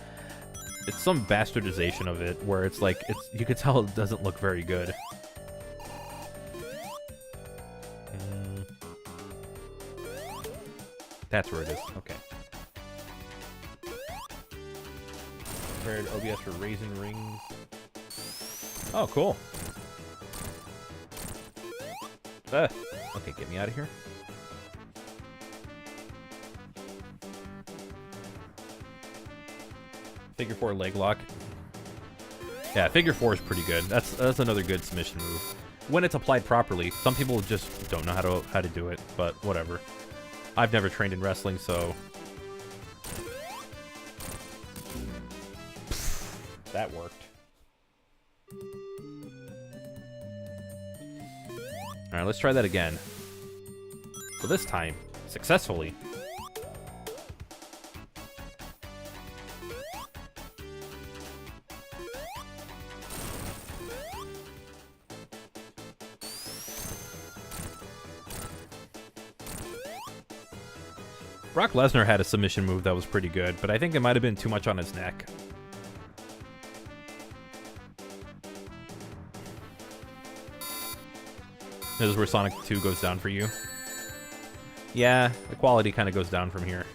It's some bastardization of it, where it's like, you could tell it doesn't look very good. That's where it is. Okay. Prepared OBS for Raisin Rings. Oh, cool. Okay, get me out of here. Figure 4 leg lock. Yeah, figure 4 is pretty good. That's another good submission move when it's applied properly. Some people just don't know how to do it, but whatever. I've never trained in wrestling, so that worked. All right, let's try that again. So this time, successfully. Brock Lesnar had a submission move that was pretty good, but I think it might have been too much on his neck. This is where Sonic 2 goes down for you. Yeah, the quality kind of goes down from here.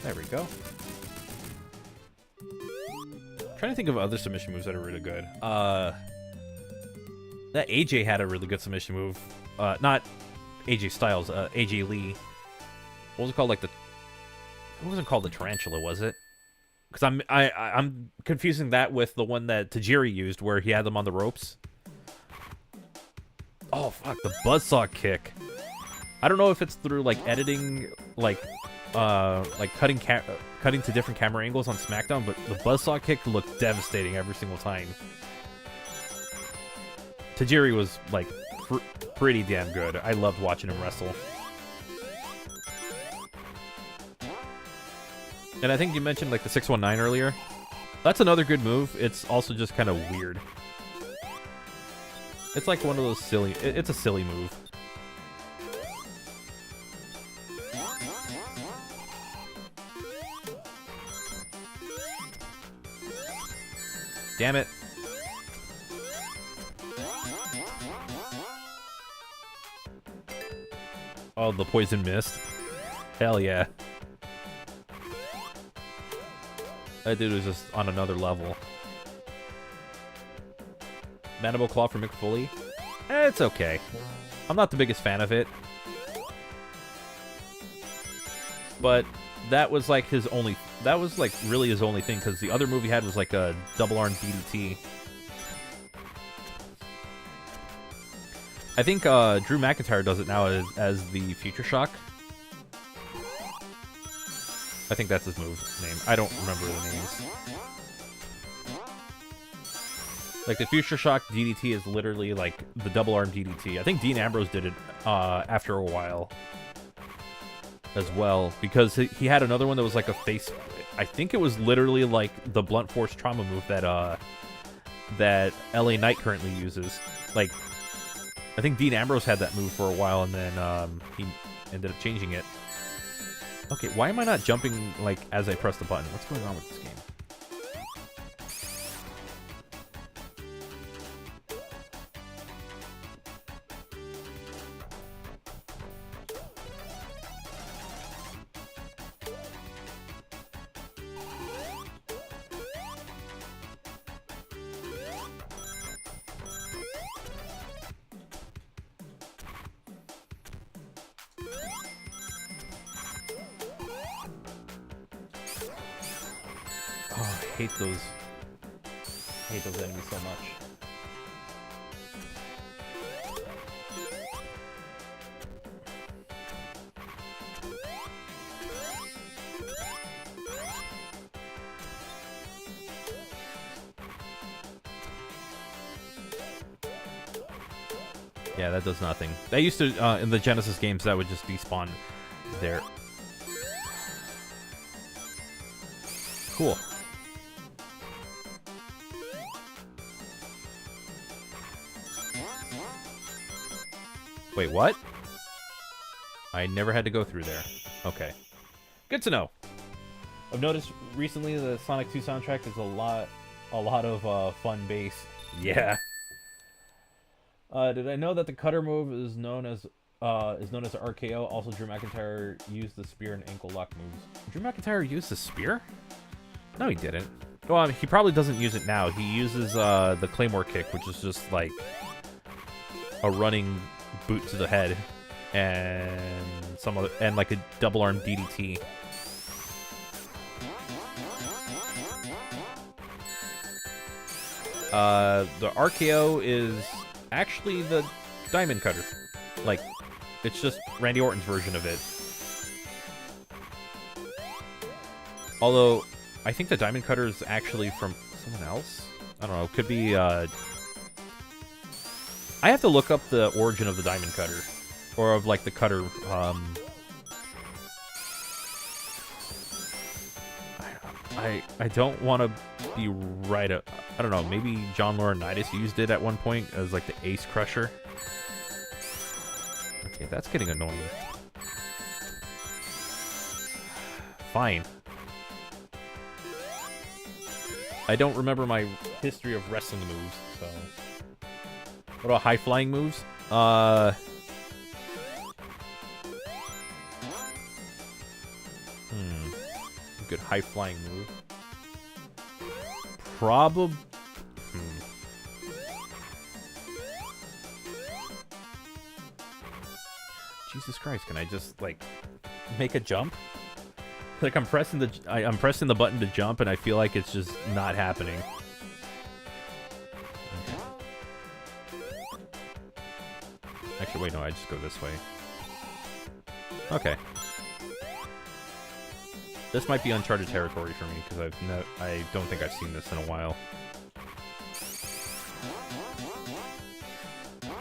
There we go. Trying to think of other submission moves that are really good. That AJ had a really good submission move. Not AJ Styles, AJ Lee. What was it called? Like the... It wasn't called the Tarantula, was it? Because I'm confusing that with the one that Tajiri used, where he had them on the ropes. Oh fuck, the buzzsaw kick. I don't know if it's through like editing, like cutting to different camera angles on SmackDown, but the buzzsaw kick looked devastating every single time. Tajiri was like pretty damn good. I loved watching him wrestle. And I think you mentioned like the 619 earlier. That's another good move. It's also just kind of weird. It's like one of those silly... It's a silly move. Damn it. Oh, the poison mist. Hell yeah. That dude was just on another level. Mandible Claw for Mick Foley. It's okay. I'm not the biggest fan of it. But that was like his only... That was like really his only thing, because the other move he had was like a double arm DDT. I think Drew McIntyre does it now as the Future Shock. I think that's his move name. I don't remember the names. Like, the Future Shock DDT is literally, like, the double arm DDT. I think Dean Ambrose did it after a while as well, because he had another one that was like a face... I think it was literally, like, the blunt force trauma move that LA Knight currently uses. Like, I think Dean Ambrose had that move for a while, and then he ended up changing it. Okay, why am I not jumping, like, as I press the button? What's going on with this game? I hate those enemies so much. Yeah, that does nothing. That used to, in the Genesis games, that would just despawn there. Cool. Wait, what? I never had to go through there. Okay. Good to know. I've noticed recently the Sonic 2 soundtrack is a lot of fun bass. Yeah. Did I know that the cutter move is known as RKO? Also, Drew McIntyre used the spear and ankle lock moves. Drew McIntyre used the spear? No, he didn't. Well, he probably doesn't use it now. He uses the Claymore kick, which is just like a running boot to the head, and like a double arm DDT. The RKO is actually the Diamond Cutter. Like, it's just Randy Orton's version of it. Although, I think the Diamond Cutter is actually from someone else. I don't know. Could be, I have to look up the origin of the Diamond Cutter. Or of, like, the cutter, I don't want to be right. I don't know. Maybe John Laurinaitis used it at one point as, like, the Ace Crusher. that's getting annoying. Fine. I don't remember my history of wrestling moves, so... What about high-flying moves? Good high-flying move. Probably... Jesus Christ, can I just, like, make a jump? Like, I'm pressing the button to jump, and I feel like it's just not happening. Okay. Actually, wait, no, I just go this way. Okay. This might be uncharted territory for me, because I don't think I've seen this in a while.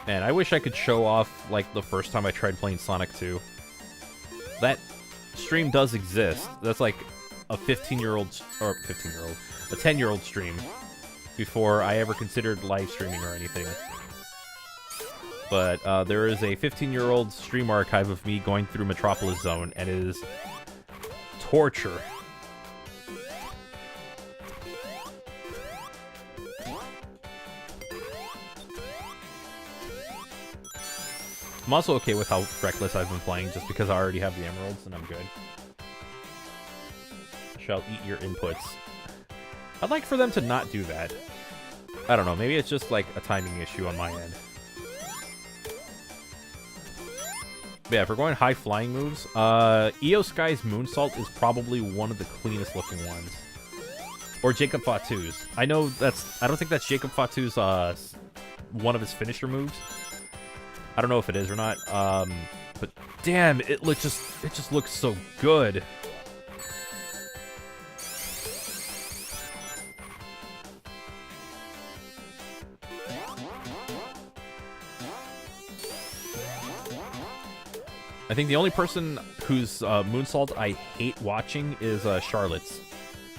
Man, I wish I could show off, like, the first time I tried playing Sonic 2. That stream does exist. That's like a 15-year-old, or 15-year-old, a 10-year-old stream before I ever considered live streaming or anything. But there is a 15-year-old stream archive of me going through Metropolis Zone, and it is torture. I'm also okay with how reckless I've been playing, just because I already have the emeralds and I'm good. Shall eat your inputs. I'd like for them to not do that. I don't know, maybe it's just like a timing issue on my end. But yeah, if we're going high flying moves, Io Sky's Moonsault is probably one of the cleanest looking ones. Or Jacob Fatu's. I don't think that's Jacob Fatu's one of his finisher moves. I don't know if it is or not, but damn, it just looks so good. I think the only person whose Moonsault I hate watching is Charlotte's,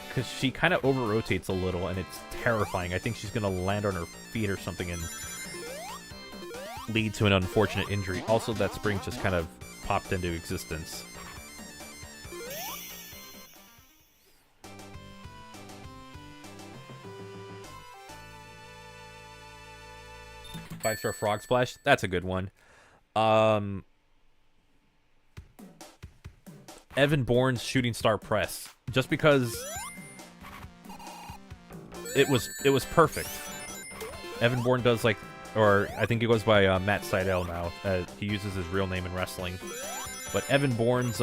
because she kind of over-rotates a little, and it's terrifying. I think she's going to land on her feet or something and lead to an unfortunate injury. Also, that spring just kind of popped into existence. Five-star Frog Splash. That's a good one. Evan Bourne's Shooting Star Press. Just because it was perfect. Evan Bourne does like, or I think he goes by Matt Seidel now. He uses his real name in wrestling. But Evan Bourne's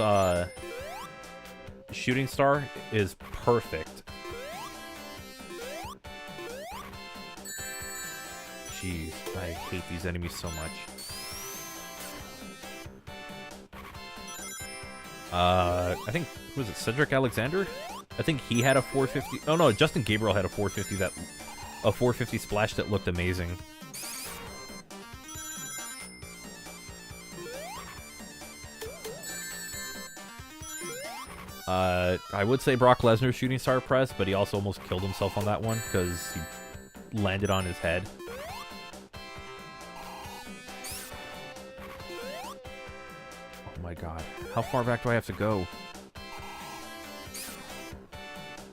Shooting Star is perfect. Jeez, I hate these enemies so much. I think, who was it, Cedric Alexander? I think he had a 450. Oh no, Justin Gabriel had a 450 a 450 splash that looked amazing. I would say Brock Lesnar's Shooting Star Press, but he also almost killed himself on that one because he landed on his head. Oh my god. How far back do I have to go?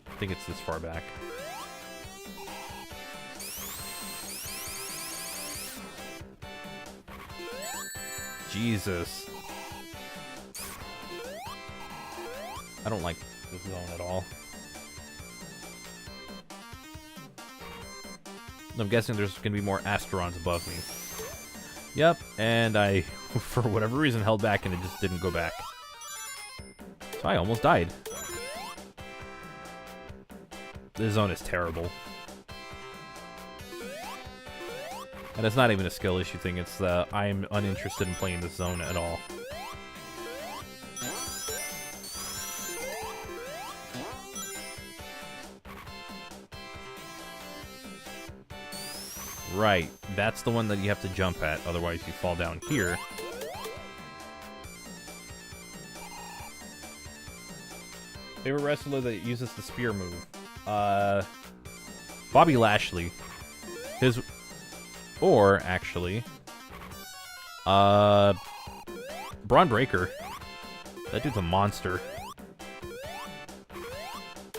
I think it's this far back. Jesus. I don't like this zone at all. I'm guessing there's going to be more Asterons above me. Yep, and I, for whatever reason, held back and it just didn't go back. So I almost died. This zone is terrible. And it's not even a skill issue thing, it's I'm uninterested in playing this zone at all. Right, that's the one that you have to jump at, otherwise you fall down here. Favorite wrestler that uses the spear move? Bobby Lashley. Or, actually, Braun Breaker. That dude's a monster.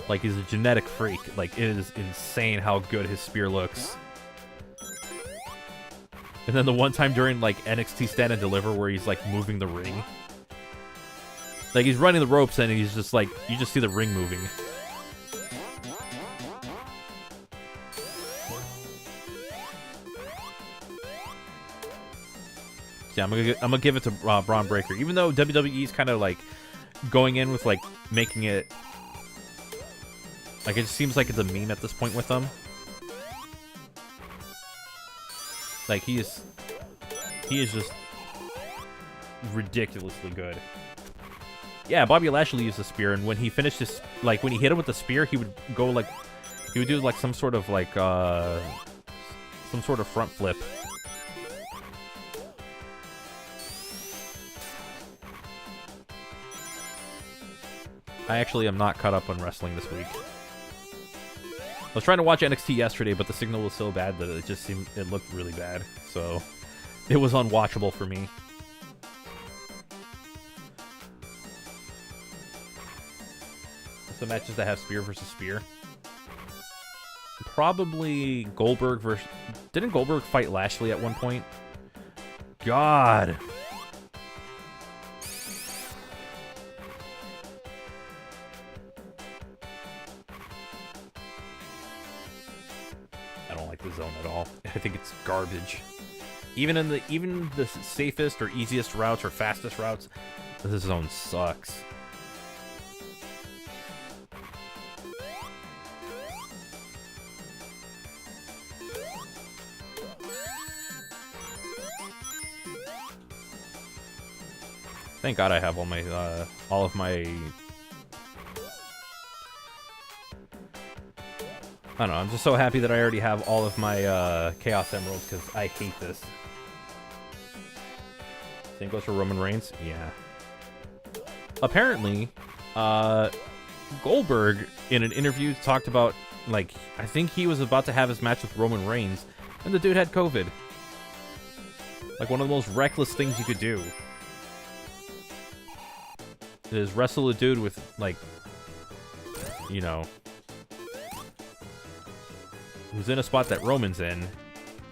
Like, he's a genetic freak. Like, it is insane how good his spear looks. And then the one time during, like, NXT Stand and Deliver where he's, like, moving the ring. Like, he's running the ropes and he's just, like, you just see the ring moving. Yeah, I'm gonna give it to Braun Breaker. Even though WWE's kind of, like, going in with, like, making it... Like, it just seems like it's a meme at this point with them. Like, he is just ridiculously good. Yeah, Bobby Lashley used the spear, and when he finished his, like, when he hit him with the spear, he would go, like, he would do, like, some sort of front flip. I actually am not caught up on wrestling this week. I was trying to watch NXT yesterday, but the signal was so bad that it just seemed, it looked really bad. So, it was unwatchable for me. The matches that have spear versus spear. Probably Goldberg versus... Didn't Goldberg fight Lashley at one point? God. I don't like the zone at all. I think it's garbage. Even the safest or easiest routes or fastest routes, this zone sucks. Thank God I have all of my... I don't know, I'm just so happy that I already have all of my Chaos Emeralds, because I hate this. Same goes for Roman Reigns? Yeah. Apparently, Goldberg, in an interview, talked about, like, I think he was about to have his match with Roman Reigns, and the dude had COVID. Like, one of the most reckless things you could do. Is wrestle a dude with, like, you know, who's in a spot that Roman's in,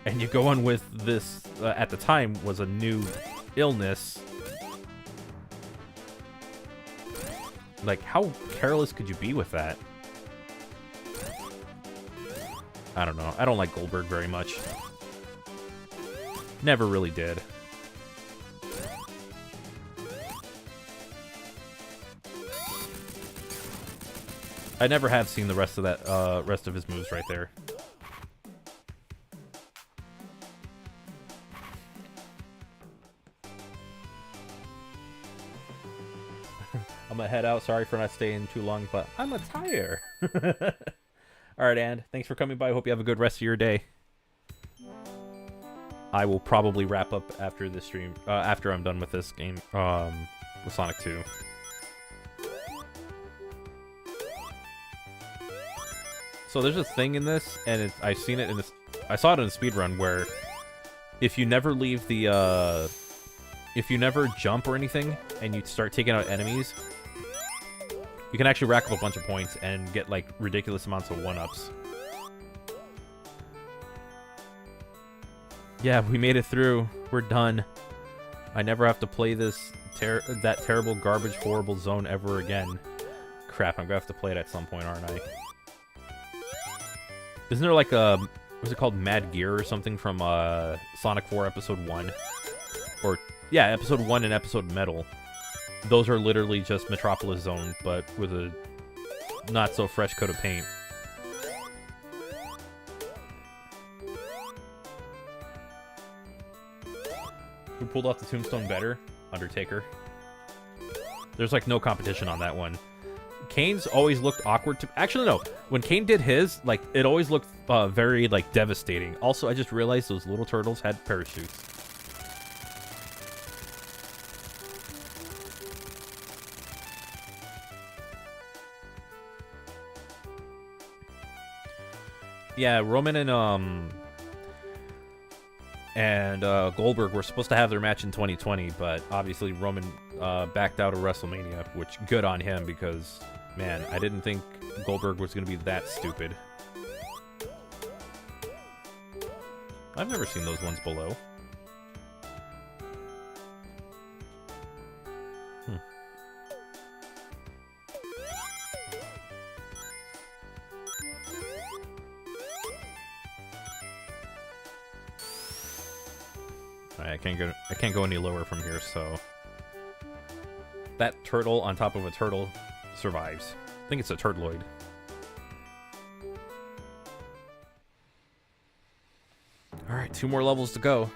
and you go on with this, at the time, was a new illness. Like, how careless could you be with that? I don't know. I don't like Goldberg very much. Never really did. I never have seen the rest of that, rest of his moves right there. I'm gonna head out. Sorry for not staying too long, but I'm a tire. Alright, and thanks for coming by. Hope you have a good rest of your day. I will probably wrap up after this stream, after I'm done with this game, with Sonic 2. So there's a thing in this, and I've seen it in this. I saw it in a speedrun where if you never leave the, if you never jump or anything, and you start taking out enemies, you can actually rack up a bunch of points and get, like, ridiculous amounts of 1-ups. Yeah, we made it through. We're done. I never have to play this that terrible, garbage, horrible zone ever again. Crap, I'm gonna have to play it at some point, aren't I? Isn't there like a... what's it called? Mad Gear or something from Sonic 4 Episode 1? Or, yeah, Episode 1 and Episode Metal. Those are literally just Metropolis Zone, but with a not-so-fresh coat of paint. Who pulled off the tombstone better? Undertaker. There's, like, no competition on that one. Kane's always looked awkward to... Actually, no. When Kane did his, like, it always looked very, like, devastating. Also, I just realized those little turtles had parachutes. Yeah, Roman and Goldberg were supposed to have their match in 2020, but obviously Roman backed out of WrestleMania, which good on him because, man, I didn't think Goldberg was going to be that stupid. I've never seen those ones below. Alright, I can't go any lower from here, so that turtle on top of a turtle survives. I think it's a turtloid. Alright, 2 more levels to go.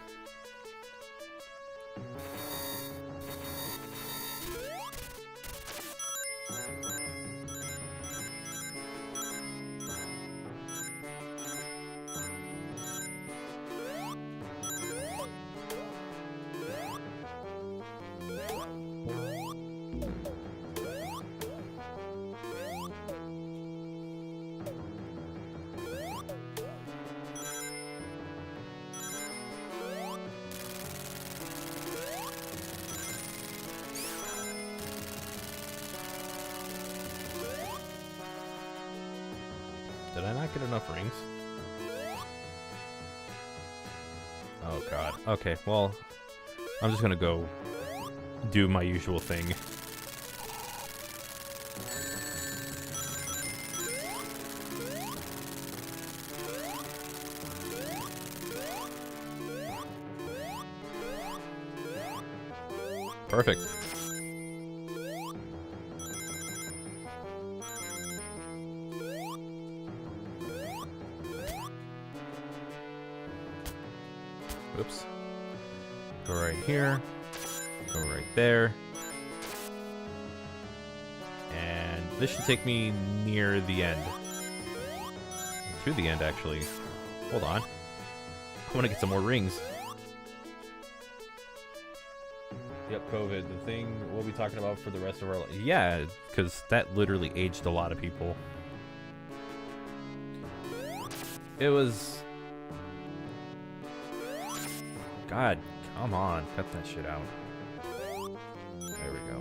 Did I not get enough rings? Oh god. Okay, well, I'm just gonna go do my usual thing. Perfect. Oops. Go right here. Go right there. And this should take me near the end. To the end, actually. Hold on. I want to get some more rings. Yep, COVID. The thing we'll be talking about for the rest of our life. Yeah, because that literally aged a lot of people. It was... God, come on. Cut that shit out. There we go.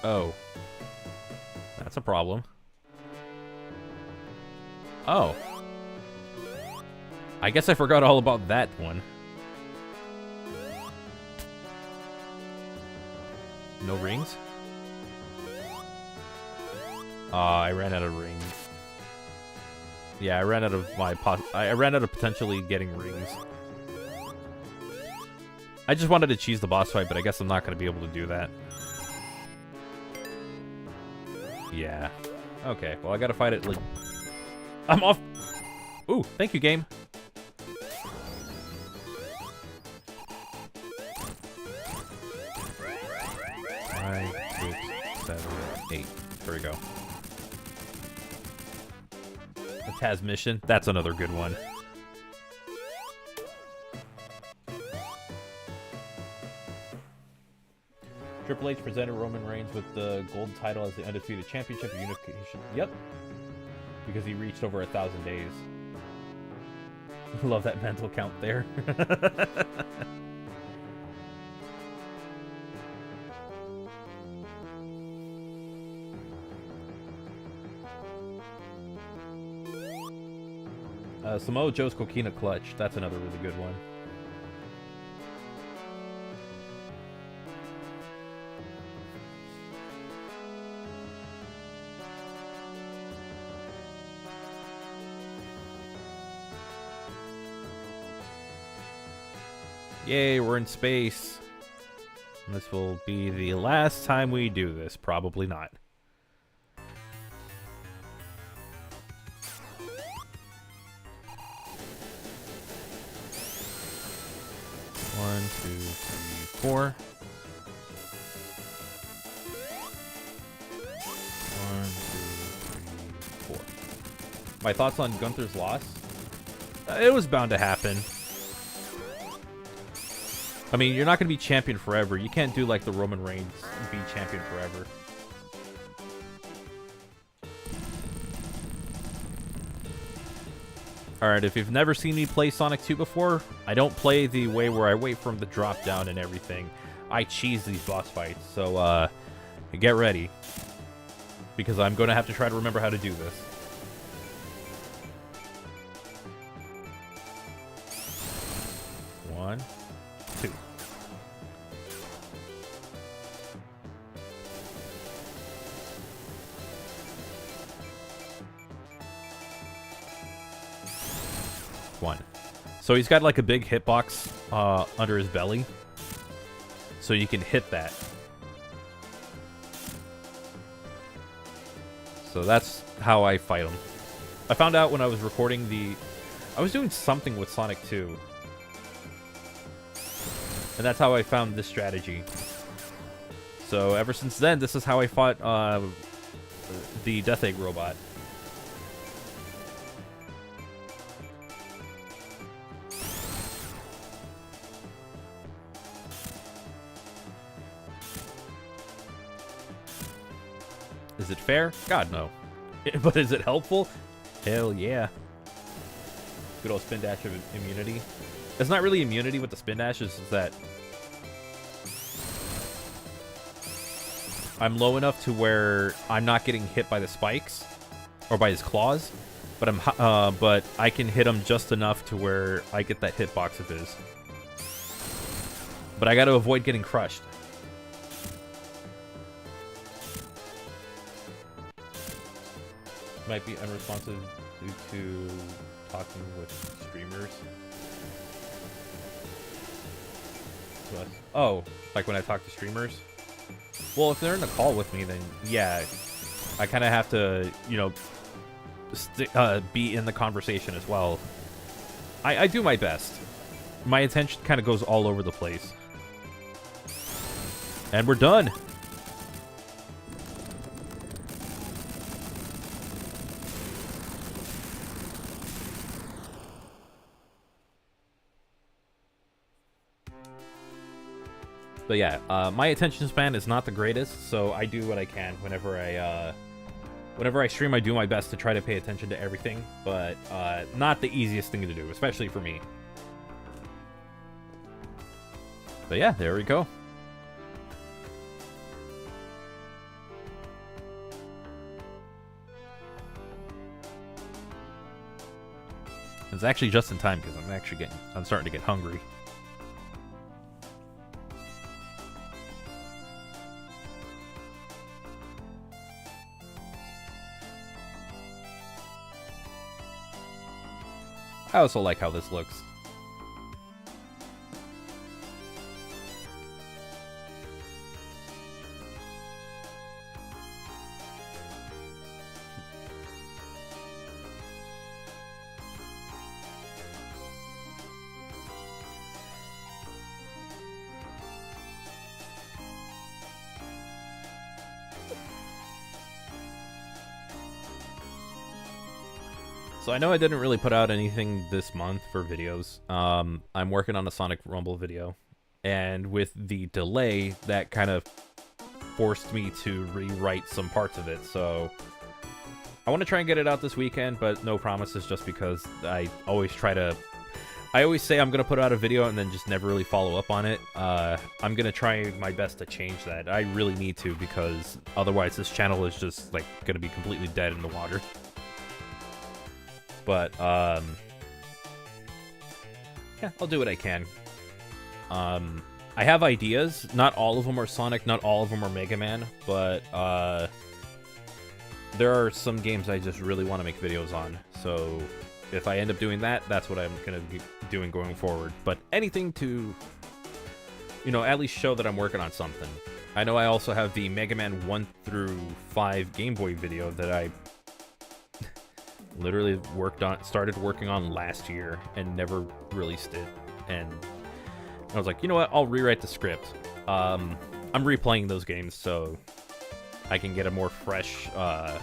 Oh. That's a problem. Oh. I guess I forgot all about that one. No rings? I ran out of rings. Yeah, I ran out of I ran out of potentially getting rings. I just wanted to cheese the boss fight, but I guess I'm not going to be able to do that. Yeah. Okay, well, I gotta fight it, like... I'm off! Ooh, thank you, game. 5, 6, 7, 8. There we go. The Taz mission. That's another good one. Triple H presented Roman Reigns with the gold title as the undisputed championship of unification. Yep. Because he reached over 1,000 days. Love that mental count there. Samoa Joe's Coquina Clutch. That's another really good one. Yay, we're in space. This will be the last time we do this. Probably not. One, two, three, 4. 1, 2, 3, 4. My thoughts on Gunther's loss? It was bound to happen. I mean, you're not going to be champion forever. You can't do like the Roman Reigns be champion forever. Alright, if you've never seen me play Sonic 2 before, I don't play the way where I wait for him to drop down and everything. I cheese these boss fights, so get ready. Because I'm going to have to try to remember how to do this. One, two. One. So he's got like a big hitbox under his belly. So you can hit that. So that's how I fight him. I found out when I was recording I was doing something with Sonic 2. And that's how I found this strategy. So ever since then, this is how I fought the Death Egg robot. Is it fair? God, no. But is it helpful? Hell yeah. Good old spin dash of immunity. It's not really immunity with the spin dash, it's that I'm low enough to where I'm not getting hit by the spikes or by his claws, but I can hit him just enough to where I get that hitbox of his. But I got to avoid getting crushed. Might be unresponsive due to talking with streamers. Oh, like when I talk to streamers? Well, if they're in a call with me, then yeah, I kind of have to, you know, be in the conversation as well. I do my best. My attention kind of goes all over the place. And we're done. But yeah, my attention span is not the greatest, so I do what I can whenever I stream. I do my best to try to pay attention to everything, but not the easiest thing to do, especially for me. But yeah, there we go. It's actually just in time because I'm starting to get hungry. I also like how this looks. So I know I didn't really put out anything this month for videos. I'm working on a Sonic Rumble video, and with the delay, that kind of forced me to rewrite some parts of it. So I want to try and get it out this weekend, but no promises, just because I always say I'm going to put out a video and then just never really follow up on it. I'm going to try my best to change that. I really need to, because otherwise this channel is just like going to be completely dead in the water. But, yeah, I'll do what I can. I have ideas. Not all of them are Sonic, not all of them are Mega Man, but, there are some games I just really want to make videos on. So, if I end up doing that, that's what I'm going to be doing going forward. But anything to, you know, at least show that I'm working on something. I know I also have the Mega Man 1 through 5 Game Boy video that I literally started working on last year and never released it. And I was like, you know what, I'll rewrite the script. I'm replaying those games so I can get a more fresh, so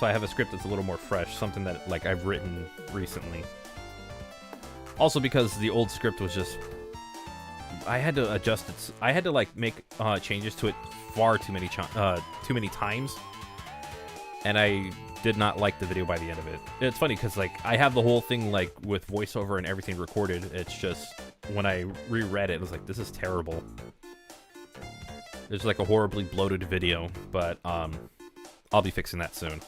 I have a script that's a little more fresh, something that like I've written recently. Also because the old script was just, I had to adjust it. I had to like make changes to it far too many times, and I did not like the video by the end of it. It's funny because like I have the whole thing like with voiceover and everything recorded. It's just when I reread it, it was like, this is terrible. There's like a horribly bloated video, but I'll be fixing that soon.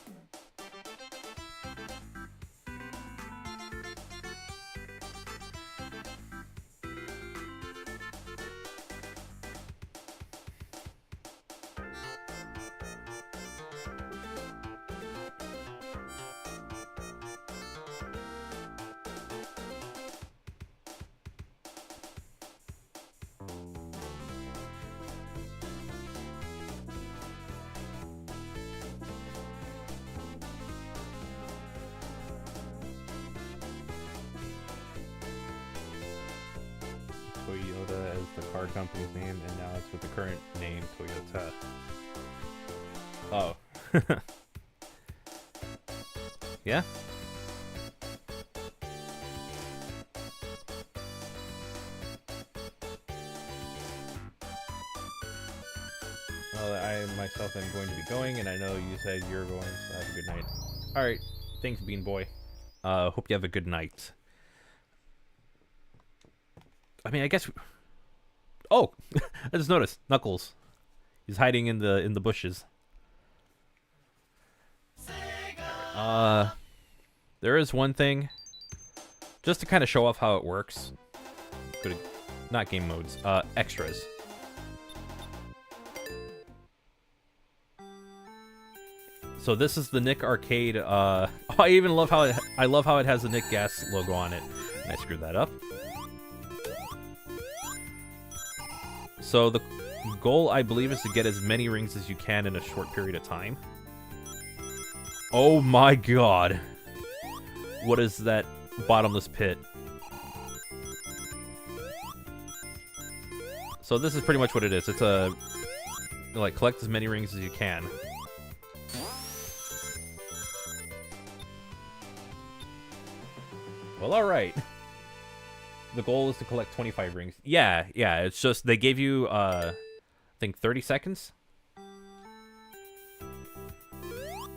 Toyota as the car company's name, and now it's with the current name, Toyota. Oh. Yeah? Well, I myself am going to be going, and I know you said you're going, so have a good night. Alright, thanks, Bean Boy. Hope you have a good night. I mean, I guess... Oh! I just noticed. Knuckles. He's hiding in the bushes. There is one thing. Just to kind of show off how it works. Not game modes. Extras. So this is the Nick Arcade. I even love how I love how it has the Nick Gas logo on it. And I screwed that up. So the goal, I believe, is to get as many rings as you can in a short period of time. Oh my god. What is that bottomless pit? So this is pretty much what it is. It's a... like, collect as many rings as you can. Well, alright. The goal is to collect 25 rings. Yeah, it's just they gave you, I think 30 seconds?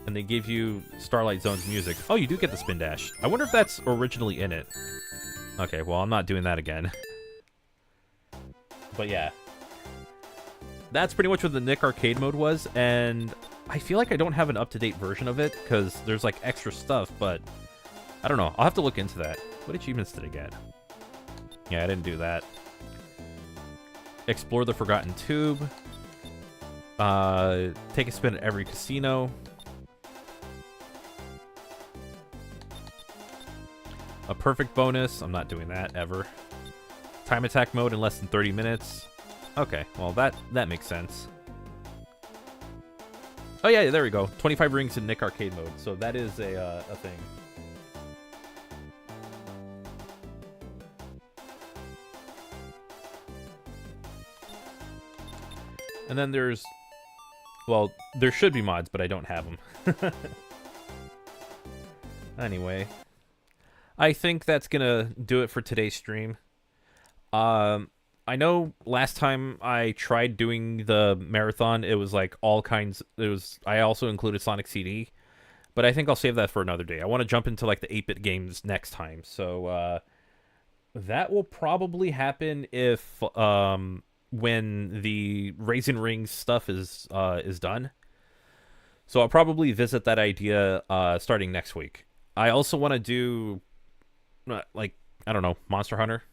And they give you Starlight Zone's music. Oh, you do get the spin dash. I wonder if that's originally in it. Okay, well, I'm not doing that again. But yeah. That's pretty much what the Nick Arcade mode was, and I feel like I don't have an up-to-date version of it, because there's, like, extra stuff, but I don't know. I'll have to look into that. What achievements did I get? Yeah, I didn't do that. Explore the Forgotten Tube. Take a spin at every casino. A perfect bonus. I'm not doing that, ever. Time attack mode in less than 30 minutes. Okay, well, that makes sense. Oh, yeah, there we go. 25 rings in Nick Arcade mode. So that is a thing. And then there's... well, there should be mods, but I don't have them. Anyway. I think that's gonna do it for today's stream. I know last time I tried doing the marathon, it was like all kinds... I also included Sonic CD. But I think I'll save that for another day. I want to jump into like the 8-bit games next time. So, that will probably happen if... when the Raisin Rings stuff is done. So I'll probably visit that idea starting next week. I also want to do, like, I don't know, Monster Hunter.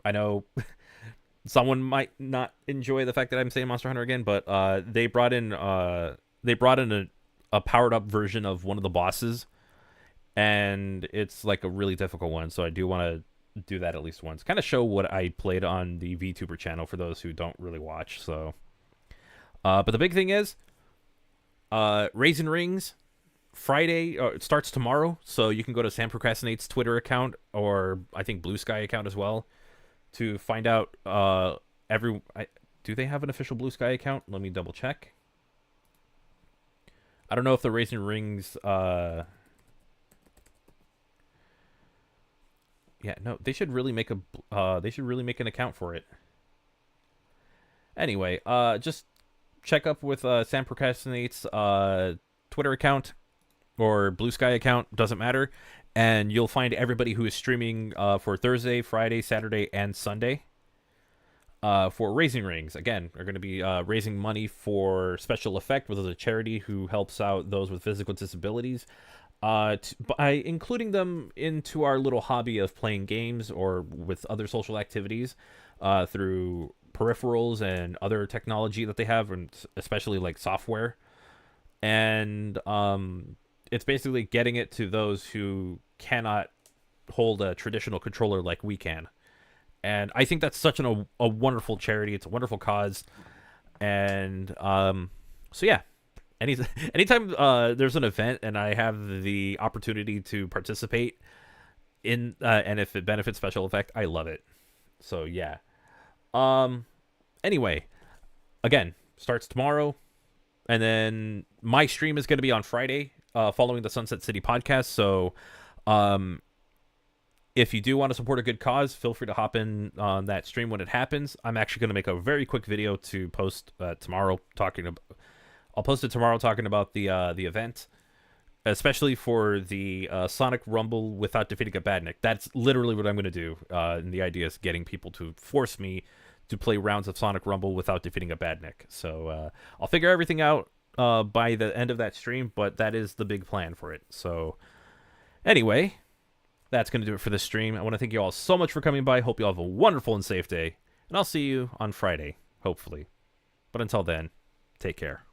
I know someone might not enjoy the fact that I'm saying Monster Hunter again, but they brought in a powered up version of one of the bosses, and it's like a really difficult one. So I do want to do that at least once, kind of show what I played on the VTuber channel for those who don't really watch. So but the big thing is Raisin Rings Friday, it starts tomorrow, so you can go to Sam Procrastinate's Twitter account, or I think Blue Sky account as well, to find out do they have an official Blue Sky account? Let me double check. I don't know if the Raisin Rings yeah, no, they should really make an account for it. Anyway, just check up with Sam Procrastinate's Twitter account, or Blue Sky account, doesn't matter, and you'll find everybody who is streaming for Thursday, Friday, Saturday, and Sunday. For Raising Rings, again, are going to be raising money for Special Effect, which is a charity who helps out those with physical disabilities, by including them into our little hobby of playing games or with other social activities through peripherals and other technology that they have, and especially like software. And it's basically getting it to those who cannot hold a traditional controller like we can. And I think that's such a wonderful charity. It's a wonderful cause. And so, yeah, anytime there's an event and I have the opportunity to participate in, and if it benefits Special Effect, I love it. So, yeah. Anyway, again, starts tomorrow. And then my stream is going to be on Friday following the Sunset City podcast. So, if you do want to support a good cause, feel free to hop in on that stream when it happens. I'm actually going to make a very quick video to post tomorrow I'll post it tomorrow talking about the event, especially for the Sonic Rumble without defeating a Badnik. That's literally what I'm going to do. And the idea is getting people to force me to play rounds of Sonic Rumble without defeating a Badnik. So I'll figure everything out by the end of that stream, but that is the big plan for it. So anyway, that's going to do it for this stream. I want to thank you all so much for coming by. Hope you all have a wonderful and safe day. And I'll see you on Friday, hopefully. But until then, take care.